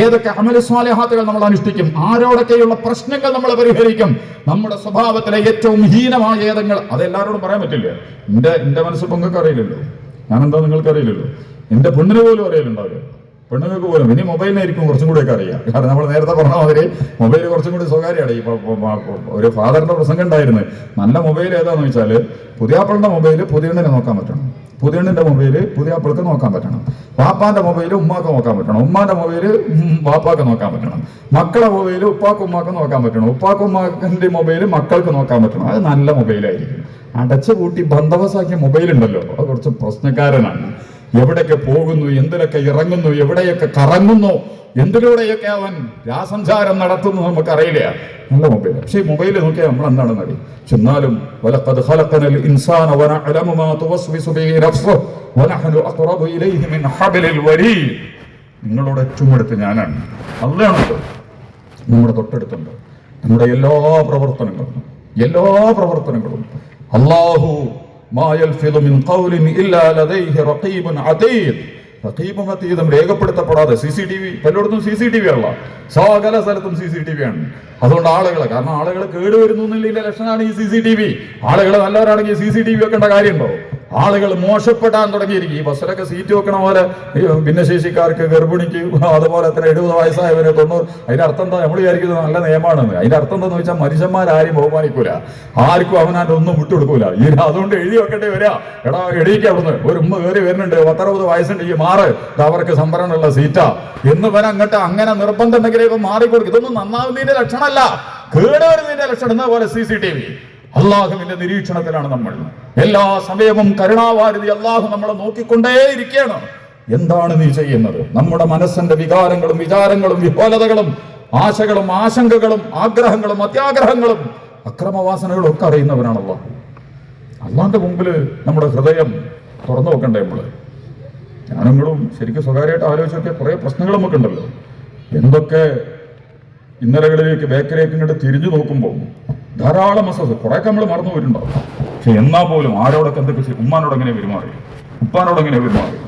ഏതൊക്കെ അമല സ്വാലിഹാത്തുകൾ നമ്മൾ അനുഷ്ഠിക്കും, ആരോടൊക്കെയുള്ള പ്രശ്നങ്ങൾ നമ്മൾ പരിഹരിക്കും, നമ്മുടെ സ്വഭാവത്തിലെ ഏറ്റവും ഹീനമായ ഏതെങ്കിലും. അതെല്ലാവരോടും പറയാൻ പറ്റില്ല. എന്റെ മനസ്സ് നിങ്ങൾക്ക് അറിയില്ലല്ലോ, ഞാനെന്താ നിങ്ങൾക്ക് അറിയില്ലല്ലോ, എന്റെ പെണ്ണിന് പോലും അറിയില്ലുണ്ടാവില്ല. പെണ്ണുങ്ങൾക്ക് പോലും ഇനി മൊബൈലിനായിരിക്കും കുറച്ചും കൂടെ ഒക്കെ അറിയാം. കാരണം നമ്മൾ നേരത്തെ പറഞ്ഞ മാതിരി മൊബൈൽ കുറച്ചും കൂടി സ്വകാര്യമാണ്. ഇപ്പൊ ഒരു ഫാദറിന്റെ പ്രസംഗം ഉണ്ടായിരുന്നു. നല്ല മൊബൈൽ ഏതാന്ന് വെച്ചാല് പുതിയാപ്പിളിന്റെ മൊബൈല് പുതിയണ്ണിനെ നോക്കാൻ പറ്റണം, പുതിയണ്ണിന്റെ മൊബൈല് പുതിയാപ്പിൾക്ക് നോക്കാൻ പറ്റണം, വാപ്പാന്റെ മൊബൈല് ഉമ്മാക്ക് നോക്കാൻ പറ്റണം, ഉമ്മാന്റെ മൊബൈല് വാപ്പാക്ക് നോക്കാൻ പറ്റണം, മക്കളെ മൊബൈല് ഉപ്പാക്കും ഉമ്മാക്ക് നോക്കാൻ പറ്റണം, ഉപ്പാക്കും ഉമ്മാക്കിന്റെ മൊബൈല് മക്കൾക്ക് നോക്കാൻ പറ്റണം. അത് നല്ല മൊബൈലായിരിക്കും. അടച്ചു കൂട്ടി ബന്ധവസാക്കിയ മൊബൈൽ ഉണ്ടല്ലോ, അത് കുറച്ച് പ്രശ്നക്കാരനാണ്. എവിടെയൊക്കെ പോകുന്നു, എന്തിലൊക്കെ ഇറങ്ങുന്നു, എവിടെയൊക്കെ കറങ്ങുന്നു, എന്തിലൂടെയൊക്കെ അവൻ രാസഞ്ചാരം നടത്തുന്നു നമുക്കറിയില്ല. നല്ല മൊബൈൽ. പക്ഷേ ഈ മൊബൈൽ നോക്കിയാൽ നമ്മൾ എന്താണെന്ന് അറിയാം. ചെന്നാലും നിങ്ങളോട് ഏറ്റവും അടുത്ത് ഞാനാണ്. അല്ലാണല്ലോ നമ്മുടെ തൊട്ടടുത്തുണ്ട്. നമ്മുടെ എല്ലാ പ്രവർത്തനങ്ങളും അല്ലാഹു രേഖപ്പെടുത്തപ്പെടാതെ CCTV പലയിടത്തും CCTV ഉള്ള സകല സ്ഥലത്തും CCTV ആണ്. അതുകൊണ്ട് കാരണം ആളുകൾ കേടുവരുന്നു എന്നുള്ള ലക്ഷണമാണ് ഈ CCTV. ആളുകൾ നല്ലവരാണെങ്കിൽ CCTV വെക്കേണ്ട കാര്യമുണ്ടോ? ആളുകൾ മോശപ്പെടാൻ തുടങ്ങിയിരിക്കും. ഈ ബസ്സിലൊക്കെ സീറ്റ് വെക്കണ പോലെ ഭിന്നശേഷിക്കാർക്ക്, ഗർഭിണിക്ക്, അതുപോലെ തന്നെ 70 വയസ്സായവന് 90. അതിന്റെ അർത്ഥം എന്താ? നമ്മൾ വിചാരിക്കുന്നത് നല്ല നിയമമാണെന്ന്. അതിന്റെ അർത്ഥം എന്താന്ന് വെച്ചാൽ മനുഷ്യന്മാരാരും ബഹുമാനിക്കൂല, ആർക്കും അവനാൻ്റെ ഒന്നും വിട്ടുകൊടുക്കൂല. അതുകൊണ്ട് എഴുതി വെക്കേണ്ടി വരിക. എടാ എഴുതിക്ക് അവിടുന്ന് ഒരു ഉമ്മ കയറി വരുന്നുണ്ട്, 10-60 വയസ്സുണ്ട്, ഈ മാറ്, അവർക്ക് സംവരണമുള്ള സീറ്റാ എന്ന് വരാൻ അങ്ങോട്ട് അങ്ങനെ നിർബന്ധം ഉണ്ടെങ്കിലേ ഇപ്പൊ മാറിക്കൊടുക്കും. ഇതൊന്നും നന്നാവുന്നതിന്റെ ലക്ഷണമല്ല, കേടുവരുന്നതിന്റെ ലക്ഷണം. എന്ന പോലെ CCTV. അള്ളാഹുവിന്റെ നിരീക്ഷണത്തിലാണ് നമ്മൾ. എല്ലാ സമയവും കരുണാവാരിധി അള്ളാഹു നമ്മളെ നോക്കിക്കൊണ്ടേയിരിക്കുകയാണ്. എന്താണ് നീ ചെയ്യുന്നത്? നമ്മുടെ മനസ്സിന്റെ വികാരങ്ങളും വിചാരങ്ങളും വിഹ്വലതകളും ആശകളും ആശങ്കകളും ആഗ്രഹങ്ങളും അത്യാഗ്രഹങ്ങളും അക്രമവാസനകളും ഒക്കെ അറിയുന്നവനാണ് അള്ളാഹു. അള്ളാന്റെ മുമ്പിൽ നമ്മുടെ ഹൃദയം തുറന്നു വെക്കണ്ടേ? ഞാനങ്ങളും ശരിക്കും സ്വകാര്യമായിട്ട് ആലോചിച്ച് നോക്കിയാൽ കുറേ പ്രശ്നങ്ങൾ നമുക്കുണ്ടല്ലോ. എന്തൊക്കെ ഇന്നലകളിലേക്ക് ബേക്കറിലേക്ക് ഇങ്ങോട്ട് തിരിഞ്ഞു നോക്കുമ്പോൾ ധാരാളം മസസ് കുറേയൊക്കെ നമ്മൾ മറന്നു പോയിട്ടുണ്ടാവും. പക്ഷെ എന്നാൽ പോലും ആരോടൊക്കെ എന്തൊക്കെ ഉമ്മാനോട് എങ്ങനെ പെരുമാറിയത്, ഉപ്പാനോട് എങ്ങനെ പെരുമാറിയത്,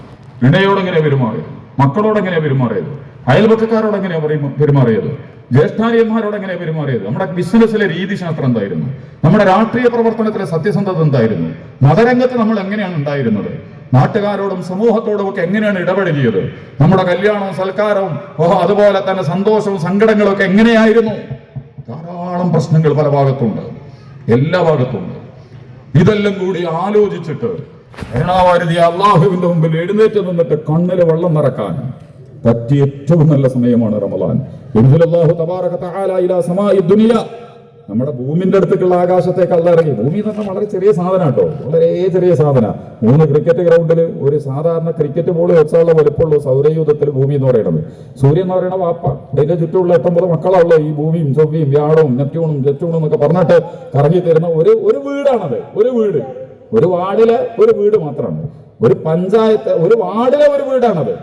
ഇണയോട് എങ്ങനെ പെരുമാറിയത്, മക്കളോട് എങ്ങനെ പെരുമാറിയത്, അയൽപക്കക്കാരോട് എങ്ങനെ പെരുമാറിയത്, ജ്യേഷ്ഠാനിയന്മാരോട് എങ്ങനെ പെരുമാറിയത്, നമ്മുടെ ബിസിനസ്സിലെ രീതിശാസ്ത്രം എന്തായിരുന്നു, നമ്മുടെ രാഷ്ട്രീയ പ്രവർത്തനത്തിലെ സത്യസന്ധത എന്തായിരുന്നു, മതരംഗത്ത് നമ്മൾ എങ്ങനെയാണ് ഉണ്ടായിരുന്നത്, നാട്ടുകാരോടും സമൂഹത്തോടും ഒക്കെ എങ്ങനെയാണ് ഇടപഴകിയത്, നമ്മുടെ കല്യാണവും സൽക്കാരവും അതുപോലെ തന്നെ സന്തോഷവും സങ്കടങ്ങളും ഒക്കെ എങ്ങനെയായിരുന്നു. ധാരാളം പ്രശ്നങ്ങൾ പല ഭാഗത്തുണ്ട്, എല്ലാ ഭാഗത്തുണ്ട്. ഇതെല്ലാം കൂടി ആലോചിച്ചിട്ട് കരുണാവാരിധി അള്ളാഹുവിന്റെ മുമ്പിൽ എഴുന്നേറ്റ് നിന്നിട്ട് കണ്ണില് വെള്ളം നിറക്കാൻ പറ്റിയ ഏറ്റവും നല്ല സമയമാണ് റമളാൻ. നമ്മുടെ ഭൂമിന്റെ അടുത്തേക്കുള്ള ആകാശത്തേക്ക് അല്ല ഇറങ്ങി. ഭൂമി എന്ന് പറഞ്ഞാൽ വളരെ ചെറിയ സാധനം കേട്ടോ, വളരെ ചെറിയ സാധന. 3 ക്രിക്കറ്റ് ഗ്രൗണ്ടിൽ ഒരു സാധാരണ ക്രിക്കറ്റ് ബോൾ വെച്ചാലുള്ള വലുപ്പമുള്ളൂ സൗരയൂഥത്തിൽ ഭൂമി എന്ന് പറയുന്നത്. സൂര്യൻ എന്ന് പറയുന്ന വാപ്പ, അതിന്റെ ചുറ്റുമുള്ള 8-9 മക്കളുള്ള ഈ ഭൂമിയും ചൊവ്വയും വ്യാഴവും നെപ്റ്റ്യൂണും എന്നൊക്കെ പറഞ്ഞിട്ട് കറങ്ങി തരുന്ന ഒരു വീടാണത്. ഒരു വീട്, ഒരു വാർഡിലെ ഒരു വീട് മാത്രമാണ്. ഒരു പഞ്ചായത്ത്, ഒരു വാർഡിലെ ഒരു വീടാണത്.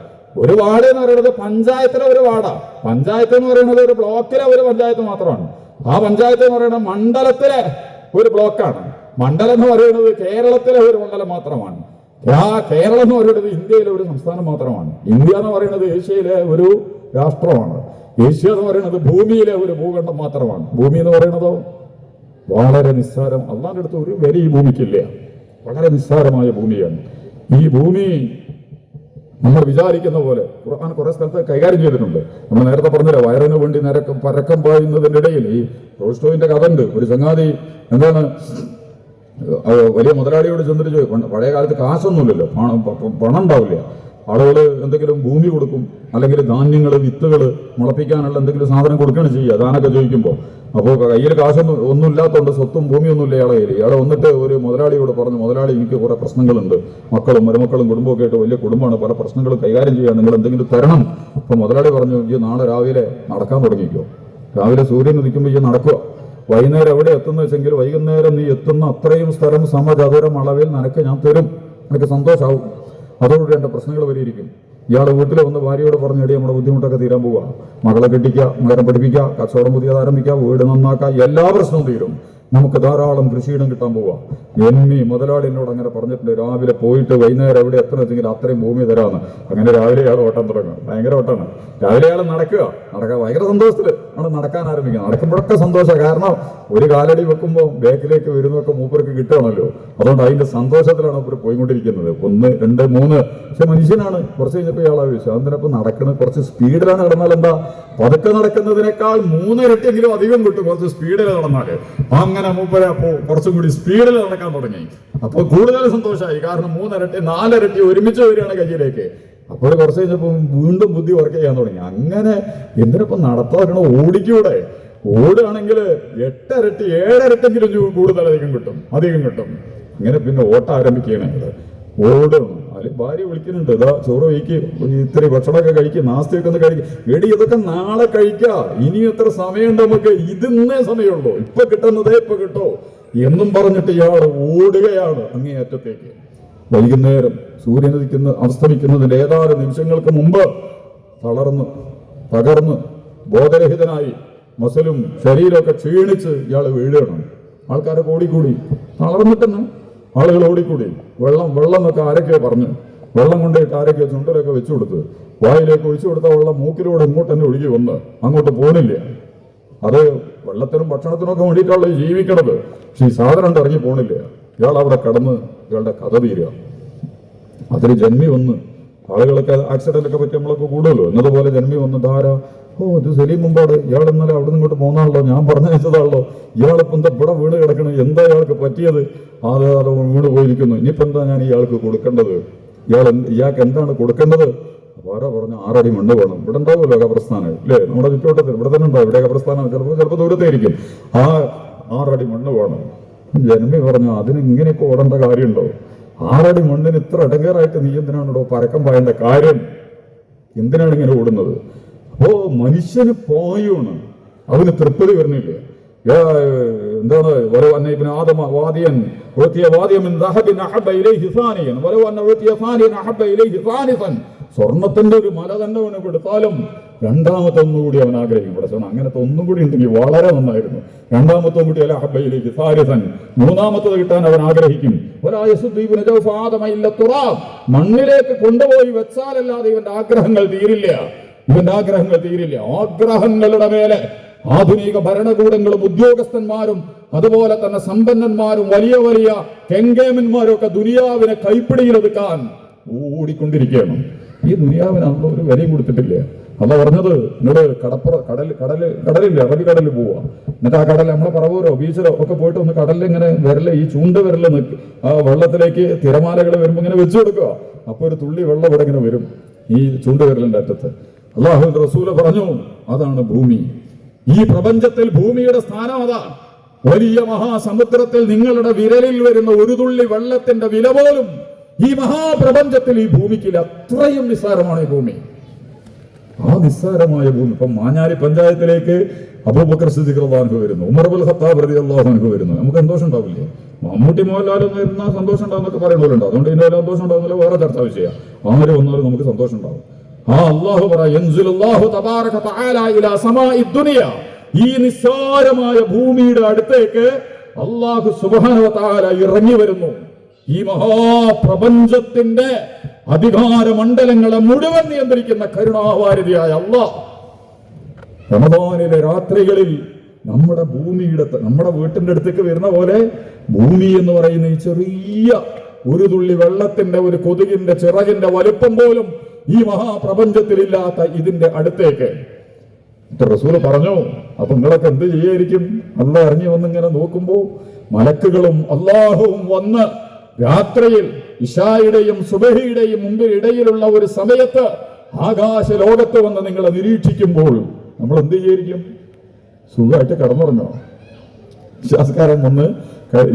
ഒരു വാർഡ് എന്ന് പറയുന്നത് പഞ്ചായത്തിലെ ഒരു വാർഡാ. പഞ്ചായത്ത് എന്ന് പറയുന്നത് ഒരു ബ്ലോക്കിലെ ഒരു പഞ്ചായത്ത് മാത്രമാണ്. ആ പഞ്ചായത്ത് എന്ന് പറയുന്നത് മണ്ഡലത്തിലെ ഒരു ബ്ലോക്കാണ്. മണ്ഡലം എന്ന് പറയുന്നത് കേരളത്തിലെ ഒരു മണ്ഡലം മാത്രമാണ്. ആ കേരളം എന്ന് പറയുന്നത് ഇന്ത്യയിലെ ഒരു സംസ്ഥാനം മാത്രമാണ്. ഇന്ത്യ എന്ന് പറയുന്നത് ഏഷ്യയിലെ ഒരു രാഷ്ട്രമാണ്. ഏഷ്യ എന്ന് പറയുന്നത് ഭൂമിയിലെ ഒരു ഭൂഖണ്ഡം മാത്രമാണ്. ഭൂമി എന്ന് പറയുന്നതോ വളരെ നിസ്സാരം. അള്ളാന്റെ അടുത്ത് ഒരു വില ഈ ഭൂമിക്കില്ല. വളരെ നിസ്സാരമായ ഭൂമിയാണ് ഈ ഭൂമി. നമ്മൾ വിചാരിക്കുന്ന പോലെ ഖുർആൻ കുറെ സ്ഥലത്ത് കൈകാര്യം ചെയ്തിട്ടുണ്ട്. നമ്മൾ നേരത്തെ പറഞ്ഞില്ല, വയറിന് വേണ്ടി പരക്കം പായുന്നതിൻ്റെ ഇടയിൽ ഈ ടോൾസ്റ്റോയിന്റെ കഥ ഉണ്ട്. ഒരു ചങ്ങാതി എന്താണ് വലിയ മുതലാളിയോട് ചെന്നിട്ട് ചോദിക്കും, പഴയ കാലത്ത് കാശൊന്നുമില്ലല്ലോ, പണം ഉണ്ടാവില്ല. ആളുകൾ എന്തെങ്കിലും ഭൂമി കൊടുക്കും, അല്ലെങ്കിൽ ധാന്യങ്ങൾ വിത്തുകൾ മുളപ്പിക്കാനുള്ള എന്തെങ്കിലും സാധനം കൊടുക്കുകയാണ് ചെയ്യുക ദാനൊക്കെ ചോദിക്കുമ്പോൾ. അപ്പോൾ കയ്യിൽ ഒന്നും ഇല്ലാത്തതുകൊണ്ട് സ്വത്തും ഭൂമിയൊന്നുമില്ല ഇയാളെ കയ്യിൽ. ഇയാളെ വന്നിട്ട് ഒരു മുതലാളിയോട് പറഞ്ഞു, മുതലാളി എനിക്ക് കുറെ പ്രശ്നങ്ങളുണ്ട്, മക്കളും മരുമക്കളും കുടുംബമൊക്കെ ആയിട്ട് വലിയ കുടുംബമാണ്, പല പ്രശ്നങ്ങളും കൈകാര്യം ചെയ്യാൻ നിങ്ങൾ എന്തെങ്കിലും തരണം. അപ്പോൾ മുതലാളി പറഞ്ഞു, ഈ നാളെ രാവിലെ നടക്കാൻ തുടങ്ങിക്കോ. രാവിലെ സൂര്യൻ ഉദിക്കുമ്പോൾ ഈ നടക്കുക. വൈകുന്നേരം എവിടെ എത്തുന്ന വെച്ചെങ്കിൽ വൈകുന്നേരം നീ എത്തുന്ന അത്രയും സ്ഥലം സമചതുരം അളവിൽ നിനക്ക് ഞാൻ തരും, നിനക്ക് സന്തോഷമാവും. അതോടുകൂടി എൻ്റെ പ്രശ്നങ്ങൾ പരിഹരിക്കും. ഇയാൾ വീട്ടിൽ വന്ന് ഭാര്യയോട് പറഞ്ഞിടി നമ്മുടെ ബുദ്ധിമുട്ടൊക്കെ തീരാൻ പോവുക, മകളെ കെട്ടിക്കുക, മകനെ പഠിപ്പിക്കുക, കച്ചവടം പുതിയത് ആരംഭിക്കുക, വീട് നന്നാക്കുക, എല്ലാ പ്രശ്നവും തീരും, നമുക്ക് ധാരാളം കൃഷിയിടം കിട്ടാൻ പോവുക. എന്നീ മുതലാളി എന്നോട് അങ്ങനെ പറഞ്ഞിട്ടുണ്ട്. രാവിലെ പോയിട്ട് വൈകുന്നേരം എവിടെ എത്തണം വെച്ചെങ്കിൽ അത്രയും ഭൂമി തരാമെന്ന്. അങ്ങനെ രാവിലെ ഇയാൾ ഓട്ടം തുടങ്ങുക. ഭയങ്കര ഓട്ടമാണ്. രാവിലെ ഇയാൾ നടക്കുക ഭയങ്കര സന്തോഷത്തിൽ ആണ് നടക്കാൻ ആരംഭിക്കുക. നടക്കുമ്പോഴൊക്കെ സന്തോഷം. കാരണം ഒരു കാലടി വെക്കുമ്പോൾ ബാക്കിലേക്ക് വരുന്നതൊക്കെ മൂപ്പർക്ക് കിട്ടുകയാണല്ലോ. അതുകൊണ്ട് അതിന്റെ സന്തോഷത്തിലാണ് മൂപ്പർ പോയിക്കൊണ്ടിരിക്കുന്നത്. 1, 2, 3. പക്ഷെ മനുഷ്യനാണ്. കുറച്ച് കഴിഞ്ഞപ്പോൾ ഇയാൾ ആവശ്യം അതിനൊപ്പം നടക്കുന്നത് കുറച്ച് സ്പീഡിലാണ് നടന്നാൽ എന്താ, പതുക്കെ നടക്കുന്നതിനേക്കാൾ 3 ഇരട്ടിയെങ്കിലും അധികം കിട്ടും കുറച്ച് സ്പീഡിൽ നടന്നാല്. അങ്ങനെ മൂപ്പര് അപ്പോ കുറച്ചും കൂടി സ്പീഡിൽ നടക്കാൻ തുടങ്ങി. അപ്പോൾ കൂടുതൽ സന്തോഷമായി. കാരണം 3 ഇരട്ടി 4 ഇരട്ടി ഒരുമിച്ച് വരികയാണ് കയ്യിലേക്ക്. അപ്പോൾ കുറച്ച് കഴിഞ്ഞപ്പോൾ വീണ്ടും ബുദ്ധി വർക്ക് ചെയ്യാൻ തുടങ്ങി. അങ്ങനെ എന്തിനപ്പം നടത്താൻ ഓടിക്കൂടെ? ഓടുകയാണെങ്കിൽ 8 ഇരട്ടി 7 ഇരട്ടെങ്കിലും കൂടുതൽ അധികം കിട്ടും. ഇങ്ങനെ പിന്നെ ഓട്ടം ആരംഭിക്കുകയാണ്. ഓടണം. അതിൽ ഭാര്യ വിളിക്കുന്നുണ്ട്, ഇതാ ചോറ് കഴിക്ക്, ഇത്തിരി ഭക്ഷണമൊക്കെ കഴിക്കുക, നാസ്തിയൊക്കെ ഒന്ന് കഴിക്കുക. എടി ഇതൊക്കെ നാളെ കഴിക്കുക, ഇനി എത്ര സമയമുണ്ട് നമുക്ക്, ഇതിന്നേ സമയമുള്ളൂ, ഇപ്പൊ കിട്ടുന്നതേ ഇപ്പൊ കിട്ടോ എന്നും പറഞ്ഞിട്ട് ഇയാൾ ഓടുകയാണ് അങ്ങേയറ്റത്തേക്ക്. വൈകുന്നേരം സൂര്യൻ അസ്തമിക്കുന്നതിന്റെ ഏതാനും നിമിഷങ്ങൾക്ക് മുമ്പ് തകർന്ന് ബോധരഹിതനായി മസിലും ശരീരമൊക്കെ ക്ഷീണിച്ച് ഇയാൾ വീഴുകയാണ്. ആൾക്കാരൊക്കെ ഓടിക്കൂടി, തളർന്നിട്ടെന്ന് ആളുകൾ ഓടിക്കൂടി. വെള്ളം എന്നൊക്കെ ആരൊക്കെയോ പറഞ്ഞു. വെള്ളം കൊണ്ടുപോയിട്ട് ആരൊക്കെയോ ചുണ്ടലൊക്കെ വെച്ചു കൊടുത്ത് വായിലേക്ക് ഒഴിച്ചു കൊടുത്ത വെള്ളം മൂക്കിലൂടെ ഇങ്ങോട്ട് തന്നെ ഒഴുകി വന്ന് അങ്ങോട്ട് പോകുന്നില്ല. അത് വെള്ളത്തിനും ഭക്ഷണത്തിനും ഒക്കെ വേണ്ടിയിട്ടാണ് ജീവിക്കണത്. പക്ഷെ ഈ സാധനം ഇറങ്ങി പോണില്ല. ഇയാൾ അവിടെ കടന്ന് ഇയാളുടെ കഥ തീരുക. അതിന് ജന്മി വന്ന് ആളുകളൊക്കെ ആക്സിഡന്റ് ഒക്കെ പറ്റി നമ്മളൊക്കെ കൂടുമല്ലോ. എന്നതുപോലെ ജന്മി വന്ന് ഇത് സലീം മുമ്പാട്, ഇയാൾ ഇന്നലെ അവിടെ നിന്ന് ഇങ്ങോട്ട് പോകുന്നതാണല്ലോ, ഞാൻ പറഞ്ഞയച്ചതാണല്ലോ, ഇയാളിപ്പോ എന്താ ഇവിടെ വീണ് കിടക്കണം, എന്താ ഇയാൾക്ക് പറ്റിയത്? അത് വീണ് പോയിരിക്കുന്നു, ഇനിയിപ്പോ എന്താ ഞാൻ ഇയാൾക്ക് കൊടുക്കേണ്ടത്? ഇയാൾക്ക് എന്താണ് കൊടുക്കേണ്ടത്? ആരാ പറഞ്ഞു 6 അടി മണ്ണ് വേണം. ഇവിടെ ഉണ്ടാവുമല്ലോ കബ്രസ്ഥാനം അല്ലേ, നമ്മുടെ ചുറ്റുവട്ടത്തിൽ ഇവിടെ തന്നെ ഉണ്ടാവും. ഇവിടെ കബ്രസ്ഥാനം ചിലപ്പോൾ ദൂരത്തായിരിക്കും. 6 അടി മണ്ണ് വേണം. ജന്മി പറഞ്ഞു, അതിന് ഇങ്ങനെയൊക്കെ ഓടേണ്ട കാര്യമുണ്ടോ? 6 അടി മണ്ണിന് ഇത്ര ഇടങ്ങേറായിട്ട് നീ എന്തിനാണോ പരക്കം പായേണ്ട കാര്യം? എന്തിനാണ് ഇങ്ങനെ ഓടുന്നത്? അപ്പോ മനുഷ്യന് പായുമാണ്, അവന് തൃപ്തി വരുന്നില്ല. എന്താണ് വലോ അന്ന ഇബ്നു ആദമ വാദിയൻ ഉഅതിയ വാദിയൻ മിൻ ദഹബിൻ അഹബ്ബ ഇലൈഹി സാനിയൻ വലോ അന്ന ഉഅതിയ സാനിയൻ അഹബ്ബ ഇലൈഹി സാനിസൻ. സ്വർണ്ണത്തിന്റെ ഒരു മല തന്നെ അവന് കൊടുത്താലും രണ്ടാമത്തെ ഒന്നുകൂടി അവൻ ആഗ്രഹിക്കും. പഠിച്ചോണം, അങ്ങനത്തെ ഒന്നും കൂടി ഉണ്ടെങ്കിൽ വളരെ നന്നായിരുന്നു. രണ്ടാമത്തെ കൂടി അല്ല അഹബ്ബ ഇലൈഹി സാലിസൻ, മൂന്നാമത്തത് കിട്ടാൻ അവൻ ആഗ്രഹിക്കും. മണ്ണിലേക്ക് കൊണ്ടുപോയി വെച്ചാലല്ലാതെ ഇവന്റെ ആഗ്രഹങ്ങൾ തീരില്ല. ആഗ്രഹങ്ങളുടെ മേലെ ആധുനിക ഭരണകൂടങ്ങളും ഉദ്യോഗസ്ഥന്മാരും അതുപോലെ തന്നെ സമ്പന്നന്മാരും വലിയ വലിയ കെങ്കേമന്മാരും ഒക്കെ ദുനിയാവിനെ കൈപ്പിടിയിലെടുക്കാൻ ഓടിക്കൊണ്ടിരിക്കുകയാണ്. ഈ ദുനിയാവിന് അന്ന് ഒരു വിലയും കൊടുത്തിട്ടില്ല. അല്ല പറഞ്ഞത്, നിങ്ങള് കടലില്ല, അറബിക്കടലിൽ പോവുക, എന്നിട്ട് ആ കടൽ നമ്മളെ പറവൂരോ ബീച്ചിലോ ഒക്കെ പോയിട്ട് ഒന്ന് കടലിൽ ഇങ്ങനെ വിരല്, ഈ ചൂണ്ട വിരല് ആ വെള്ളത്തിലേക്ക് തിരമാലകൾ വരുമ്പോ ഇങ്ങനെ വെച്ചു കൊടുക്കുക. അപ്പൊ ഒരു തുള്ളി വെള്ളം ഇവിടെ ഇങ്ങനെ വരും ഈ ചൂണ്ട വിരലിന്റെ അറ്റത്ത്. അല്ലാഹുവിന്റെ റസൂല് പറഞ്ഞു, അതാണ് ഭൂമി. ഈ പ്രപഞ്ചത്തിൽ ഭൂമിയുടെ സ്ഥാനം അതാ. വലിയ മഹാസമുദ്രത്തിൽ നിങ്ങളുടെ വിരലിൽ വരുന്ന ഒരു തുള്ളി വെള്ളത്തിന്റെ വില പോലും ഈ മഹാപ്രപഞ്ചത്തിൽ ഈ ഭൂമിക്കില്ല. അത്രയും നിസ്സാരമാണ് ഈ ഭൂമി. ആ നിസ്സാരമായ ഭൂമി ഇപ്പം മാഞ്ഞാലി പഞ്ചായത്തിലേക്ക് അബൂബക്കർ സിദ്ദീഖ് റളിയല്ലാഹു അൻഹു വരുന്നു, ഉമർ ഇബ്നുൽ ഖത്താബ് റളിയല്ലാഹു അൻഹു വരുന്നു. നമുക്ക് സന്തോഷം ഉണ്ടാവില്ലേ? മമ്മൂട്ടി മോഹൻലാലൊന്നും ഇരുന്നാൽ സന്തോഷം ഉണ്ടാവുന്നൊക്കെ പറയുന്നവരുണ്ട്. അതുകൊണ്ട് ഇതിന്റെ സന്തോഷം ഉണ്ടാവുന്നില്ല, വേറെ ചർച്ചാ വിഷയം. ആര് വന്നാലും നമുക്ക് സന്തോഷം ഉണ്ടാവും. ആ അല്ലാഹു യൻസിലുല്ലാഹു തബാറക തആല ഇലാ സമാഇ ദുനിയ, ഈ നിസ്സാരമായ ഭൂമിയുടെ അടുത്തേക്ക് അല്ലാഹു സുബ്ഹാനഹു വ തആല ഇറങ്ങി വരുന്നു. ഈ മഹാപ്രപഞ്ചത്തിന്റെ അധികാര മണ്ഡലങ്ങളെ മുഴുവൻ നിയന്ത്രിക്കുന്ന കരുണാവാരിധിയായ അല്ലാഹ് റമദാനിലെ രാത്രികളിൽ നമ്മുടെ വീട്ടിന്റെ അടുത്തേക്ക് വരുന്ന പോലെ ഭൂമി എന്ന് പറയുന്ന ഈ ചെറിയ ഒരു തുള്ളി വെള്ളത്തിന്റെ, ഒരു കൊതുകിന്റെ ചിറകിന്റെ വലുപ്പം പോലും ഈ മഹാപ്രപഞ്ചത്തിലില്ലാത്ത ഇതിന്റെ അടുത്തേക്ക് റസൂല് പറഞ്ഞു. അപ്പൊ നിങ്ങളൊക്കെ എന്ത് ചെയ്യായിരിക്കും? അല്ലാഹ് ഇറങ്ങി വന്നിങ്ങനെ നോക്കുമ്പോ മലക്കുകളും അല്ലാഹുവും വന്ന് രാത്രിയിൽ ഇശായുടെയും സുബഹിയുടെയും മുമ്പിൽ ഇടയിലുള്ള ഒരു സമയത്ത് ആകാശ ലോകത്ത് വന്ന് നിങ്ങളെ നിരീക്ഷിക്കുമ്പോൾ നമ്മൾ എന്ത് ചെയ്യായിരിക്കും? സുഖമായിട്ട് കടന്നുറങ്ങോ?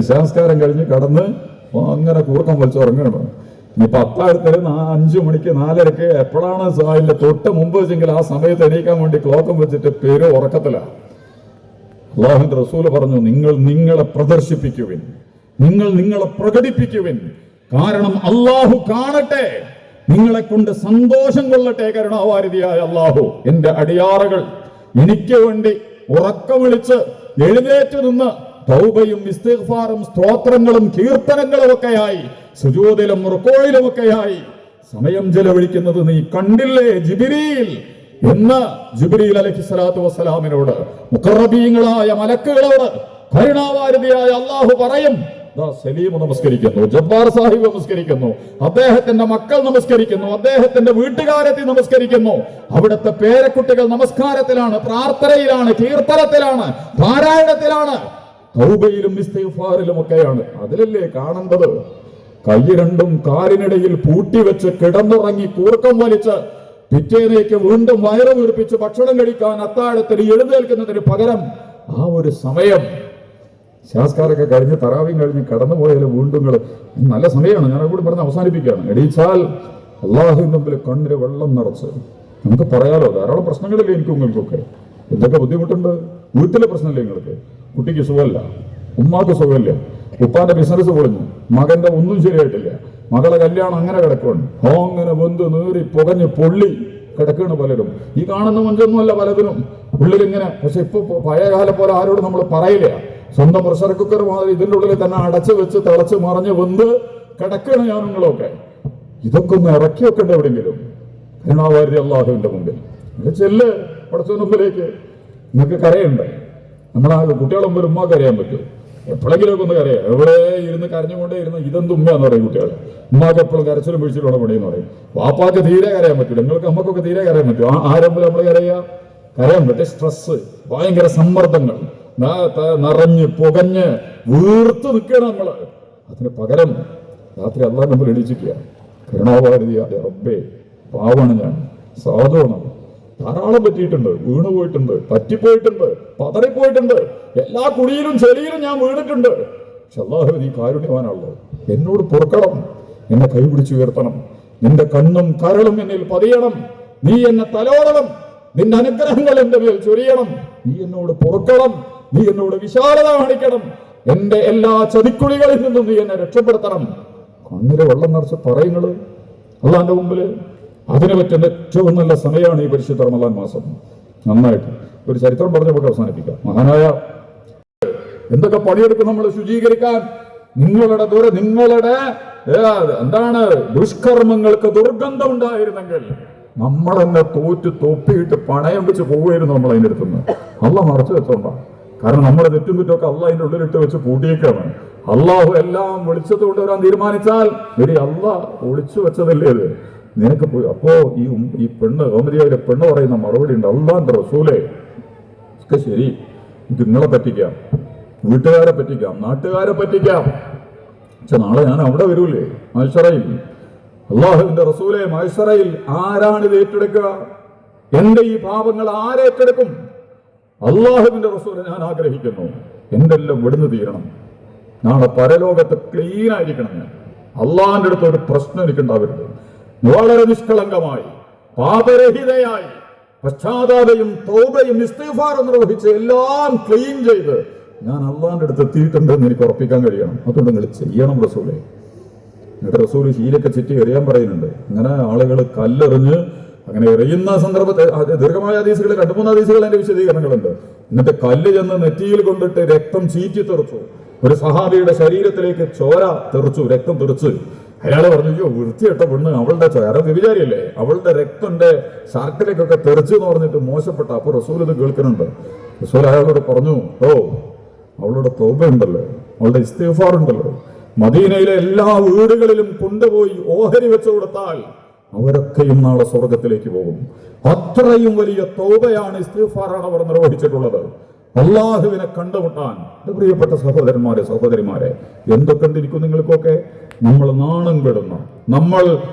ഇശാസ്കാരം കഴിഞ്ഞ് കടന്ന് അങ്ങനെ കൂർക്കം വലിച്ചുറങ്ങണം. ഇനി 10 5 മണിക്ക് 4:30 എപ്പോഴാണ് അതിന്റെ തൊട്ട് മുമ്പ് വെച്ചെങ്കിൽ ആ സമയത്ത് എണീക്കാൻ വേണ്ടി ക്ലോക്കം വെച്ചിട്ട് പേര് ഉറക്കത്തിലാണ്. അല്ലാഹുവിന്റെ റസൂല് പറഞ്ഞു, നിങ്ങൾ നിങ്ങളെ പ്രദർശിപ്പിക്കുവിൻ, നിങ്ങൾ നിങ്ങളെ പ്രകടിപ്പിക്കുവിൻ. കാരണം അല്ലാഹു കാണട്ടെ, നിങ്ങളെ കൊണ്ട് സന്തോഷം കൊള്ളട്ടെ. കരുണാവാരിധിയായ അല്ലാഹു എന്റെ അടിയാറുകൾ എനിക്ക് വേണ്ടി ഉറക്കം വിളിച്ച് എഴുന്നേറ്റ് നിന്ന് തൗബയും ഇസ്തിഗ്ഫാറും സ്തോത്രങ്ങളും കീർത്തനങ്ങളും ഒക്കെയായി സുജൂദിലും റുകൂഇലും ഒക്കെയായി സമയം ചെലവഴിക്കുന്നത് നീ കണ്ടില്ലേ ജിബ്രീൽ എന്ന് ജിബ്രീൽ അലൈഹിസ്സലാത്തു വസ്സലാമിനോട് മുഖറബീങ്ങളായ മലക്കുകളോട് കരുണാവാരിധിയായ അല്ലാഹു പറയും. സലീം നമസ്കരിക്കുന്നു, ജബ്ബാർ സാഹിബ് നമസ്കരിക്കുന്നു, അദ്ദേഹത്തിന്റെ മക്കൾ നമസ്കരിക്കുന്നു, അദ്ദേഹത്തിന്റെ വീട്ടുകാരെത്തി നമസ്കരിക്കുന്നു, അവിടുത്തെ പേരക്കുട്ടികൾ നമസ്കാരത്തിലാണ്, പ്രാർത്ഥനയിലാണ്, കീർത്തനത്തിലാണ്, പാരായണത്തിലാണ്, തൗബയിലും ഇസ്തിഗ്ഫാറിലും ഒക്കെയാണ്. അതിലല്ലേ കാണേണ്ടത്? കൈ രണ്ടും കാലിനിടയിൽ പൂട്ടിവെച്ച് കിടന്നുറങ്ങി കൂർക്കം വലിച്ച് പിറ്റേന്നേക്ക് വീണ്ടും വയറ് വീർപ്പിച്ച് ഭക്ഷണം കഴിക്കാൻ അത്താഴത്തിന് എഴുന്നേൽക്കുന്നതിന് പകരം ആ ഒരു സമയം ശാസ്കാരൊക്കെ കഴിഞ്ഞ് തറാവിയും കഴിഞ്ഞ് കടന്നുപോയാലും വീണ്ടും നല്ല സമയമാണ്. ഞാൻ കൂടി പറഞ്ഞ് അവസാനിപ്പിക്കുകയാണ്. എടീച്ചാൽ അള്ളാഹുവിന്റെ മുമ്പിൽ കണ്ണിന് വെള്ളം നിറച്ച് നമുക്ക് പറയാലോ, ധാരാളം പ്രശ്നങ്ങളില്ലേ എനിക്കും നിങ്ങൾക്കൊക്കെ. എന്തൊക്കെ ബുദ്ധിമുട്ടുണ്ട്? വീട്ടിലെ പ്രശ്നമില്ലേ നിങ്ങൾക്ക്? കുട്ടിക്ക് സുഖമല്ല, ഉമ്മാക്ക് സുഖമില്ല, ഉപ്പാന്റെ ബിസിനസ് പൊളിഞ്ഞു, മകന്റെ ഒന്നും ശരിയായിട്ടില്ല, മകളെ കല്യാണം അങ്ങനെ കിടക്കുകയാണ്, അങ്ങനെ വെന്ത് നീറി പുകഞ്ഞ് പൊള്ളി കിടക്കുകയാണ് പലരും. ഈ കാണുന്ന മഞ്ചൊന്നുമല്ല പലതിനും ഉള്ളിലിങ്ങനെ. പക്ഷെ ഇപ്പൊ പഴയ കാലം പോലെ ആരോട് നമ്മൾ പറയില്ല. സ്വന്തം പ്രഷർ കുക്കർ മാതിരി ഇതിൻ്റെ ഉള്ളിൽ തന്നെ അടച്ചു വെച്ച് തിളച്ച് മറിഞ്ഞ് വെന്ത് കിടക്കുകയാണ് ഞാനുങ്ങളൊക്കെ. ഇതൊക്കെ ഒന്ന് ഇറക്കി വെക്കേണ്ട എവിടെയെങ്കിലും കരുണാവാരി അല്ലാഹുവിന്റെ മുമ്പിൽ ചെല്ല് പടച്ചവന്റെ മുമ്പിലേക്ക്. നിങ്ങൾക്ക് കരയുണ്ടേ? നമ്മളാ കുട്ടികളെ മുമ്പിൽ ഉമ്മാക്ക് അറിയാൻ പറ്റും. എപ്പോഴെങ്കിലുമൊക്കെ ഒന്ന് കരയാം. എവിടെ ഇരുന്ന് കരഞ്ഞുകൊണ്ടേ ഇരുന്ന് ഇതെന്ത് ഉമ്മയാന്ന് പറയും കുട്ടികൾ. ഉമ്മാക്ക് എപ്പോഴും കരച്ചിലും പിടിച്ചിലുള്ള പണിയെന്ന് പറയും. വാപ്പാക്ക് തീരെ കരയാൻ പറ്റില്ല. നിങ്ങൾക്ക് അമ്മക്കൊക്കെ തീരെ കരയാൻ പറ്റും. ആരെങ്കിലും നമ്മൾ കരയാൻ പറ്റും. സ്ട്രെസ്, ഭയങ്കര സമ്മർദ്ദങ്ങൾ, നിറഞ്ഞ് പുകഞ്ഞ് വീർത്ത് നിൽക്കണം നമ്മള്. അതിന് പകരം രാത്രി അല്ലാഹ് നമ്മൾ എണീച്ചിരിക്കുക. കരുണാവാരിധിയായ റബ്ബേ, പാവാണ് ഞാൻ, സാധുവാണ്, ധാരാളം പറ്റിയിട്ടുണ്ട്, വീണുപോയിട്ടുണ്ട്, പറ്റിപ്പോയിട്ടുണ്ട്, പതറിപ്പോയിട്ടുണ്ട്, എല്ലാ കുഴിയിലും ചെളിയിലും ഞാൻ വീണിട്ടുണ്ട്. പക്ഷെ അല്ലാഹു നീ കാരുണ്യവാനാണല്ലോ, എന്നോട് പൊറുക്കണം, എന്നെ കൈപിടിച്ച് ഉയർത്തണം, നിന്റെ കണ്ണും കരളും എന്നിൽ പതിയണം, നീ എന്നെ തലോടണം, നിന്റെ അനുഗ്രഹങ്ങൾ എന്റെ മേൽ ചൊരിയണം, നീ എന്നോട് പൊറുക്കണം, നീ എന്നോട് വിശാലത കാണിക്കണം, എന്റെ എല്ലാ ചതിക്കുഴികളിൽ നിന്നും നീ എന്നെ രക്ഷപ്പെടുത്തണം. കണ്ണിലെ വെള്ളം നിറച്ച് പറയുന്നത് അള്ളാന്റെ മുമ്പില്. അതിനെ പറ്റുന്ന ഏറ്റവും നല്ല സമയമാണ് ഈ പരിശുദ്ധ റമദാൻ മാസം. നന്നായിട്ട് ഒരു ചരിത്രം പറഞ്ഞ നമുക്ക് അവസാനിപ്പിക്കാം. മഹാനായ എന്തൊക്കെ പണിയെടുക്കും നമ്മൾ ശുചീകരിക്കാൻ. നിങ്ങളുടെ എന്താണ് ദുഷ്കർമ്മങ്ങൾക്ക് ദുർഗന്ധം ഉണ്ടായിരുന്നെങ്കിൽ നമ്മളെന്നെ തോറ്റ് തൊപ്പിയിട്ട് പണയം വെച്ച് പോവുമായിരുന്നു നമ്മൾ അതിൻ്റെ അടുത്തുനിന്ന്. അള്ളാഹ് മറച്ചു വെച്ചോണ്ടാണ്. കാരണം നമ്മുടെ തെറ്റും കുറ്റമൊക്കെ അള്ളാഹ് അതിൻ്റെ ഉള്ളിലിട്ട് വെച്ച് പൂട്ടിയേക്കാണ്. അള്ളാഹു എല്ലാം വെളിച്ചത്ത് കൊണ്ടുവരാൻ തീരുമാനിച്ചാൽ അള്ളാഹ് ഒളിച്ചു വെച്ചതല്ലേ അത് നിനക്ക് പോയി. അപ്പോ ഈ പെണ്ണ് ഓമരിയായ പെണ്ണ് പറയുന്ന മറുപടി ഉണ്ട്, അള്ളാന്റെ റസൂലേ ഒക്കെ ശരി, ഇത് നിങ്ങളെ പറ്റിക്കാം, വീട്ടുകാരെ പറ്റിക്കാം, നാട്ടുകാരെ പറ്റിക്കാം, പക്ഷെ നാളെ ഞാൻ അവിടെ വരൂലേ മഹ്ശറയിൽ. അള്ളാഹുവിന്റെ റസൂലെ മഹ്ശറയിൽ ആരാണിത് ഏറ്റെടുക്കുക? എന്റെ ഈ പാപങ്ങൾ ആരേറ്റെടുക്കും? അള്ളാഹുവിന്റെ റസൂലെ ഞാൻ ആഗ്രഹിക്കുന്നു എന്റെ എല്ലാം വിടുന്നു തീരണം. നാളെ പരലോകത്ത് ക്ലീൻ ആയിരിക്കണം. ഞാൻ അള്ളാഹിന്റെ അടുത്ത് ഒരു പ്രശ്നം എനിക്കുണ്ടാവരുത്. വളരെ നിഷ്കളങ്കമായി പാപരഹിതയായി പശ്ചാത്താപയും തൗബയും ഇസ്തിഗ്ഫാറും നിർവഹിച്ച് എല്ലാം ക്ലീൻ ചെയ്ത് ഞാൻ അള്ളാഹിന്റെ അടുത്ത് എത്തിയിട്ടുണ്ടെന്ന് എനിക്ക് ഉറപ്പിക്കാൻ കഴിയണം. അതുകൊണ്ട് നിങ്ങൾ ചെയ്യണം റസൂലെ. എന്നിട്ട് റസൂല് ശീലൊക്കെ ചുറ്റി എറിയാൻ പറയുന്നുണ്ട്. അങ്ങനെ ആളുകൾ കല്ലെറിഞ്ഞ് അങ്ങനെ എറിയുന്ന സന്ദർഭത്തെ ദീർഘമായ ഹദീസുകൾ 2-3 ഹദീസുകൾ അതിന്റെ വിശദീകരണങ്ങളുണ്ട്. എന്നിട്ട് കല്ല് ചെന്ന് നെറ്റിയിൽ കൊണ്ടിട്ട് രക്തം ചീറ്റി തെറിച്ചു. ഒരു സഹാബിയുടെ ശരീരത്തിലേക്ക് ചോര തെറിച്ചു, രക്തം തെറിച്ച്. അയാള് പറഞ്ഞു, അയ്യോ വൃത്തിയിട്ട പെണ്ണ്, അവളുടെ ചോര വ്യഭിചാരിയല്ലേ, അവളുടെ രക്തന്റെ ഷർട്ടിലേക്കൊക്കെ തെറിച്ചു എന്ന് പറഞ്ഞിട്ട് മോശപ്പെട്ട. അപ്പൊ റസൂൽ ഇത് കേൾക്കുന്നുണ്ട്. റസൂൽ അയാളോട് പറഞ്ഞു, ഓ അവളുടെ തൗബ ഉണ്ടല്ലോ, അവളുടെ ഇസ്തിഗ്ഫാർ ഉണ്ടല്ലോ, മദീനയിലെ എല്ലാ വീടുകളിലും കൊണ്ടുപോയി ഓഹരി വെച്ചു കൊടുത്താൽ അവരൊക്കെയും നാളെ സ്വർഗത്തിലേക്ക് പോകും. അത്രയും വലിയ തൗബയാണ്, ഇസ്തിഗ്ഫാറാണ് അവർ നിർവഹിച്ചിട്ടുള്ളത്. അള്ളാഹുവിനെ കണ്ടുമുട്ടാൻ. പ്രിയപ്പെട്ട സഹോദരന്മാരെ സഹോദരിമാരെ, എന്തൊക്കെ ഉണ്ടിരിക്കും നിങ്ങൾക്കൊക്കെ? നമ്മൾ നാണം കെടുന്ന, നമ്മൾ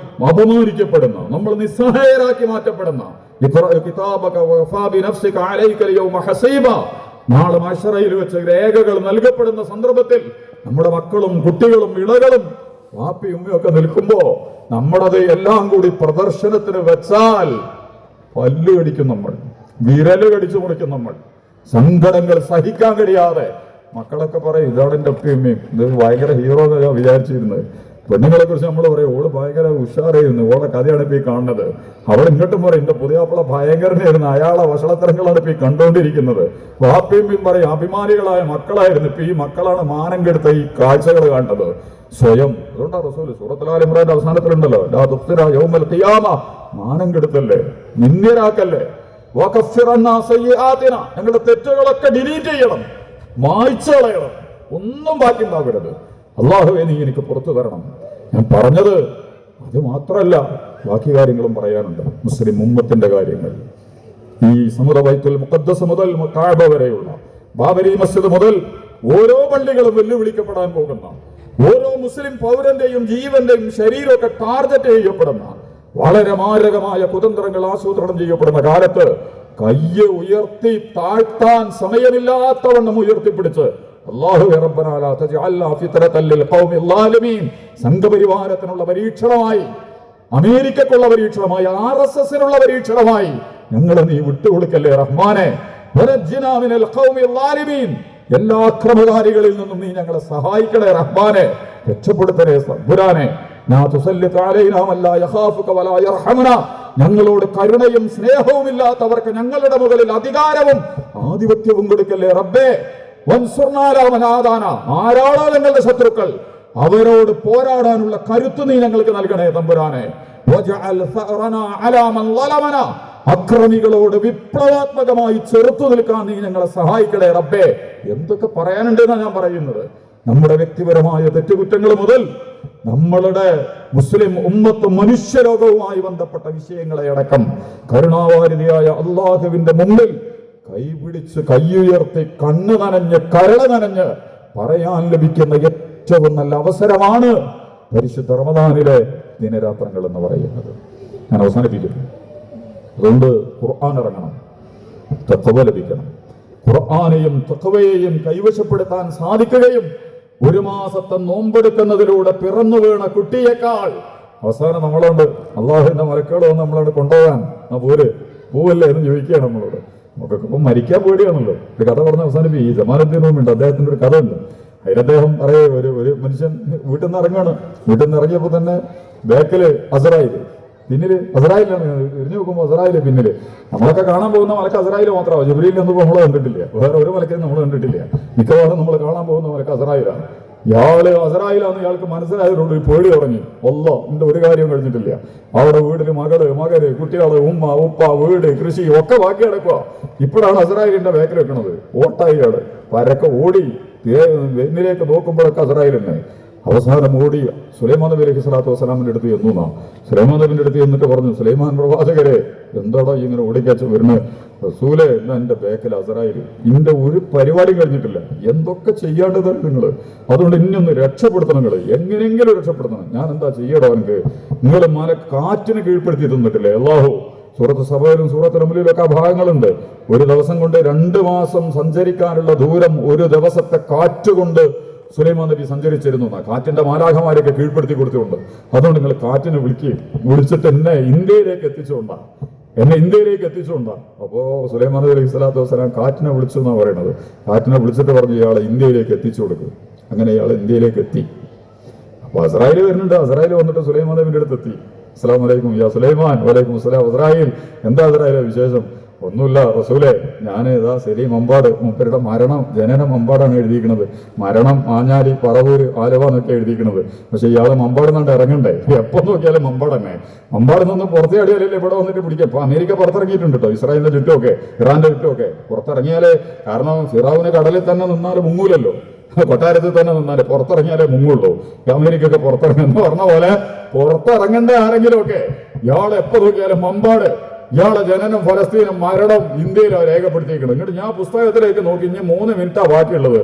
അപമാനിക്കപ്പെടുന്ന, നമ്മൾ നിസ്സഹായരാക്കി മാറ്റപ്പെടുന്ന നാളെ മഹ്ശറയിൽ വെച്ച് രേഖകൾ നൽകപ്പെടുന്ന സന്ദർഭത്തിൽ നമ്മുടെ മക്കളും കുട്ടികളും ഇളകളും വാപ്പയും ഉമ്മയൊക്കെ നിൽക്കുമ്പോ നമ്മളത് എല്ലാം കൂടി പ്രദർശനത്തിന് വെച്ചാൽ പല്ല് കടിക്കും നമ്മൾ, വിരല് കടിച്ചു മുറിക്കും നമ്മൾ. സങ്കടങ്ങൾ സഹിക്കാൻ കഴിയാതെ മക്കളൊക്കെ പറയും, ഇതാണ് എൻ്റെ ഉപ്പയമ്മയും, ഇത് ഭയങ്കര ഹീറോ എന്ന് ഞാൻ വിചാരിച്ചിരുന്നത്. പെണ്ണുങ്ങളെ കുറിച്ച് നമ്മൾ പറയും, ഓള് ഭയങ്കര ഉഷാറായിരുന്നു, ഓളെ കഥയാണ് ഇപ്പൊ ഈ കാണുന്നത്. അവൾ ഇങ്ങോട്ടും പറയും, എന്റെ പുതിയാപ്പിള ഭയങ്കരനായിരുന്നു, അയാളെ വഷളത്തരങ്ങളാണ് ഇപ്പൊ ഈ കണ്ടുകൊണ്ടിരിക്കുന്നത്. വാപ്പയമ്മയും പറയും, അഭിമാനികളായ മക്കളായിരുന്നു, ഇപ്പൊ ഈ മക്കളാണ് മാനം കെടുത്ത ഈ കാഴ്ചകൾ കാണുന്നത് സ്വയം. അതുകൊണ്ടാണ് റസൂൽ സൂറത്തുൽ ആൽ ഇംറാന്റെ അവസാനത്തിലുണ്ടല്ലോ, ലാ തുഖ്സിറ യൗമൽ ഖിയാമ, മാനം കെടുത്തല്ലേ, നിന്ദ്യരാക്കല്ലേ, ഞങ്ങളുടെ തെറ്റുകളൊക്കെ ഡിലീറ്റ് ചെയ്യണം, മായ്ച്ചു കളയണം, ഒന്നും ബാക്കി ഉണ്ടാവരുത്. അള്ളാഹുവേ നീ എനിക്ക് പുറത്തു തരണം. ഞാൻ പറഞ്ഞത് അത് മാത്രമല്ല, ബാക്കി കാര്യങ്ങളും പറയാനുണ്ട്. മുസ്ലിം ഉമ്മത്തിന്റെ കാര്യങ്ങൾ, ഈ സമുദ ബൈത്തുൽ മുഖദ്ദസ് മുതൽ കഅബ വരെയുള്ള ബാബരി മസ്ജിദ് മുതൽ ഓരോ പള്ളികളും വെല്ലുവിളിക്കപ്പെടാൻ പോകുന്ന, ഓരോ മുസ്ലിം പൗരന്റെയും ജീവന്റെയും ശരീരമൊക്കെ ടാർഗറ്റ് ചെയ്യപ്പെടുന്ന വളരെ മാരകമായ കുതന്ത്രങ്ങൾ ആസൂത്രണം ചെയ്യപ്പെടുന്ന കാലത്ത് കയ്യ് ഉയർത്തി താഴ്ത്താൻ സമയമില്ലാത്തവണ്ണം ഉയർത്തിപ്പിടിച്ച് സംഘപരിവാരത്തിനുള്ള പരീക്ഷണമായി, അമേരിക്കക്കുള്ള പരീക്ഷണമായി, RSSനുള്ള പരീക്ഷണമായി ഞങ്ങളെ നീ വിട്ടുകൊടുക്കല്ലേ റഹ്മാനെ. എല്ലാ അക്രമകാരികളിൽ നിന്നും നീ ഞങ്ങളെ സഹായിക്കണേ റഹ്മാനെ, രക്ഷപ്പെടുത്തണേ സബ്ബുരാനെ. ഞങ്ങളോട് കരുണയും സ്നേഹവും ഇല്ലാത്തവർക്ക് ഞങ്ങളുടെ മുകളിൽ അധികാരവും ആധിപത്യവും കൊടുക്കല്ലേ റബ്ബേ. ആരാണോ ഞങ്ങളുടെ ശത്രുക്കൾ അവരോട് പോരാടാനുള്ള കരുത്ത് നീ ഞങ്ങൾക്ക് നൽകണേ തമ്പുരാനെ. അക്രമികളോട് വിപ്ലവാത്മകമായി ചെറുത്തു നിൽക്കാൻ നീ ഞങ്ങളെ സഹായിക്കണേ റബ്ബേ. എന്തൊക്കെ പറയാനുണ്ടെന്നാണ് ഞാൻ പറയുന്നത്. നമ്മുടെ വ്യക്തിപരമായ തെറ്റുകുറ്റങ്ങൾ മുതൽ നമ്മളുടെ മുസ്ലിം ഉമ്മത്തും മനുഷ്യരോഗവുമായി ബന്ധപ്പെട്ട വിഷയങ്ങളെ അടക്കം കരുണാവാരിധിയായ അള്ളാഹുവിന്റെ മുമ്പിൽ കൈപിടിച്ച് കയ്യുയർത്തി കണ്ണ് നനഞ്ഞ് കരള് നനഞ്ഞ് പറയാൻ ലഭിക്കുന്ന ഏറ്റവും നല്ല അവസരമാണ് പരിശുദ്ധ റമദാനിലെ ദിനരാത്രങ്ങൾ എന്ന് പറയുന്നത്. ഞാൻ അവസാനിപ്പിക്കുന്നു. അതുകൊണ്ട് ഖുർആൻ ഇറങ്ങണം, തഖ്വ ലഭിക്കണം. ഖുർആനെയും തഖ്വയെയും കൈവശപ്പെടുത്താൻ സാധിക്കുകയും ഒരു മാസത്തെ നോമ്പെടുക്കുന്നതിലൂടെ പിറന്നു വീണ കുട്ടിയേക്കാൾ അവസാനം നമ്മളോട് അള്ളാഹുവിന്റെ മലക്കുകൾ വന്ന് നമ്മളോട് കൊണ്ടുപോകാൻ പോവല്ലേ എന്ന് ചോദിക്കുകയാണ് നമ്മളോട്. നമുക്കൊക്കെ ഇപ്പം മരിക്കാൻ പേടിയാണല്ലോ. ഒരു കഥ പറഞ്ഞ് അവസാനിപ്പിക്കും. ഈ ജമാലുദ്ദീൻ റൂമിയുണ്ട്, അദ്ദേഹത്തിന്റെ ഒരു കഥ ഉണ്ട്. അതിലദ്ദേഹം പറയേ, ഒരു മനുഷ്യൻ വീട്ടിൽ നിന്ന് ഇറങ്ങാണ്. വീട്ടിൽ നിന്ന് ഇറങ്ങിയപ്പോൾ തന്നെ ബാക്കില് അസറായില്, പിന്നില് അസറായിലാണ്. തിരിഞ്ഞു നോക്കുമ്പോൾ അസറായില് പിന്നില്. നമ്മളൊക്കെ കാണാൻ പോകുന്ന മലക്ക് അസറായില് മാത്രമാണ്. ജബരീൽ ഒന്നും നമ്മൾ കണ്ടിട്ടില്ല, വേറെ ഒരു മലക്കും നമ്മൾ കണ്ടിട്ടില്ല. മിക്കവാറും നമ്മൾ കാണാൻ പോകുന്ന മലക്ക് അസറായിലാണ്. ഇയാള് അസറായിലാന്ന് ഇയാൾക്ക് മനസ്സിലായതുകൊണ്ട് ഒരു പേടി തുടങ്ങി. എന്റെ ഒരു കാര്യവും കഴിഞ്ഞിട്ടില്ല. അവിടെ വീട്ടില് മകര് കുട്ടികള്, ഉമ്മ ഉപ്പ, വീട്, കൃഷി ഒക്കെ ബാക്കി കിടക്കുക. ഇപ്പോഴാണ് അസറായിലിന്റെ ബാക്കിൽ വെക്കണത്. ഓട്ടായി ആള് പരക്കെ ഓടി വെന്നിലേക്ക് നോക്കുമ്പോഴൊക്കെ അസറായിലുണ്ട്. അവസാനം ഓടി സുലൈമാൻ നബി അലൈഹി സ്വലാത്തു വസ്സലാമിന്റെ അടുത്ത് ചെന്നു. സുലൈമാൻ നബിന്റെ അടുത്ത് എന്നിട്ട് പറഞ്ഞു, സുലൈമാൻ പ്രവാചകരെ, എന്താടാ ഇങ്ങനെ ഓടിക്കാച്ച് വരുന്നത്? റസൂലെ, എന്നാ എന്റെ ബേക്കൽ അസറായിൽ, ഇന്റെ ഒരു പരിപാടി കഴിഞ്ഞിട്ടില്ല. എന്തൊക്കെ ചെയ്യേണ്ടതാണ് നിങ്ങൾ? അതുകൊണ്ട് ഇന്നൊന്ന് രക്ഷപ്പെടുത്തണം, നിങ്ങൾ എങ്ങനെയെങ്കിലും രക്ഷപ്പെടുത്തണം. ഞാൻ എന്താ ചെയ്യടോ? എനിക്ക് നിങ്ങൾ കാറ്റിന് കീഴ്പ്പെടുത്തി തന്നിട്ടില്ലേ അല്ലാഹു? സൂറത്ത് സബയിലും സൂറത്ത് നംലിലൊക്കെ ആ ഭാഗങ്ങളുണ്ട്. ഒരു ദിവസം കൊണ്ട് 2 മാസം സഞ്ചരിക്കാനുള്ള ദൂരം ഒരു ദിവസത്തെ കാറ്റുകൊണ്ട് സുലൈമാൻ നബി സഞ്ചരിച്ചിരുന്നു. കാറ്റിന്റെ മാലാഖമാരെയൊക്കെ കീഴ്പ്പെടുത്തി കൊടുത്തുകൊണ്ട്. അതുകൊണ്ട് നിങ്ങൾ കാറ്റിനെ വിളിച്ചിട്ട് എന്നെ ഇന്ത്യയിലേക്ക് എത്തിച്ചുകൊണ്ടാ. അപ്പോ സുലൈമാൻ നബി അലൈഹി സ്വലാത്തു വസ്സലാം കാറ്റിനെ വിളിച്ചു എന്നാണ് പറയുന്നത്. കാറ്റിനെ വിളിച്ചിട്ട് പറഞ്ഞു, ഇയാളെ ഇന്ത്യയിലേക്ക് എത്തിച്ചു കൊടുക്കും. അങ്ങനെ ഇയാൾ ഇന്ത്യയിലേക്ക് എത്തി. അപ്പൊ അസ്രായേൽ വരുന്നുണ്ട്. അസ്രായേൽ വന്നിട്ട് സുലൈമാൻ നബിന്റെ അടുത്ത് എത്തി. അസ്സലാമു അലൈക്കും യാ സുലൈമാൻ. വലൈക്കും അസ്സലാം. അസ്രായേൽ, എന്താ അസ്രായേലെ വിശേഷം? ഒന്നുമില്ല റസൂലെ, ഞാൻ ഇതാ സലീം അമ്പാട്, മൂപ്പരുടെ ജനനം അമ്പാടാണ് എഴുതിയിരിക്കുന്നത്. മരണം ആഞ്ഞാലി, പറവൂര്, ആലുവ എന്നൊക്കെ എഴുതിയിരിക്കുന്നത്. പക്ഷെ ഇയാളെ മമ്പാടുന്നുണ്ട് ഇറങ്ങണ്ടേ? എപ്പോ നോക്കിയാലും മമ്പാട് തന്നെ. മമ്പാട് നിന്ന് പുറത്തേ അടിയാലല്ലേ ഇവിടെ വന്നിട്ട് പിടിക്കാം. ഇപ്പൊ അമേരിക്ക പുറത്തിറങ്ങിയിട്ടുണ്ട് കേട്ടോ, ഇസ്രായേലിന്റെ ചുറ്റുമൊക്കെ, ഇറാന്റെ ചുറ്റുമൊക്കെ പുറത്തിറങ്ങിയാലേ. കാരണം ഫിറഔന് കടലിൽ തന്നെ നിന്നാലും മുങ്ങൂലല്ലോ, കൊട്ടാരത്തിൽ തന്നെ നിന്നാലേ, പുറത്തിറങ്ങിയാലേ മുങ്ങുള്ളൂ. അമേരിക്കൊക്കെ പുറത്തിറങ്ങുന്ന പറഞ്ഞ പോലെ പുറത്തിറങ്ങേണ്ട ആരെങ്കിലും ഒക്കെ. ഇയാൾ എപ്പോ നോക്കിയാലും മമ്പാട്. ഇയാളെ ജനനം ഫലസ്തീനും മരണം ഇന്ത്യയിലാണ് രേഖപ്പെടുത്തിയിരിക്കുന്നത്. എന്നിട്ട് ഞാൻ പുസ്തകത്തിലേക്ക് നോക്കി, ഇനി 3 മിനിറ്റാ ബാക്കിയുള്ളത്.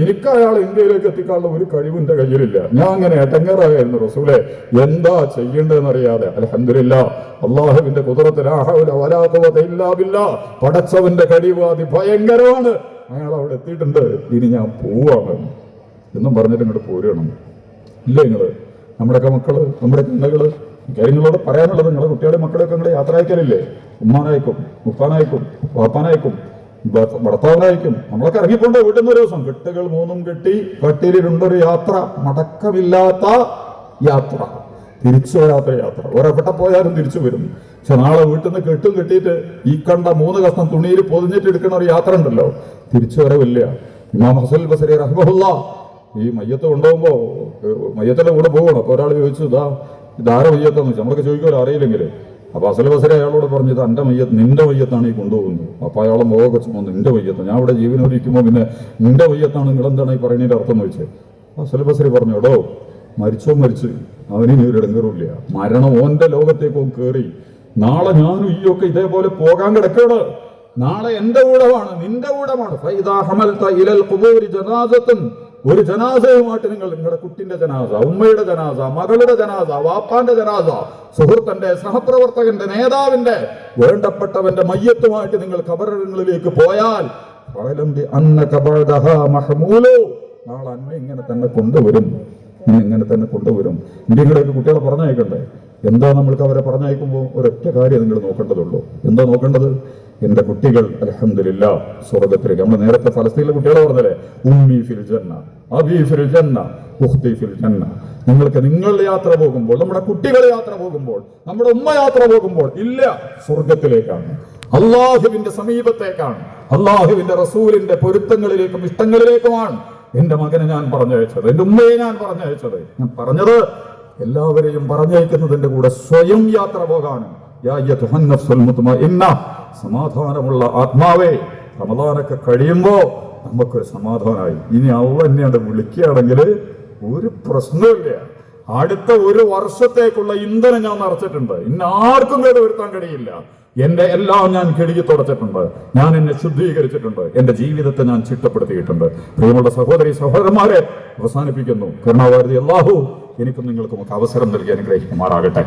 എനിക്ക് അയാൾ ഇന്ത്യയിലേക്ക് എത്തിക്കാനുള്ള ഒരു കഴിവിന്റെ കയ്യിലില്ല. ഞാൻ അങ്ങനെ എട്ടങ്ങേറായിരുന്നു റസൂലെ, എന്താ ചെയ്യേണ്ടതെന്നറിയാതെ. അൽഹംദുലില്ലാഹ്, അള്ളാഹുവിന്റെ ഖുദ്റത്ത്, ലാ ഹൗല വലാ ഖുവത ഇല്ലാ ബില്ലാഹ്, പടച്ചവന്റെ കഴിവ് അതിഭയങ്കരമാണ്. അയാൾ അവിടെ എത്തിയിട്ടുണ്ട്. ഇനി ഞാൻ പോവാണ് എന്നും പറഞ്ഞിട്ട് ഇങ്ങോട്ട് പോരുകയാണ്. ഇല്ല, നിങ്ങള് നമ്മുടെയൊക്കെ മക്കള്, നമ്മുടെ ചിന്തകള്, കാര്യങ്ങളോട് പറയാനുള്ളത്, നിങ്ങളെ കുട്ടികളുടെ മക്കളെയൊക്കെ നിങ്ങൾ യാത്ര അയക്കലില്ലേ? ഉമ്മാനായിക്കും, ഉപ്പാനായിക്കും, വാപ്പാനായിക്കും, ഭർത്താവിനായിരിക്കും. നമ്മളൊക്കെ ഇറങ്ങിപ്പോണ്ടേ വീട്ടിൽ നിന്ന് ഒരു ദിവസം. കെട്ടുകൾ 3 കെട്ടി കട്ടിലുണ്ടൊരു യാത്ര, മടക്കമില്ലാത്ത യാത്ര, തിരിച്ചു വരാത്ത യാത്ര. ഒരെവിടെ പോയാലും തിരിച്ചു വരും. പക്ഷെ നാളെ വീട്ടിൽ നിന്ന് കെട്ടിയിട്ട് ഈ കണ്ട 3 കഷ്ണം തുണിയിൽ പൊതിഞ്ഞിട്ട് എടുക്കുന്ന ഒരു യാത്ര ഉണ്ടല്ലോ, തിരിച്ചു വരവില്ല. ഇമാം ഹസൻ ബസരി റഹിമഹുല്ലാഹ് ഈ മയ്യത്ത് കൊണ്ടുപോകുമ്പോ മയ്യത്തിന്റെ കൂടെ പോകണം. അപ്പൊ ഒരാൾ ചോദിച്ചു, ഇതാരെ മയ്യത്താന്ന് വെച്ചാൽ നമ്മളൊക്കെ ചോദിക്കുമല്ലോ അറിയില്ലെങ്കിൽ. അപ്പൊ അസൽ ബസരി അയാളോട് പറഞ്ഞത്, എന്റെ മയ്യത്ത്, നിന്റെ മയ്യത്താണ് ഈ കൊണ്ടുപോകുന്നത്. അപ്പൊ അയാളെ മുഖമൊക്കെ ചുമന്നു, നിന്റെ മയ്യത്ത്, ഞാൻ ഇവിടെ ജീവനോടിക്കുമ്പോ പിന്നെ നിന്റെ മയ്യത്താണ്, നിങ്ങളെന്താണ് ഈ പറയുന്നതിന്റെ അർത്ഥം എന്ന് വെച്ച്. അസൽ ബസരി പറഞ്ഞു, എടോ, മരിച്ചു, അവന് ഒരു ഇടങ്ങേറില്ല. മരണം ഓന്റെ ലോകത്തേക്ക് ഓൻ കയറി. നാളെ ഞാനും ഈയൊക്കെ ഇതേപോലെ പോകാൻ കിടക്കാണ്. നാളെ എന്റെ ഊഴമാണ്, നിന്റെ ഊഴമാണ്. ഒരു ജനാസയുമായിട്ട് നിങ്ങളുടെ കുട്ടിന്റെ ജനാസ, ഉമ്മയുടെ ജനാസ, മകളുടെ ജനാസ, വാപ്പാന്റെ ജനാസ, സുഹൃത്തിന്റെ, സഹപ്രവർത്തകന്റെ, നേതാവിന്റെ, വേണ്ടപ്പെട്ടവന്റെ മയ്യത്തുമായിട്ട് നിങ്ങൾ ഖബറിടങ്ങളിലേക്ക് പോയാൽ നാളെ അന്നെ ഇങ്ങനെ തന്നെ കൊണ്ടുവരും. ഇന്ത്യയിലേക്ക് കുട്ടികളെ പറഞ്ഞയക്കണ്ടേ? എന്താ നമ്മൾക്ക് അവരെ പറഞ്ഞയക്കുമ്പോൾ ഒരൊറ്റ കാര്യം നിങ്ങൾ നോക്കേണ്ടതുള്ളൂ. എന്താ നോക്കേണ്ടത്? എന്റെ കുട്ടികൾ അൽഹംദുലില്ലാഹ് സ്വർഗത്തിലേക്ക്. നമ്മൾ നേരത്തെ ഫലസ്തീനിലെ കുട്ടികളെ പറഞ്ഞല്ലേ, ഉമ്മി ഫിൽ ജന്ന, അബി ഫിൽ ജന്ന, ഉഖ്തി ഫിൽ ജന്ന. നിങ്ങൾക്ക് നിങ്ങൾ യാത്ര പോകുമ്പോൾ, നമ്മുടെ കുട്ടികൾ യാത്ര പോകുമ്പോൾ, നമ്മുടെ ഉമ്മ യാത്ര പോകുമ്പോൾ ഇല്ല, സ്വർഗത്തിലേക്കാണ്, അള്ളാഹുവിന്റെ സമീപത്തേക്കാണ്, അള്ളാഹുവിന്റെ റസൂലിന്റെ പൊരുത്തങ്ങളിലേക്കും ഇഷ്ടങ്ങളിലേക്കുമാണ് എന്റെ മകനെ ഞാൻ പറഞ്ഞയച്ചത്, എന്റെ ഉമ്മയെ ഞാൻ പറഞ്ഞയച്ചത്. ഞാൻ പറഞ്ഞത് എല്ലാവരെയും പറഞ്ഞയക്കുന്നതിന്റെ കൂടെ സ്വയം യാത്ര പോകാനും. സമാധാനമുള്ള ആത്മാവേ, റമദാനൊക്കെ കഴിയുമ്പോ നമുക്കൊരു സമാധാനമായി. ഇനി അള്ളാഹ് എന്നെ വിളിക്കുകയാണെങ്കിൽ ഒരു പ്രശ്നമില്ല. അടുത്ത 1 വർഷത്തേക്കുള്ള ഇന്ധനം ഞാൻ നിറച്ചിട്ടുണ്ട്. ഇന്ന് ആർക്കും കേട് വരുത്താൻ കഴിയില്ല. എന്റെ എല്ലാം ഞാൻ കഴുകി തുടച്ചിട്ടുണ്ട്. ഞാൻ എന്നെ ശുദ്ധീകരിച്ചിട്ടുണ്ട്. എന്റെ ജീവിതത്തെ ഞാൻ ചിട്ടപ്പെടുത്തിയിട്ടുണ്ട്. പ്രിയമുള്ള സഹോദരി സഹോദരന്മാരെ, അവസാനിപ്പിക്കുന്നു. കരുണാവാരിധി അല്ലാഹു എനിക്കും നിങ്ങൾക്കും ഒക്കെ അവസരം നൽകി അനുഗ്രഹിക്കുമാറാകട്ടെ.